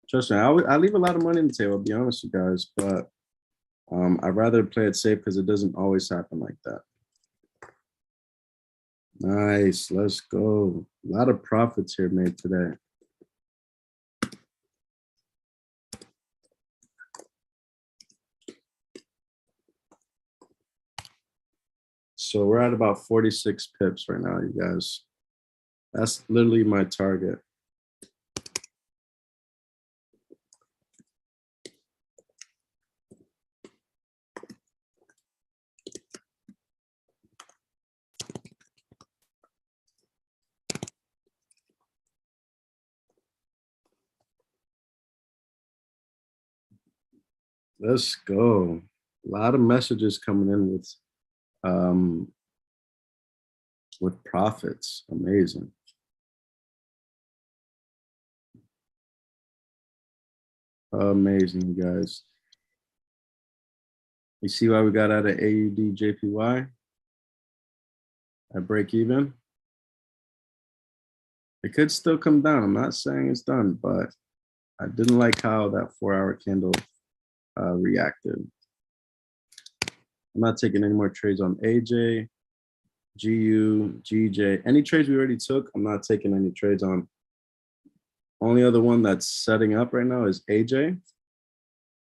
Trust me, I leave a lot of money on the table, I'll be honest with you guys, but I'd rather play it safe because it doesn't always happen like that. Nice, let's go. A lot of profits here made today. So we're at about 46 pips right now, you guys. That's literally my target. Let's go. A lot of messages coming in with profits. Amazing. Amazing, guys. You see why we got out of AUD JPY at break even? It could still come down. I'm not saying it's done, but I didn't like how that 4-hour candle reacted. I'm not taking any more trades on AJ, GU, GJ. Any trades we already took, I'm not taking any trades on. Only other one that's setting up right now is AJ.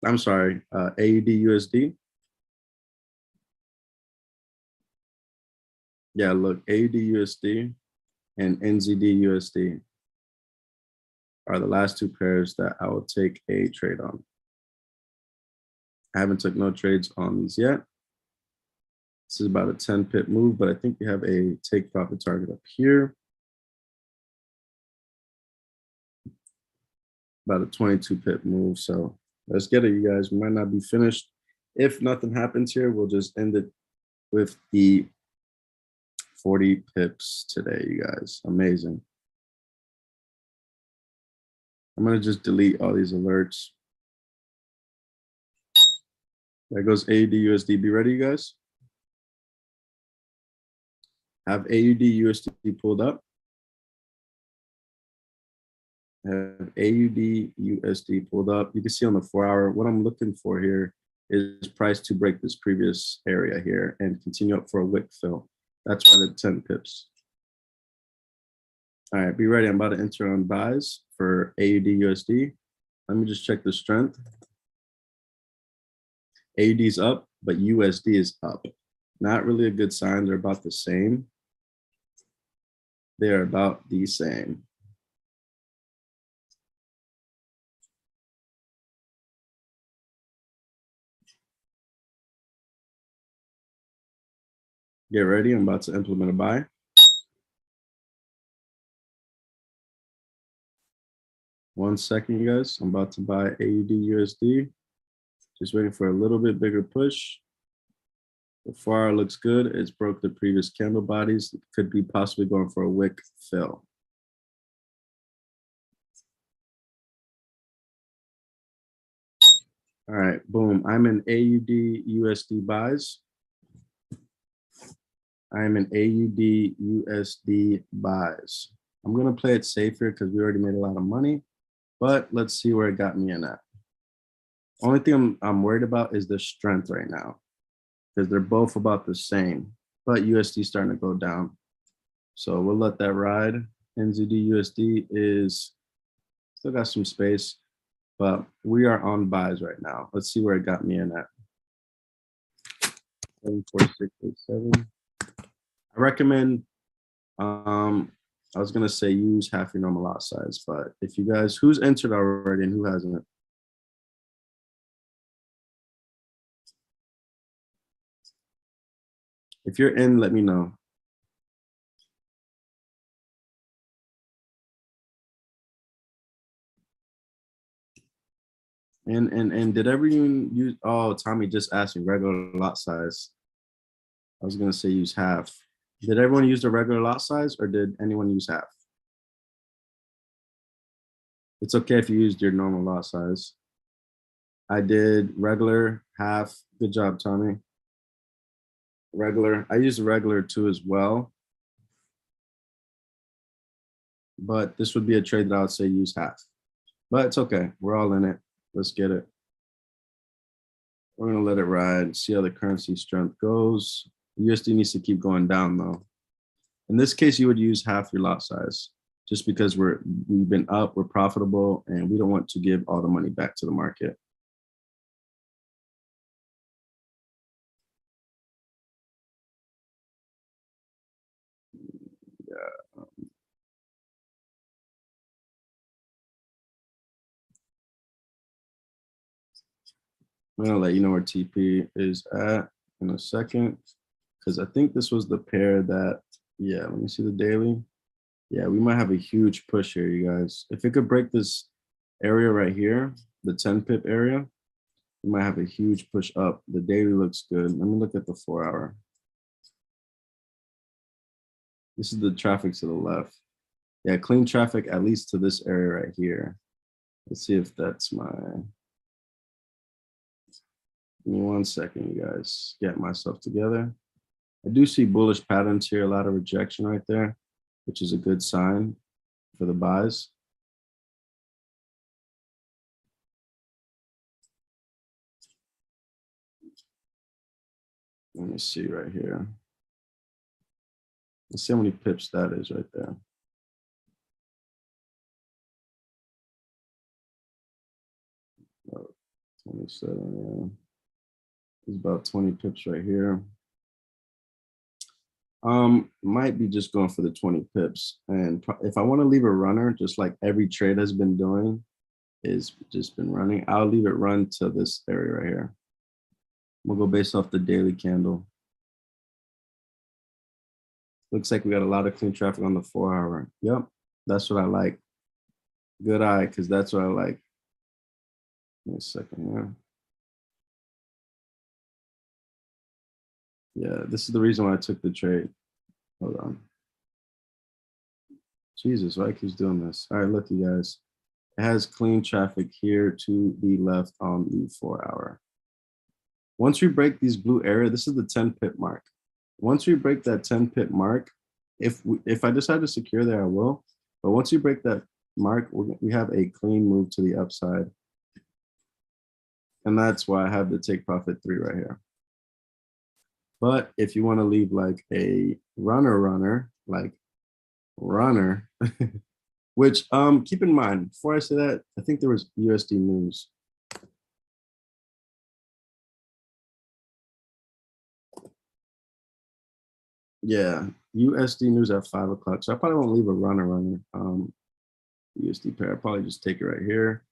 I'm sorry, AUD USD. Yeah, look, AUD USD and NZD USD are the last two pairs that I will take a trade on. I haven't took no trades on these yet. This is about a 10 pip move, but I think we have a take profit target up here. About a 22 pip move. So let's get it, you guys. We might not be finished. If nothing happens here, we'll just end it with the 40 pips today, you guys. Amazing. I'm going to just delete all these alerts. There goes AUD USD. Be ready, you guys. Have AUD USD pulled up. Have AUD USD pulled up. You can see on the 4-hour, what I'm looking for here is priced to break this previous area here and continue up for a wick fill. That's why the 10 pips. All right, be ready. I'm about to enter on buys for AUD USD. Let me just check the strength. AUD is up, but USD is up. Not really a good sign. They're about the same. They are about the same. Get ready. I'm about to implement a buy. One second, you guys. I'm about to buy AUD USD. Just waiting for a little bit bigger push. The FAR looks good. It's broke the previous candle bodies. It could be possibly going for a wick fill. All right, boom. I'm in AUD USD buys. I am in AUD USD buys. I'm gonna play it safer because we already made a lot of money, but let's see where it got me in at. Only thing I'm worried about is the strength right now, because they're both about the same, but USD starting to go down. So we'll let that ride. NZD USD is still got some space, but we are on buys right now. Let's see where it got me in at. 74687. I recommend, I was gonna say use half your normal lot size, but if you guys, who's entered already and who hasn't? If you're in, let me know. And did everyone use, oh, Tommy just asked me regular lot size. I was gonna say use half. Did everyone use the regular lot size or did anyone use half? It's okay if you used your normal lot size. I did regular, half. Good job, Tommy. Regular. I used regular too as well. But this would be a trade that I would say use half. But it's okay. We're all in it. Let's get it. We're gonna let it ride, see how the currency strength goes. USD needs to keep going down though. In this case, you would use half your lot size just because we've been up, we're profitable, and we don't want to give all the money back to the market. Yeah. I'm gonna let you know where TP is at in a second, because I think this was the pair that, yeah, let me see the daily. Yeah, we might have a huge push here, you guys. If it could break this area right here, the 10 pip area, we might have a huge push up. The daily looks good. Let me look at the 4 hour. This is the traffic to the left. Yeah, clean traffic at least to this area right here. Let's see if that's my, give me 1 second, you guys, get myself together. I do see bullish patterns here, a lot of rejection right there, which is a good sign for the buys. Let me see right here. Let's see how many pips that is right there. Oh, 27, yeah. It's about 20 pips right here. Might be just going for the 20 pips. And if I want to leave a runner, just like every trade has been doing, is just been running, I'll leave it run to this area right here. We'll go based off the daily candle. Looks like we got a lot of clean traffic on the 4 hour. Yep, that's what I like. Good eye, because that's what I like. Give me a second here. Yeah, this is the reason why I took the trade. Hold on. Jesus, why it keeps doing this? All right, look, you guys. It has clean traffic here to the left on the 4 hour. Once we break these blue area, this is the 10 pip mark. Once we break that 10 pip mark, if I decide to secure there, I will. But once you break that mark, we have a clean move to the upside. And that's why I have the take profit 3 right here. But if you want to leave like a runner, like runner, which keep in mind, before I say that, I think there was USD news. Yeah, USD news at 5 o'clock. So I probably won't leave a runner. USD pair, I'll probably just take it right here.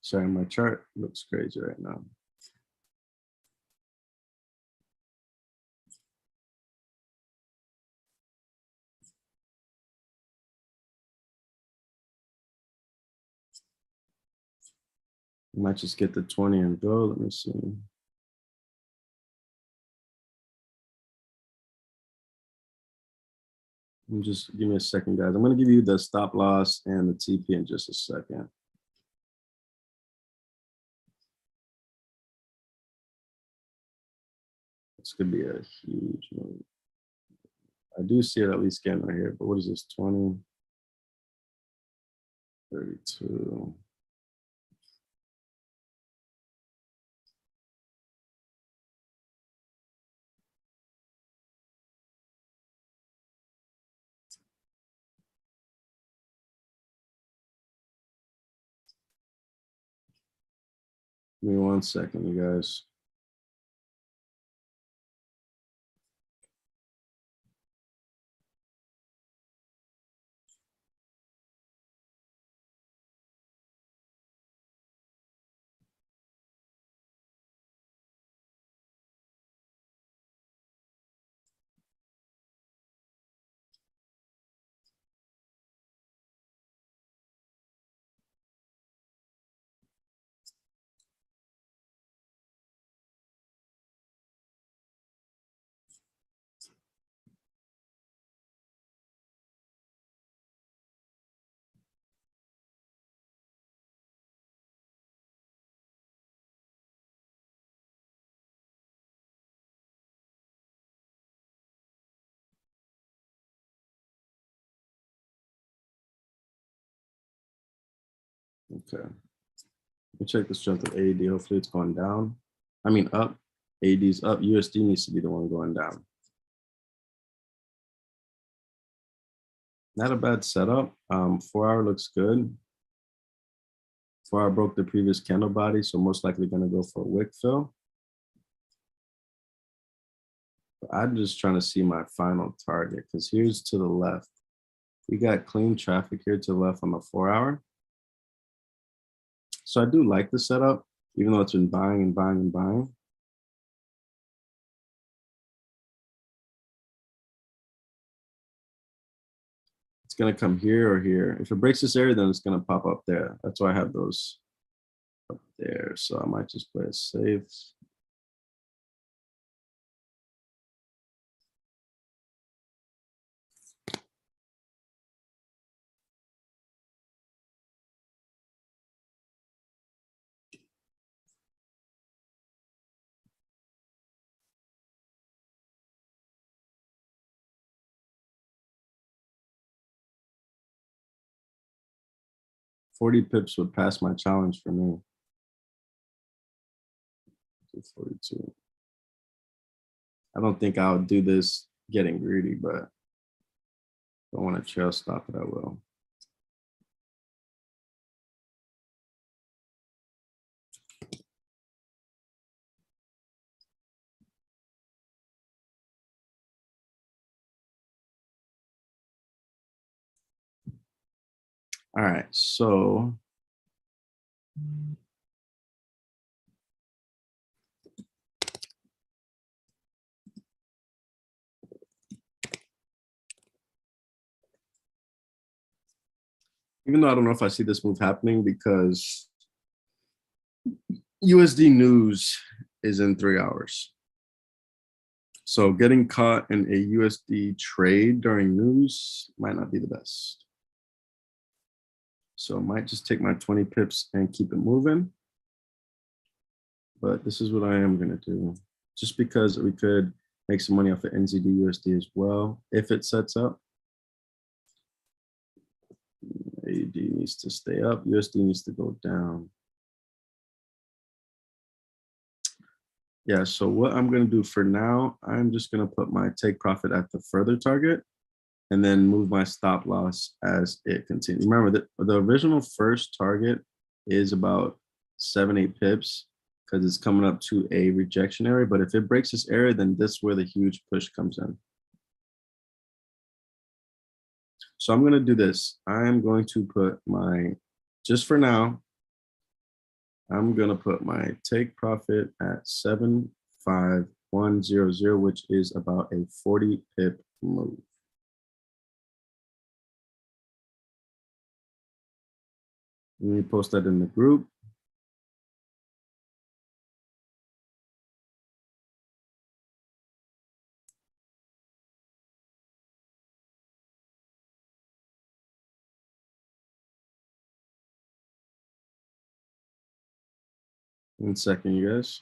Sorry, my chart looks crazy right now. I might just get the 20 and go. Let me see. Just give me a second, guys. I'm going to give you the stop loss and the TP in just a second. This could be a huge move. I do see it at least getting right here, but what is this? 20, 32. Give me 1 second, you guys. Okay. Let me check the strength of AD. Hopefully it's going down. I mean up. AD's up. USD needs to be the one going down. Not a bad setup. 4 hour looks good. 4 hour broke the previous candle body, so most likely going to go for a wick fill. But I'm just trying to see my final target because here's to the left. We got clean traffic here to the left on the 4 hour. So I do like the setup, even though it's been buying and buying and buying. It's going to come here or here. If it breaks this area, then it's going to pop up there. That's why I have those up there. So I might just play it safe. $40 pips would pass my challenge for me. 42. I don't think I'll do this getting greedy, but if I want to trail stop it, I will. All right, so even though I don't know if I see this move happening because USD news is in 3 hours. So getting caught in a USD trade during news might not be the best. So I might just take my 20 pips and keep it moving. But this is what I am going to do. Just because we could make some money off of NZD USD as well if it sets up. needs to stay up. USD needs to go down. Yeah, so what I'm going to do for now, I'm just going to put my take profit at the further target and then move my stop loss as it continues. Remember that the original first target is about 7-8 pips because it's coming up to a rejection area. But if it breaks this area, then this is where the huge push comes in. So I'm going to do this. I'm going to put my, just for now, I'm going to put my take profit at 75100, which is about a 40 pip move. Let me post that in the group. One second, you guys.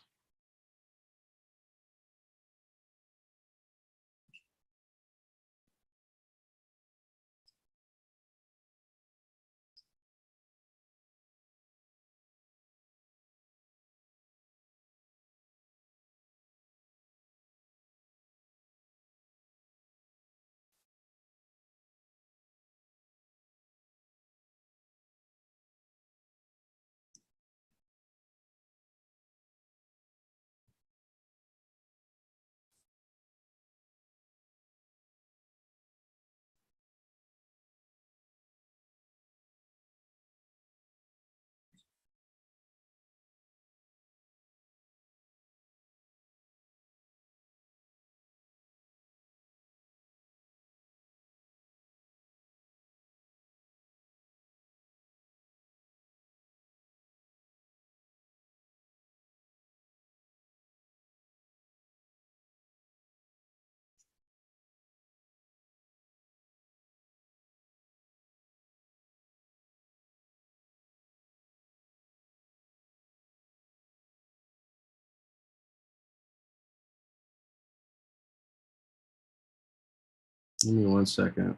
Give me 1 second.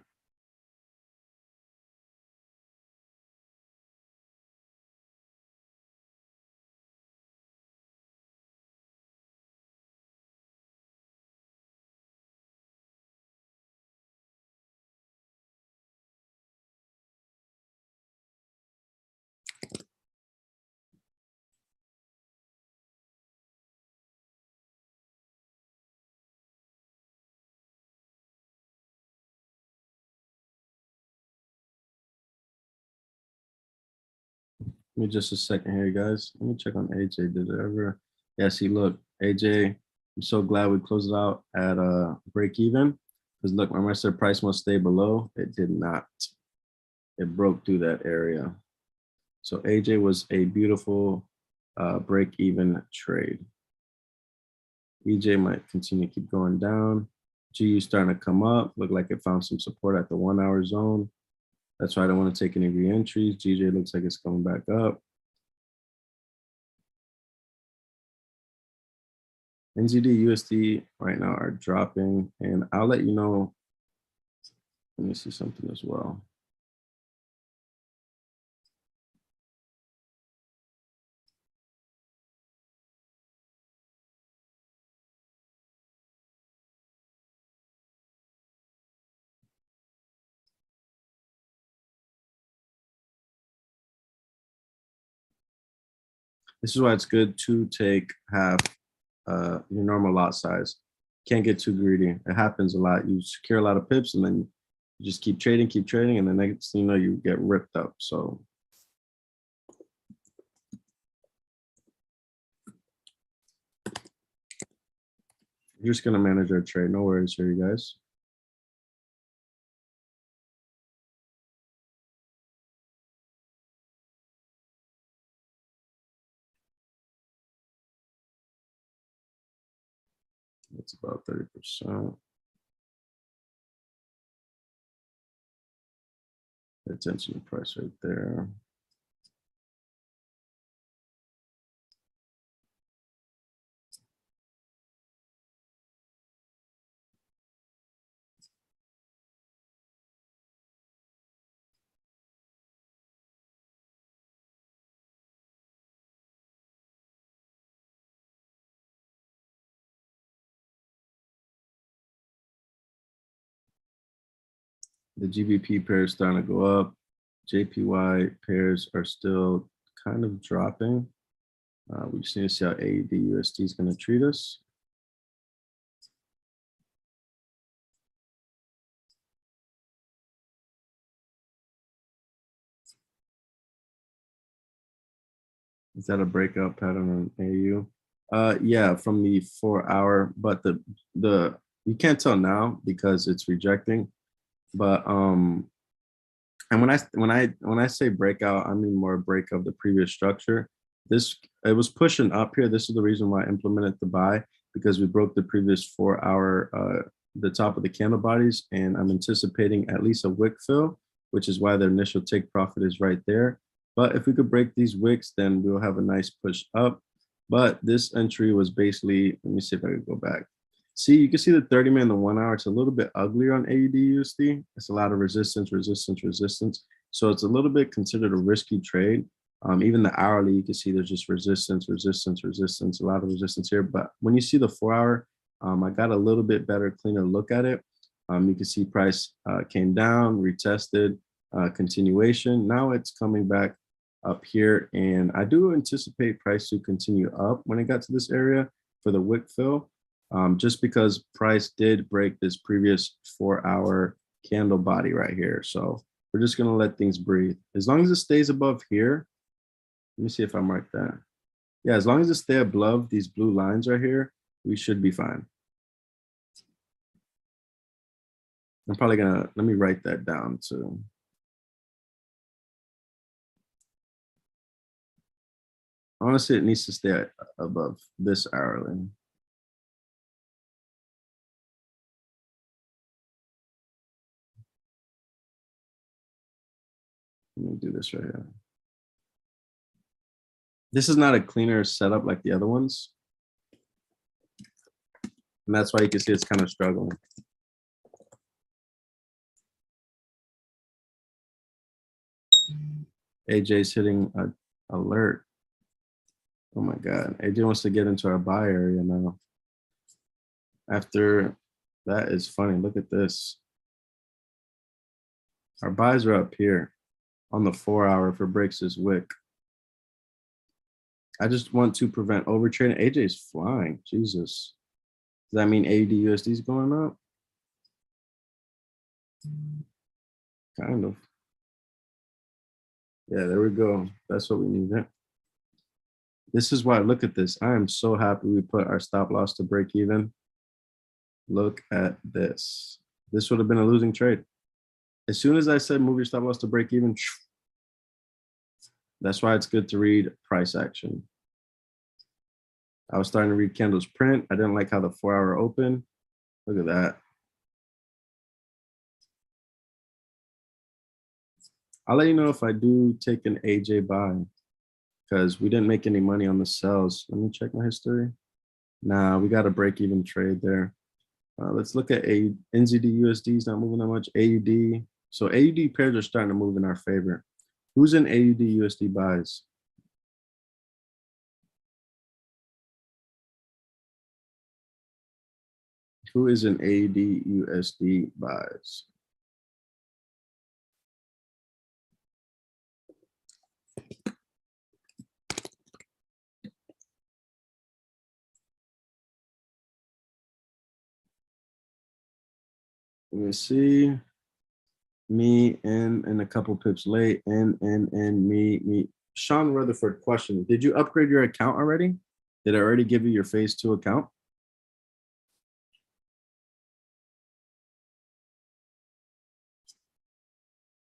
Give me just a second here, guys. Let me check on AJ. Did it ever? Yeah, see, look, AJ, I'm so glad we closed it out at break even. Because look, remember I said price must stay below. It did not. It broke through that area. So AJ was a beautiful break even trade. EJ might continue to keep going down. GU starting to come up. Look like it found some support at the 1 hour zone. That's why I don't want to take any re-entries. GJ looks like it's coming back up. NZD, USD right now are dropping, and I'll let you know. Let me see something as well. This is why it's good to take half your normal lot size. Can't get too greedy. It happens a lot. You secure a lot of pips and then you just keep trading, and the next thing you know, you get ripped up. So you're just gonna manage our trade. No worries here, you guys. It's about 30%. Pay attention to price right there. The GBP pair is starting to go up. JPY pairs are still kind of dropping. We just need to see how AUD USD is going to treat us. Is that a breakout pattern on AU? Yeah, from the 4-hour, but the you can't tell now because it's rejecting. But and when I say breakout, I mean more break of the previous structure. It was pushing up here. This is the reason why I implemented the buy, because we broke the previous 4-hour the top of the candle bodies, and I'm anticipating at least a wick fill, which is why the initial take profit is right there. But if we could break these wicks, then we'll have a nice push up. But this entry was basically, let me see if I can go back. See, you can see the 30-minute and the 1-hour. It's a little bit uglier on AUD USD. It's a lot of resistance, resistance, resistance. So it's a little bit considered a risky trade. Even the hourly, you can see there's just resistance, resistance, resistance, a lot of resistance here. But when you see the 4-hour, I got a little bit better, cleaner look at it. You can see price came down, retested, continuation. Now it's coming back up here, and I do anticipate price to continue up when it got to this area for the wick fill, just because price did break this previous 4-hour candle body right here. So we're just gonna let things breathe. As long as it stays above here, let me see if I mark that. Yeah, as long as it stays above these blue lines right here, we should be fine. I'm probably gonna, let me write that down too. Honestly, it needs to stay above this hourly. Let me do this right here. This is not a cleaner setup like the other ones. And that's why you can see it's kind of struggling. AJ's hitting an alert. Oh my God, AJ wants to get into our buy area now. After that is funny, look at this. Our buys are up here on the 4-hour if it breaks this wick. I just want to prevent overtrading. AJ's flying, Jesus. Does that mean AUD USD is going up? Kind of. Yeah, there we go. That's what we need. This is why, look at this. I am so happy we put our stop loss to break even. Look at this. This would have been a losing trade. As soon as I said move your stop loss to break even, that's why it's good to read price action. I was starting to read candles print. I didn't like how the 4-hour opened. Look at that. I'll let you know if I do take an AJ buy, because we didn't make any money on the sells. Let me check my history. Nah, we got a break even trade there. Let's look at NZD USD is not moving that much. AUD. So AUD pairs are starting to move in our favor. Who's in AUD USD buys? Who is in AUD USD buys? Let me see. Me and a couple pips late. And me. Sean Rutherford question. Did you upgrade your account already? Did it already give you your phase 2 account?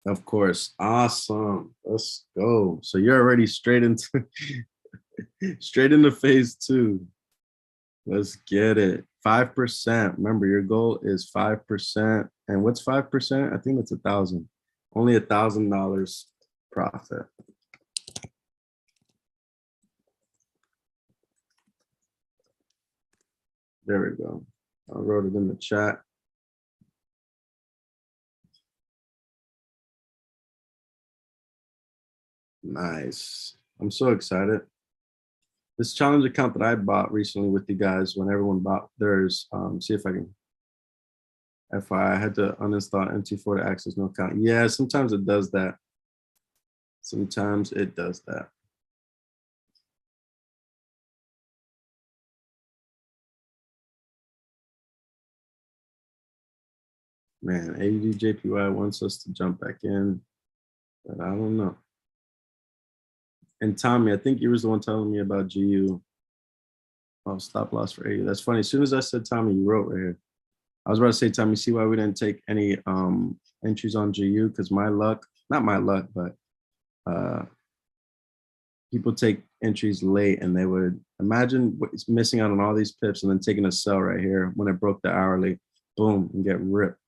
Of course. Awesome. Let's go. So you're already straight into straight into phase 2. Let's get it. 5%. Remember, your goal is 5%. And what's 5%? I think it's 1,000. Only $1,000 profit. There we go. I wrote it in the chat. Nice. I'm so excited. This challenge account that I bought recently with you guys, when everyone bought theirs, see if I can. FYI, I had to uninstall MT4 to access no account. Yeah, sometimes it does that. Sometimes it does that. Man, AUDJPY wants us to jump back in, but I don't know. And Tommy, I think you was the one telling me about GU. Oh, stop loss for AU. That's funny. As soon as I said Tommy, you wrote right here. I was about to say, Tommy, see why we didn't take any entries on GU? Because my luck, not my luck, but people take entries late and they would imagine what's missing out on all these pips and then taking a sell right here when it broke the hourly, boom, and get ripped.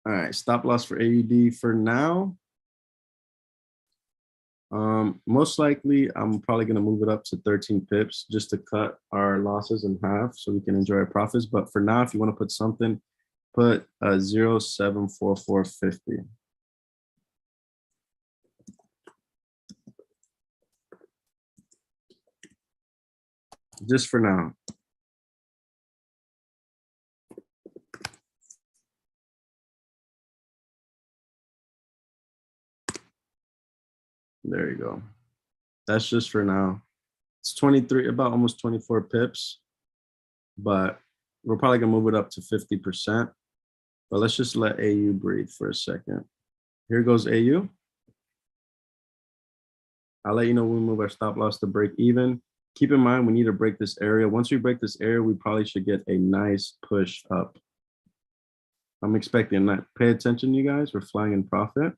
All right, stop loss for AUD for now. Most likely, I'm probably going to move it up to 13 pips just to cut our losses in half so we can enjoy our profits. But for now, if you want to put something, put 0.74450. Just for now. There you go. That's just for now. It's 23, about almost 24 pips, but we're probably gonna move it up to 50%. But let's just let AU breathe for a second. Here goes AU. I'll let you know when we move our stop loss to break even. Keep in mind, we need to break this area. Once we break this area, we probably should get a nice push up. I'm expecting that. Pay attention, you guys. We're flying in profit.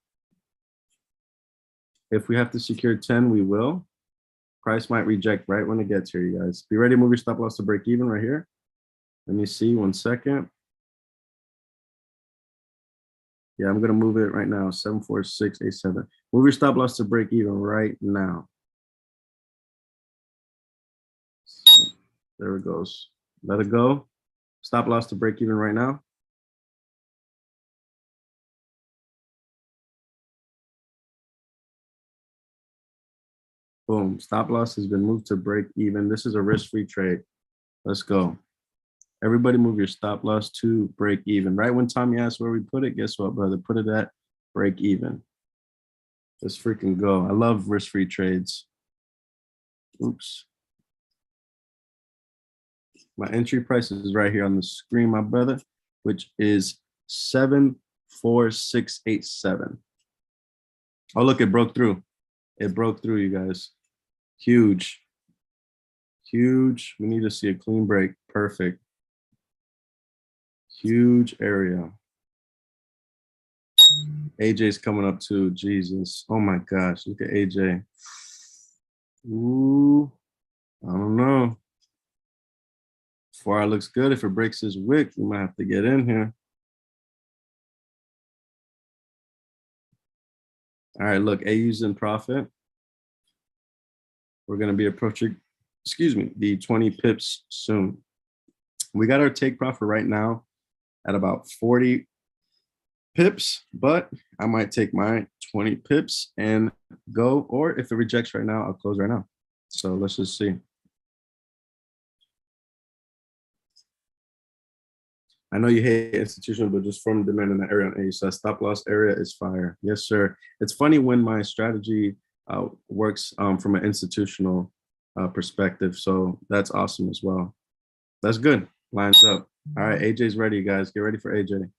If we have to secure 10, we will. Price might reject right when it gets here, you guys. Be ready to move your stop loss to break even right here. Let me see, 1 second. Yeah, I'm gonna move it right now, 74687. Move your stop loss to break even right now. There it goes. Let it go. Stop loss to break even right now. Boom, stop loss has been moved to break even. This is a risk-free trade. Let's go. Everybody move your stop loss to break even. Right when Tommy asked where we put it, guess what, brother? Put it at break even. Let's freaking go. I love risk-free trades. Oops. My entry price is right here on the screen, my brother, which is 74687. Oh, look, it broke through. It broke through, you guys. Huge. Huge. We need to see a clean break. Perfect. Huge area. AJ's coming up too. Jesus. Oh my gosh. Look at AJ. Ooh. I don't know. 4 hour looks good. If it breaks his wick, we might have to get in here. All right, look, AU's in profit. We're going to be approaching, excuse me, the 20 pips soon. We got our take profit right now at about 40 pips, but I might take my 20 pips and go, or if it rejects right now, I'll close right now. So let's just see. I know you hate institutional, but just form demand in the area on A. So stop loss area is fire. Yes, sir. It's funny when my strategy works from an institutional perspective. So that's awesome as well. That's good. Lines up. All right, AJ's ready, you guys. Get ready for AJ.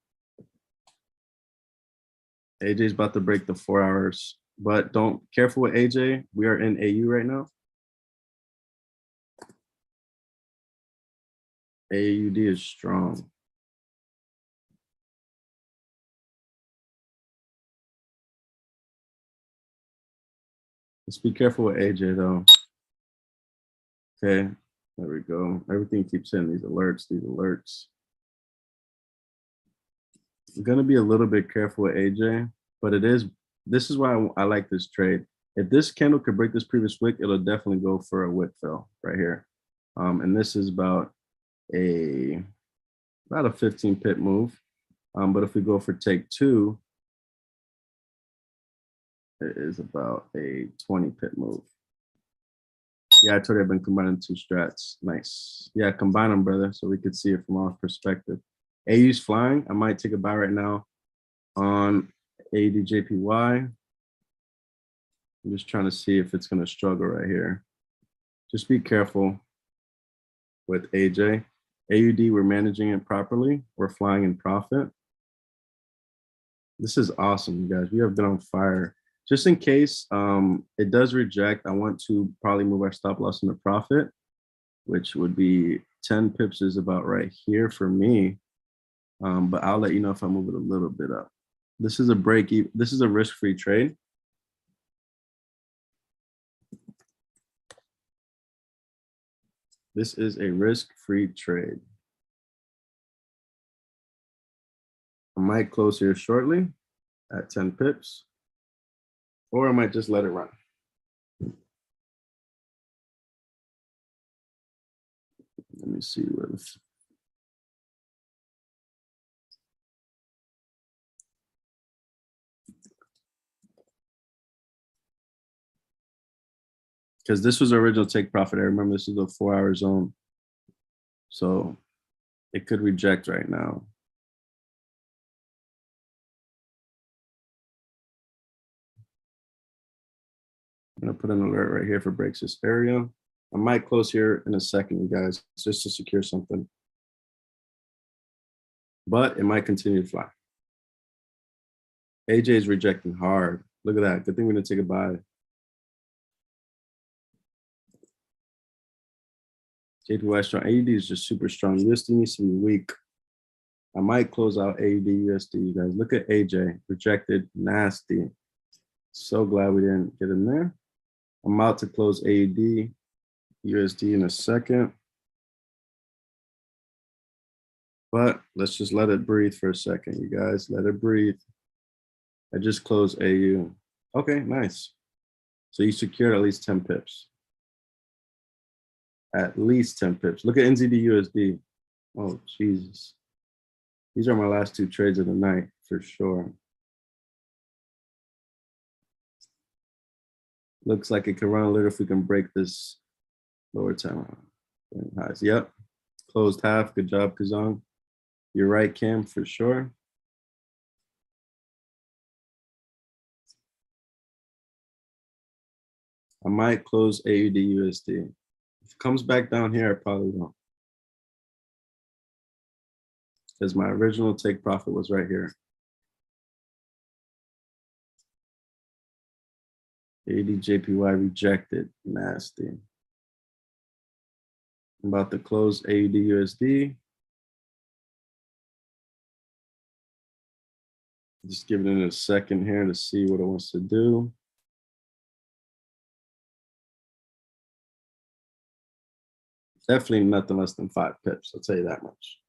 AJ's about to break the 4 hours, but don't careful with AJ. We are in AU right now. AUD is strong. Let's be careful with AJ though. Okay, there we go. Everything keeps hitting these alerts, I'm gonna be a little bit careful with AJ, but this is why I like this trade. If this candle could break this previous wick, it'll definitely go for a wick fill right here. And this is about a 15 pip move. But if we go for take 2, it is about a 20 pip move. Yeah, I told you I've been combining 2 strats. Nice. Yeah, combine them, brother, so we could see it from our perspective. AU's flying. I might take a buy right now on AUDJPY. I'm just trying to see if it's going to struggle right here. Just be careful with AJ. AUD, we're managing it properly. We're flying in profit. This is awesome, you guys. We have been on fire. Just in case it does reject, I want to probably move our stop loss into profit, which would be 10 pips is about right here for me. But I'll let you know if I move it a little bit up. This is a break. This is a risk-free trade. This is a risk-free trade. I might close here shortly at 10 pips, or I might just let it run. Let me see what it's. Because this was original take profit. I remember this is a 4-hour zone. So it could reject right now. I'm gonna put an alert right here for breaks this area. I might close here in a second, you guys, just to secure something. But it might continue to fly. AJ is rejecting hard. Look at that. Good thing we're gonna take a buy. JPY strong. AUD is just super strong. USD needs to be weak. I might close out AUD USD, you guys. Look at AJ. Rejected. Nasty. So glad we didn't get in there. I'm about to close AUD USD in a second. But let's just let it breathe for a second, you guys. Let it breathe. I just closed AU. Okay, nice. So you secured at least 10 pips. At least 10 pips. Look at NZD USD. Oh, Jesus. These are my last 2 trades of the night for sure. Looks like it can run a little if we can break this lower time highs. Yep. Closed half. Good job, Kazan. You're right, Cam, for sure. I might close AUD USD. If it comes back down here, I probably won't. Because my original take profit was right here. AUDJPY rejected. Nasty. I'm about to close AUD USD. Just give it in a second here to see what it wants to do. Definitely nothing less than 5 pips, I'll tell you that much.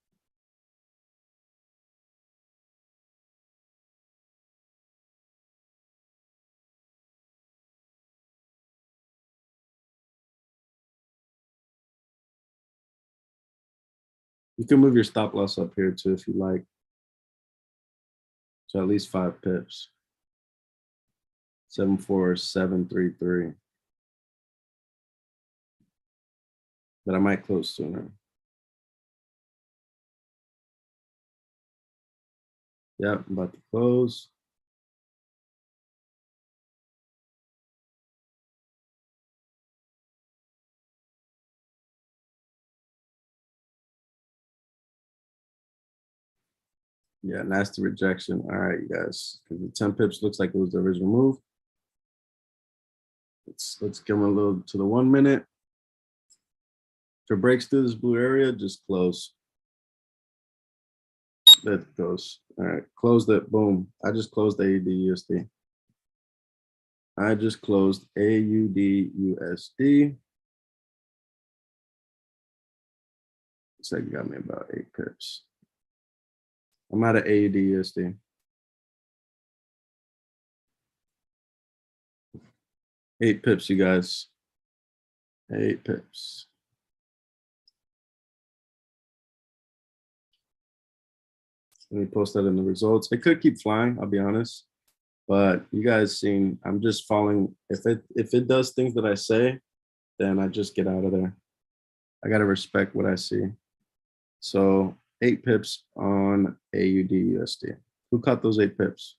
You can move your stop loss up here too if you like. So at least 5 pips. 74733. But I might close sooner. Yep, I'm about to close. Yeah, nasty rejection. All right, you guys, because the 10 pips looks like it was the original move. Let's give them a little to the 1 minute. If it breaks through this blue area, just close. There it goes. All right, closed it. Boom. I just closed AUD USD. I just closed AUD USD. So you got me about 8 pips. I'm out of AUD USD. 8 pips, you guys. 8 pips. Let me post that in the results. It could keep flying, I'll be honest. But you guys seen, I'm just following. If it does things that I say, then I just get out of there. I gotta respect what I see. So 8 pips on AUD USD. Who caught those 8 pips?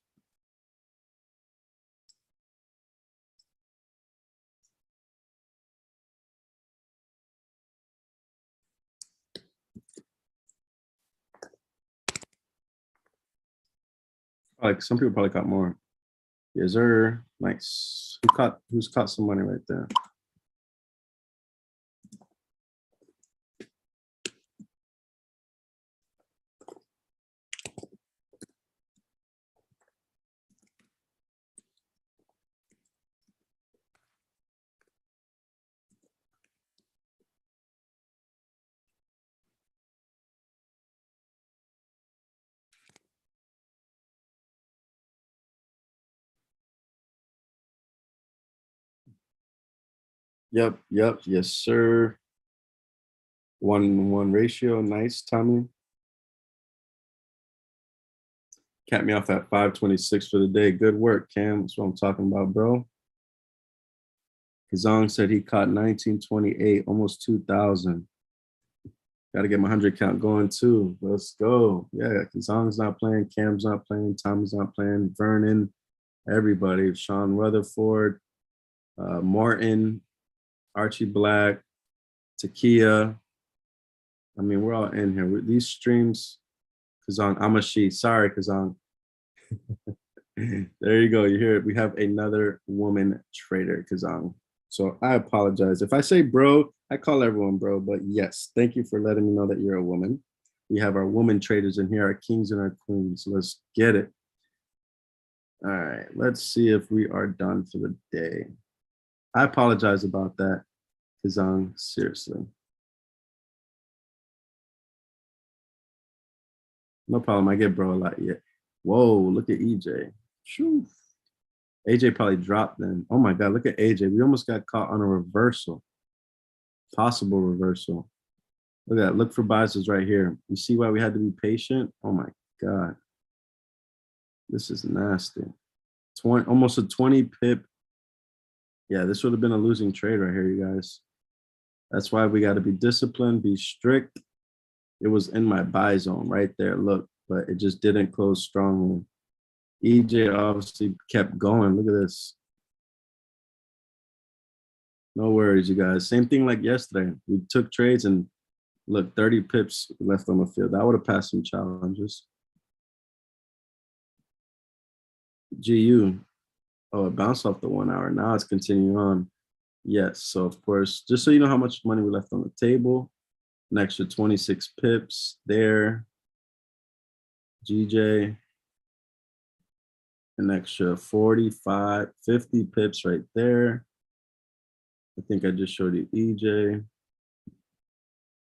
Like some people probably caught more. Yes, sir. Nice. Who's caught some money right there? Yep, yes, sir. 1-1 ratio. Nice, Tommy. Capped me off at 526 for the day. Good work, Cam. That's what I'm talking about, bro. Kazong said he caught 1928, almost 2,000. Got to get my 100 count going too. Let's go. Yeah, Kazong's not playing. Cam's not playing. Tommy's not playing. Vernon, everybody. Sean Rutherford, Martin, Archie Black, Takia. I mean, we're all in here. With these streams, Kazong, I'm a she. Sorry, Kazong. There you go. You hear it. We have another woman trader, Kazong. So I apologize. If I say bro, I call everyone bro, but yes, thank you for letting me know that you're a woman. We have our woman traders in here, our kings and our queens. Let's get it. All right, let's see if we are done for the day. I apologize about that, Kazong, seriously. No problem. I get bro a lot. Yeah. Whoa, look at EJ. Shoo. AJ probably dropped then. Oh my God, look at AJ. We almost got caught on a reversal. Possible reversal. Look at that. Look for biases right here. You see why we had to be patient? Oh my God. This is nasty. 20, almost a 20 pip. Yeah, this would have been a losing trade right here, you guys. That's why we got to be disciplined, be strict. It was in my buy zone right there. Look, but it just didn't close strongly. EJ obviously kept going. Look at this. No worries, you guys. Same thing like yesterday. We took trades and look, 30 pips left on the field. That would have passed some challenges. GU. Oh, it bounced off the 1 hour. Now it's continuing on. Yes. So, of course, just so you know how much money we left on the table, an extra 26 pips there. GJ. An extra 45, 50 pips right there. I think I just showed you EJ.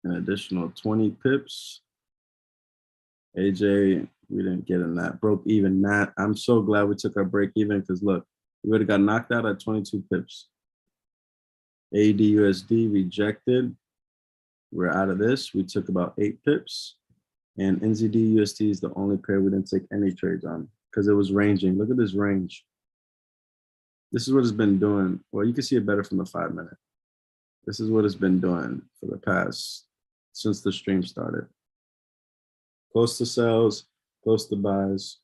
An additional 20 pips. AJ, we didn't get in that. Broke even that. I'm so glad we took our break even because look, we would have got knocked out at 22 pips. ADUSD rejected. We're out of this. We took about 8 pips. And NZD is the only pair we didn't take any trades on because it was ranging. Look at this range. This is what it's been doing. Well, you can see it better from the 5 minute. This is what it's been doing for the past, since the stream started. Close to sells, close to buys.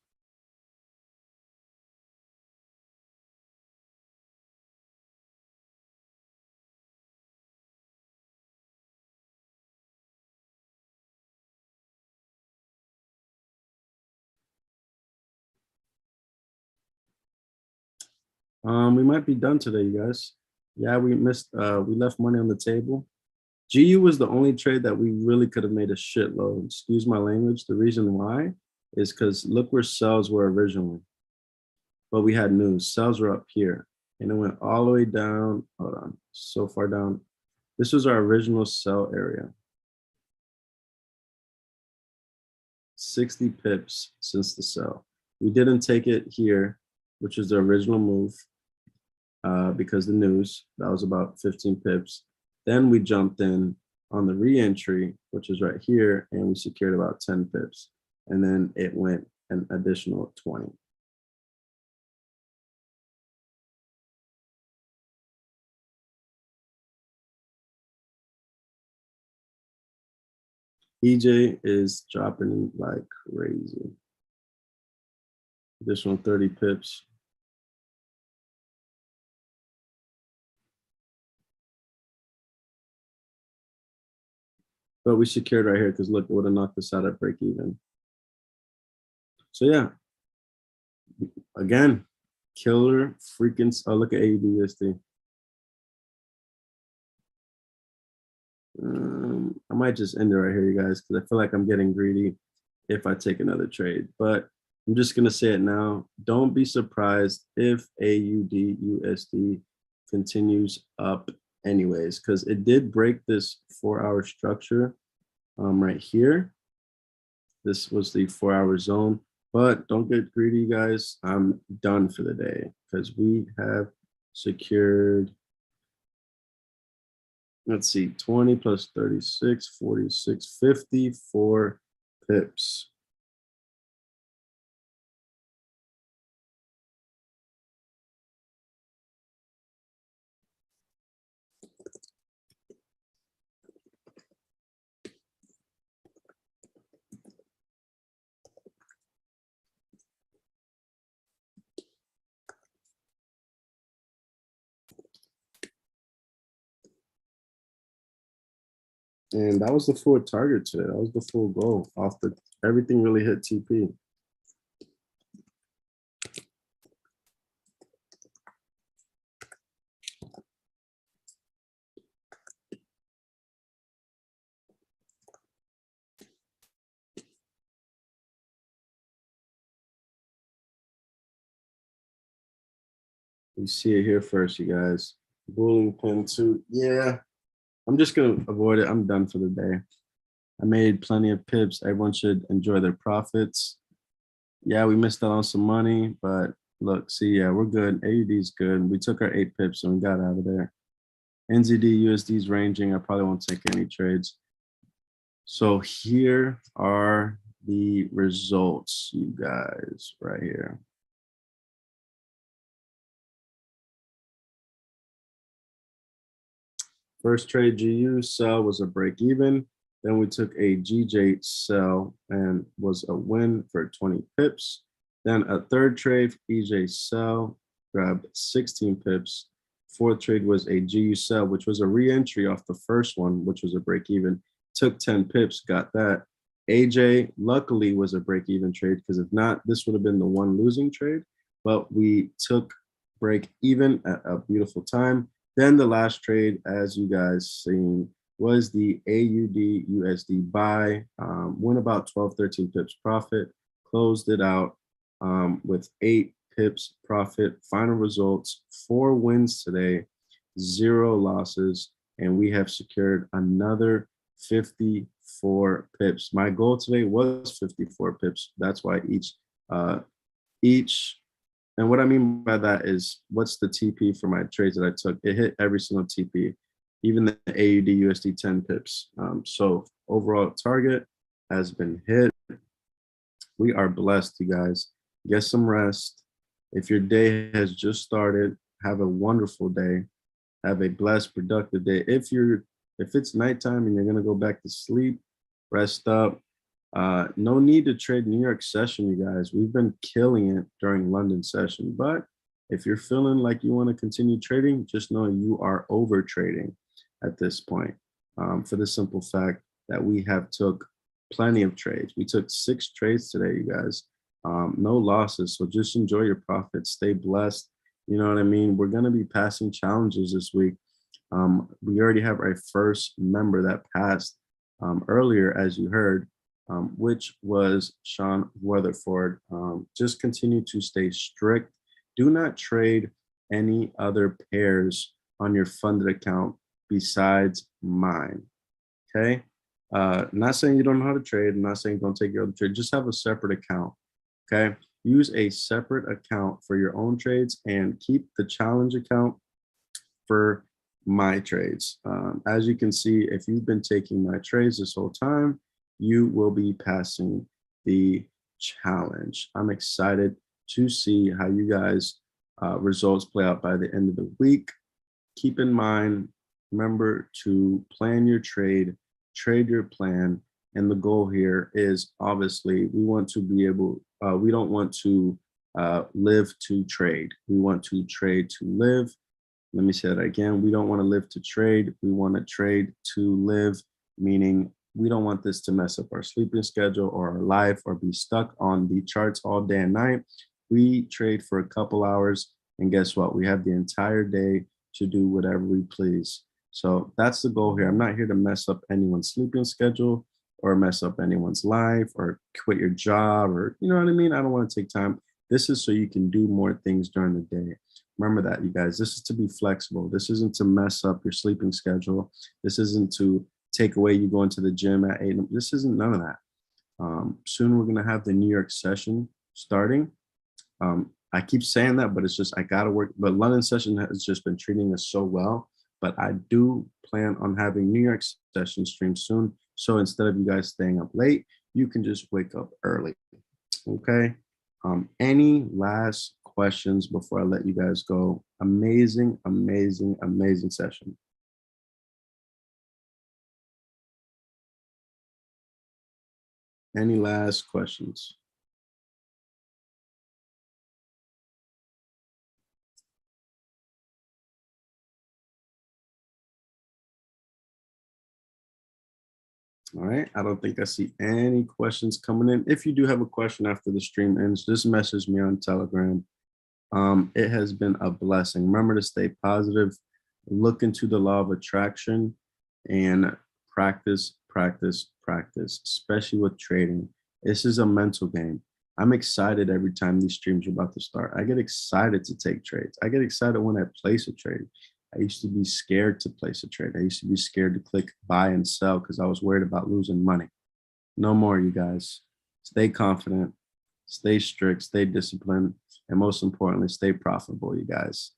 We might be done today, you guys. Yeah, we left money on the table. GU was the only trade that we really could have made a shitload. Excuse my language. The reason why is because look where sells were originally. But we had news. Sells were up here. And it went all the way down. Hold on. So far down. This was our original sell area. 60 pips since the sell. We didn't take it here, which is the original move. Because the news, that was about 15 pips. Then we jumped in on the re-entry, which is right here, and we secured about 10 pips. And then it went an additional 20. EJ is dropping like crazy. Additional 30 pips. But we secured right here because look, it would have knocked us out at break even. So yeah, again, killer freaking, oh, look at AUDUSD. I might just end it right here, you guys, because I feel like I'm getting greedy if I take another trade. But I'm just going to say it now. Don't be surprised if AUDUSD continues up anyways, because it did break this 4-hour structure right here. This was the 4-hour zone. But don't get greedy, guys. I'm done for the day because we have secured, let's see, 20 plus 36, 46, 54 pips. And that was the full target today. That was the full goal. Off the everything really hit TP. You see it here first, you guys. Boolean pin 2. Yeah, I'm just gonna avoid it. I'm done for the day. I made plenty of pips. Everyone should enjoy their profits. Yeah, we missed out on some money, but look, see, yeah, we're good. AUD is good. We took our 8 pips and we got out of there. NZD, USD is ranging. I probably won't take any trades. So here are the results, you guys, right here. First trade GU sell was a break even. Then we took a GJ sell and was a win for 20 pips. Then a third trade EJ sell, grabbed 16 pips. Fourth trade was a GU sell, which was a re-entry off the first one, which was a break even. Took 10 pips, got that. AJ luckily was a break even trade because if not, this would have been the one losing trade. But we took break even at a beautiful time. Then the last trade, as you guys seen, was the AUD USD buy. Went about 12, 13 pips profit, closed it out with 8 pips profit. Final results, 4 wins today, 0 losses, and we have secured another 54 pips. My goal today was 54 pips. That's why each and what I mean by that is what's the TP for my trades that I took? It hit every single TP, even the AUD USD 10 pips. So overall target has been hit. We are blessed, you guys. Get some rest. If your day has just started, have a wonderful day. Have a blessed, productive day. If it's nighttime and you're gonna go back to sleep, rest up. No need to trade New York session, you guys. We've been killing it during London session. But if you're feeling like you want to continue trading, just know you are over trading at this point. For the simple fact that we have took plenty of trades. We took 6 trades today, you guys. No losses. So just enjoy your profits. Stay blessed. You know what I mean? We're going to be passing challenges this week. We already have our first member that passed earlier, as you heard. Which was Sean Weatherford. Just continue to stay strict. Do not trade any other pairs on your funded account besides mine. Okay. Not saying you don't know how to trade. I'm not saying don't take your other trade. Just have a separate account. Okay. Use a separate account for your own trades and keep the challenge account for my trades. As you can see, if you've been taking my trades this whole time, you will be passing the challenge. I'm excited to see how you guys results play out by the end of the week. Keep in mind, remember to plan your trade your plan, And the goal here is obviously we want to be able, we don't want to live to trade. We want to trade to live. Let me say that again. We don't want to live to trade. We want to trade to live, meaning we don't want this to mess up our sleeping schedule or our life or be stuck on the charts all day and night. We trade for a couple hours, and guess what? We have the entire day to do whatever we please. So that's the goal here. I'm not here to mess up anyone's sleeping schedule or mess up anyone's life or quit your job or, you know what I mean? I don't want to take time. This is so you can do more things during the day. Remember that, you guys. This is to be flexible. This isn't to mess up your sleeping schedule. This isn't to take away you going to the gym at 8. This isn't none of that. Soon we're going to have the New York session starting. I keep saying that, but it's just I got to work. But London session has just been treating us so well. But I do plan on having New York session stream soon. So instead of you guys staying up late, you can just wake up early. Okay. Any last questions before I let you guys go? Amazing, amazing, amazing session. Any last questions? All right, I don't think I see any questions coming in. If you do have a question after the stream ends, just message me on Telegram. It has been a blessing. Remember to stay positive, look into the law of attraction, and practice, practice, practice, especially with trading. This is a mental game. I'm excited every time these streams are about to start. I get excited to take trades. I get excited when I place a trade. I used to be scared to place a trade. I used to be scared to click buy and sell because I was worried about losing money. No more, you guys. Stay confident, stay strict, stay disciplined, and most importantly, stay profitable, you guys.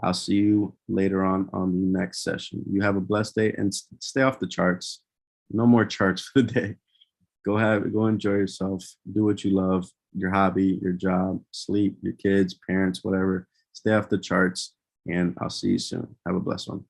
I'll see you later on the next session. You have a blessed day and stay off the charts. No more charts for the day. Go enjoy yourself. Do what you love, your hobby, your job, sleep, your kids, parents, whatever. Stay off the charts. And I'll see you soon. Have a blessed one.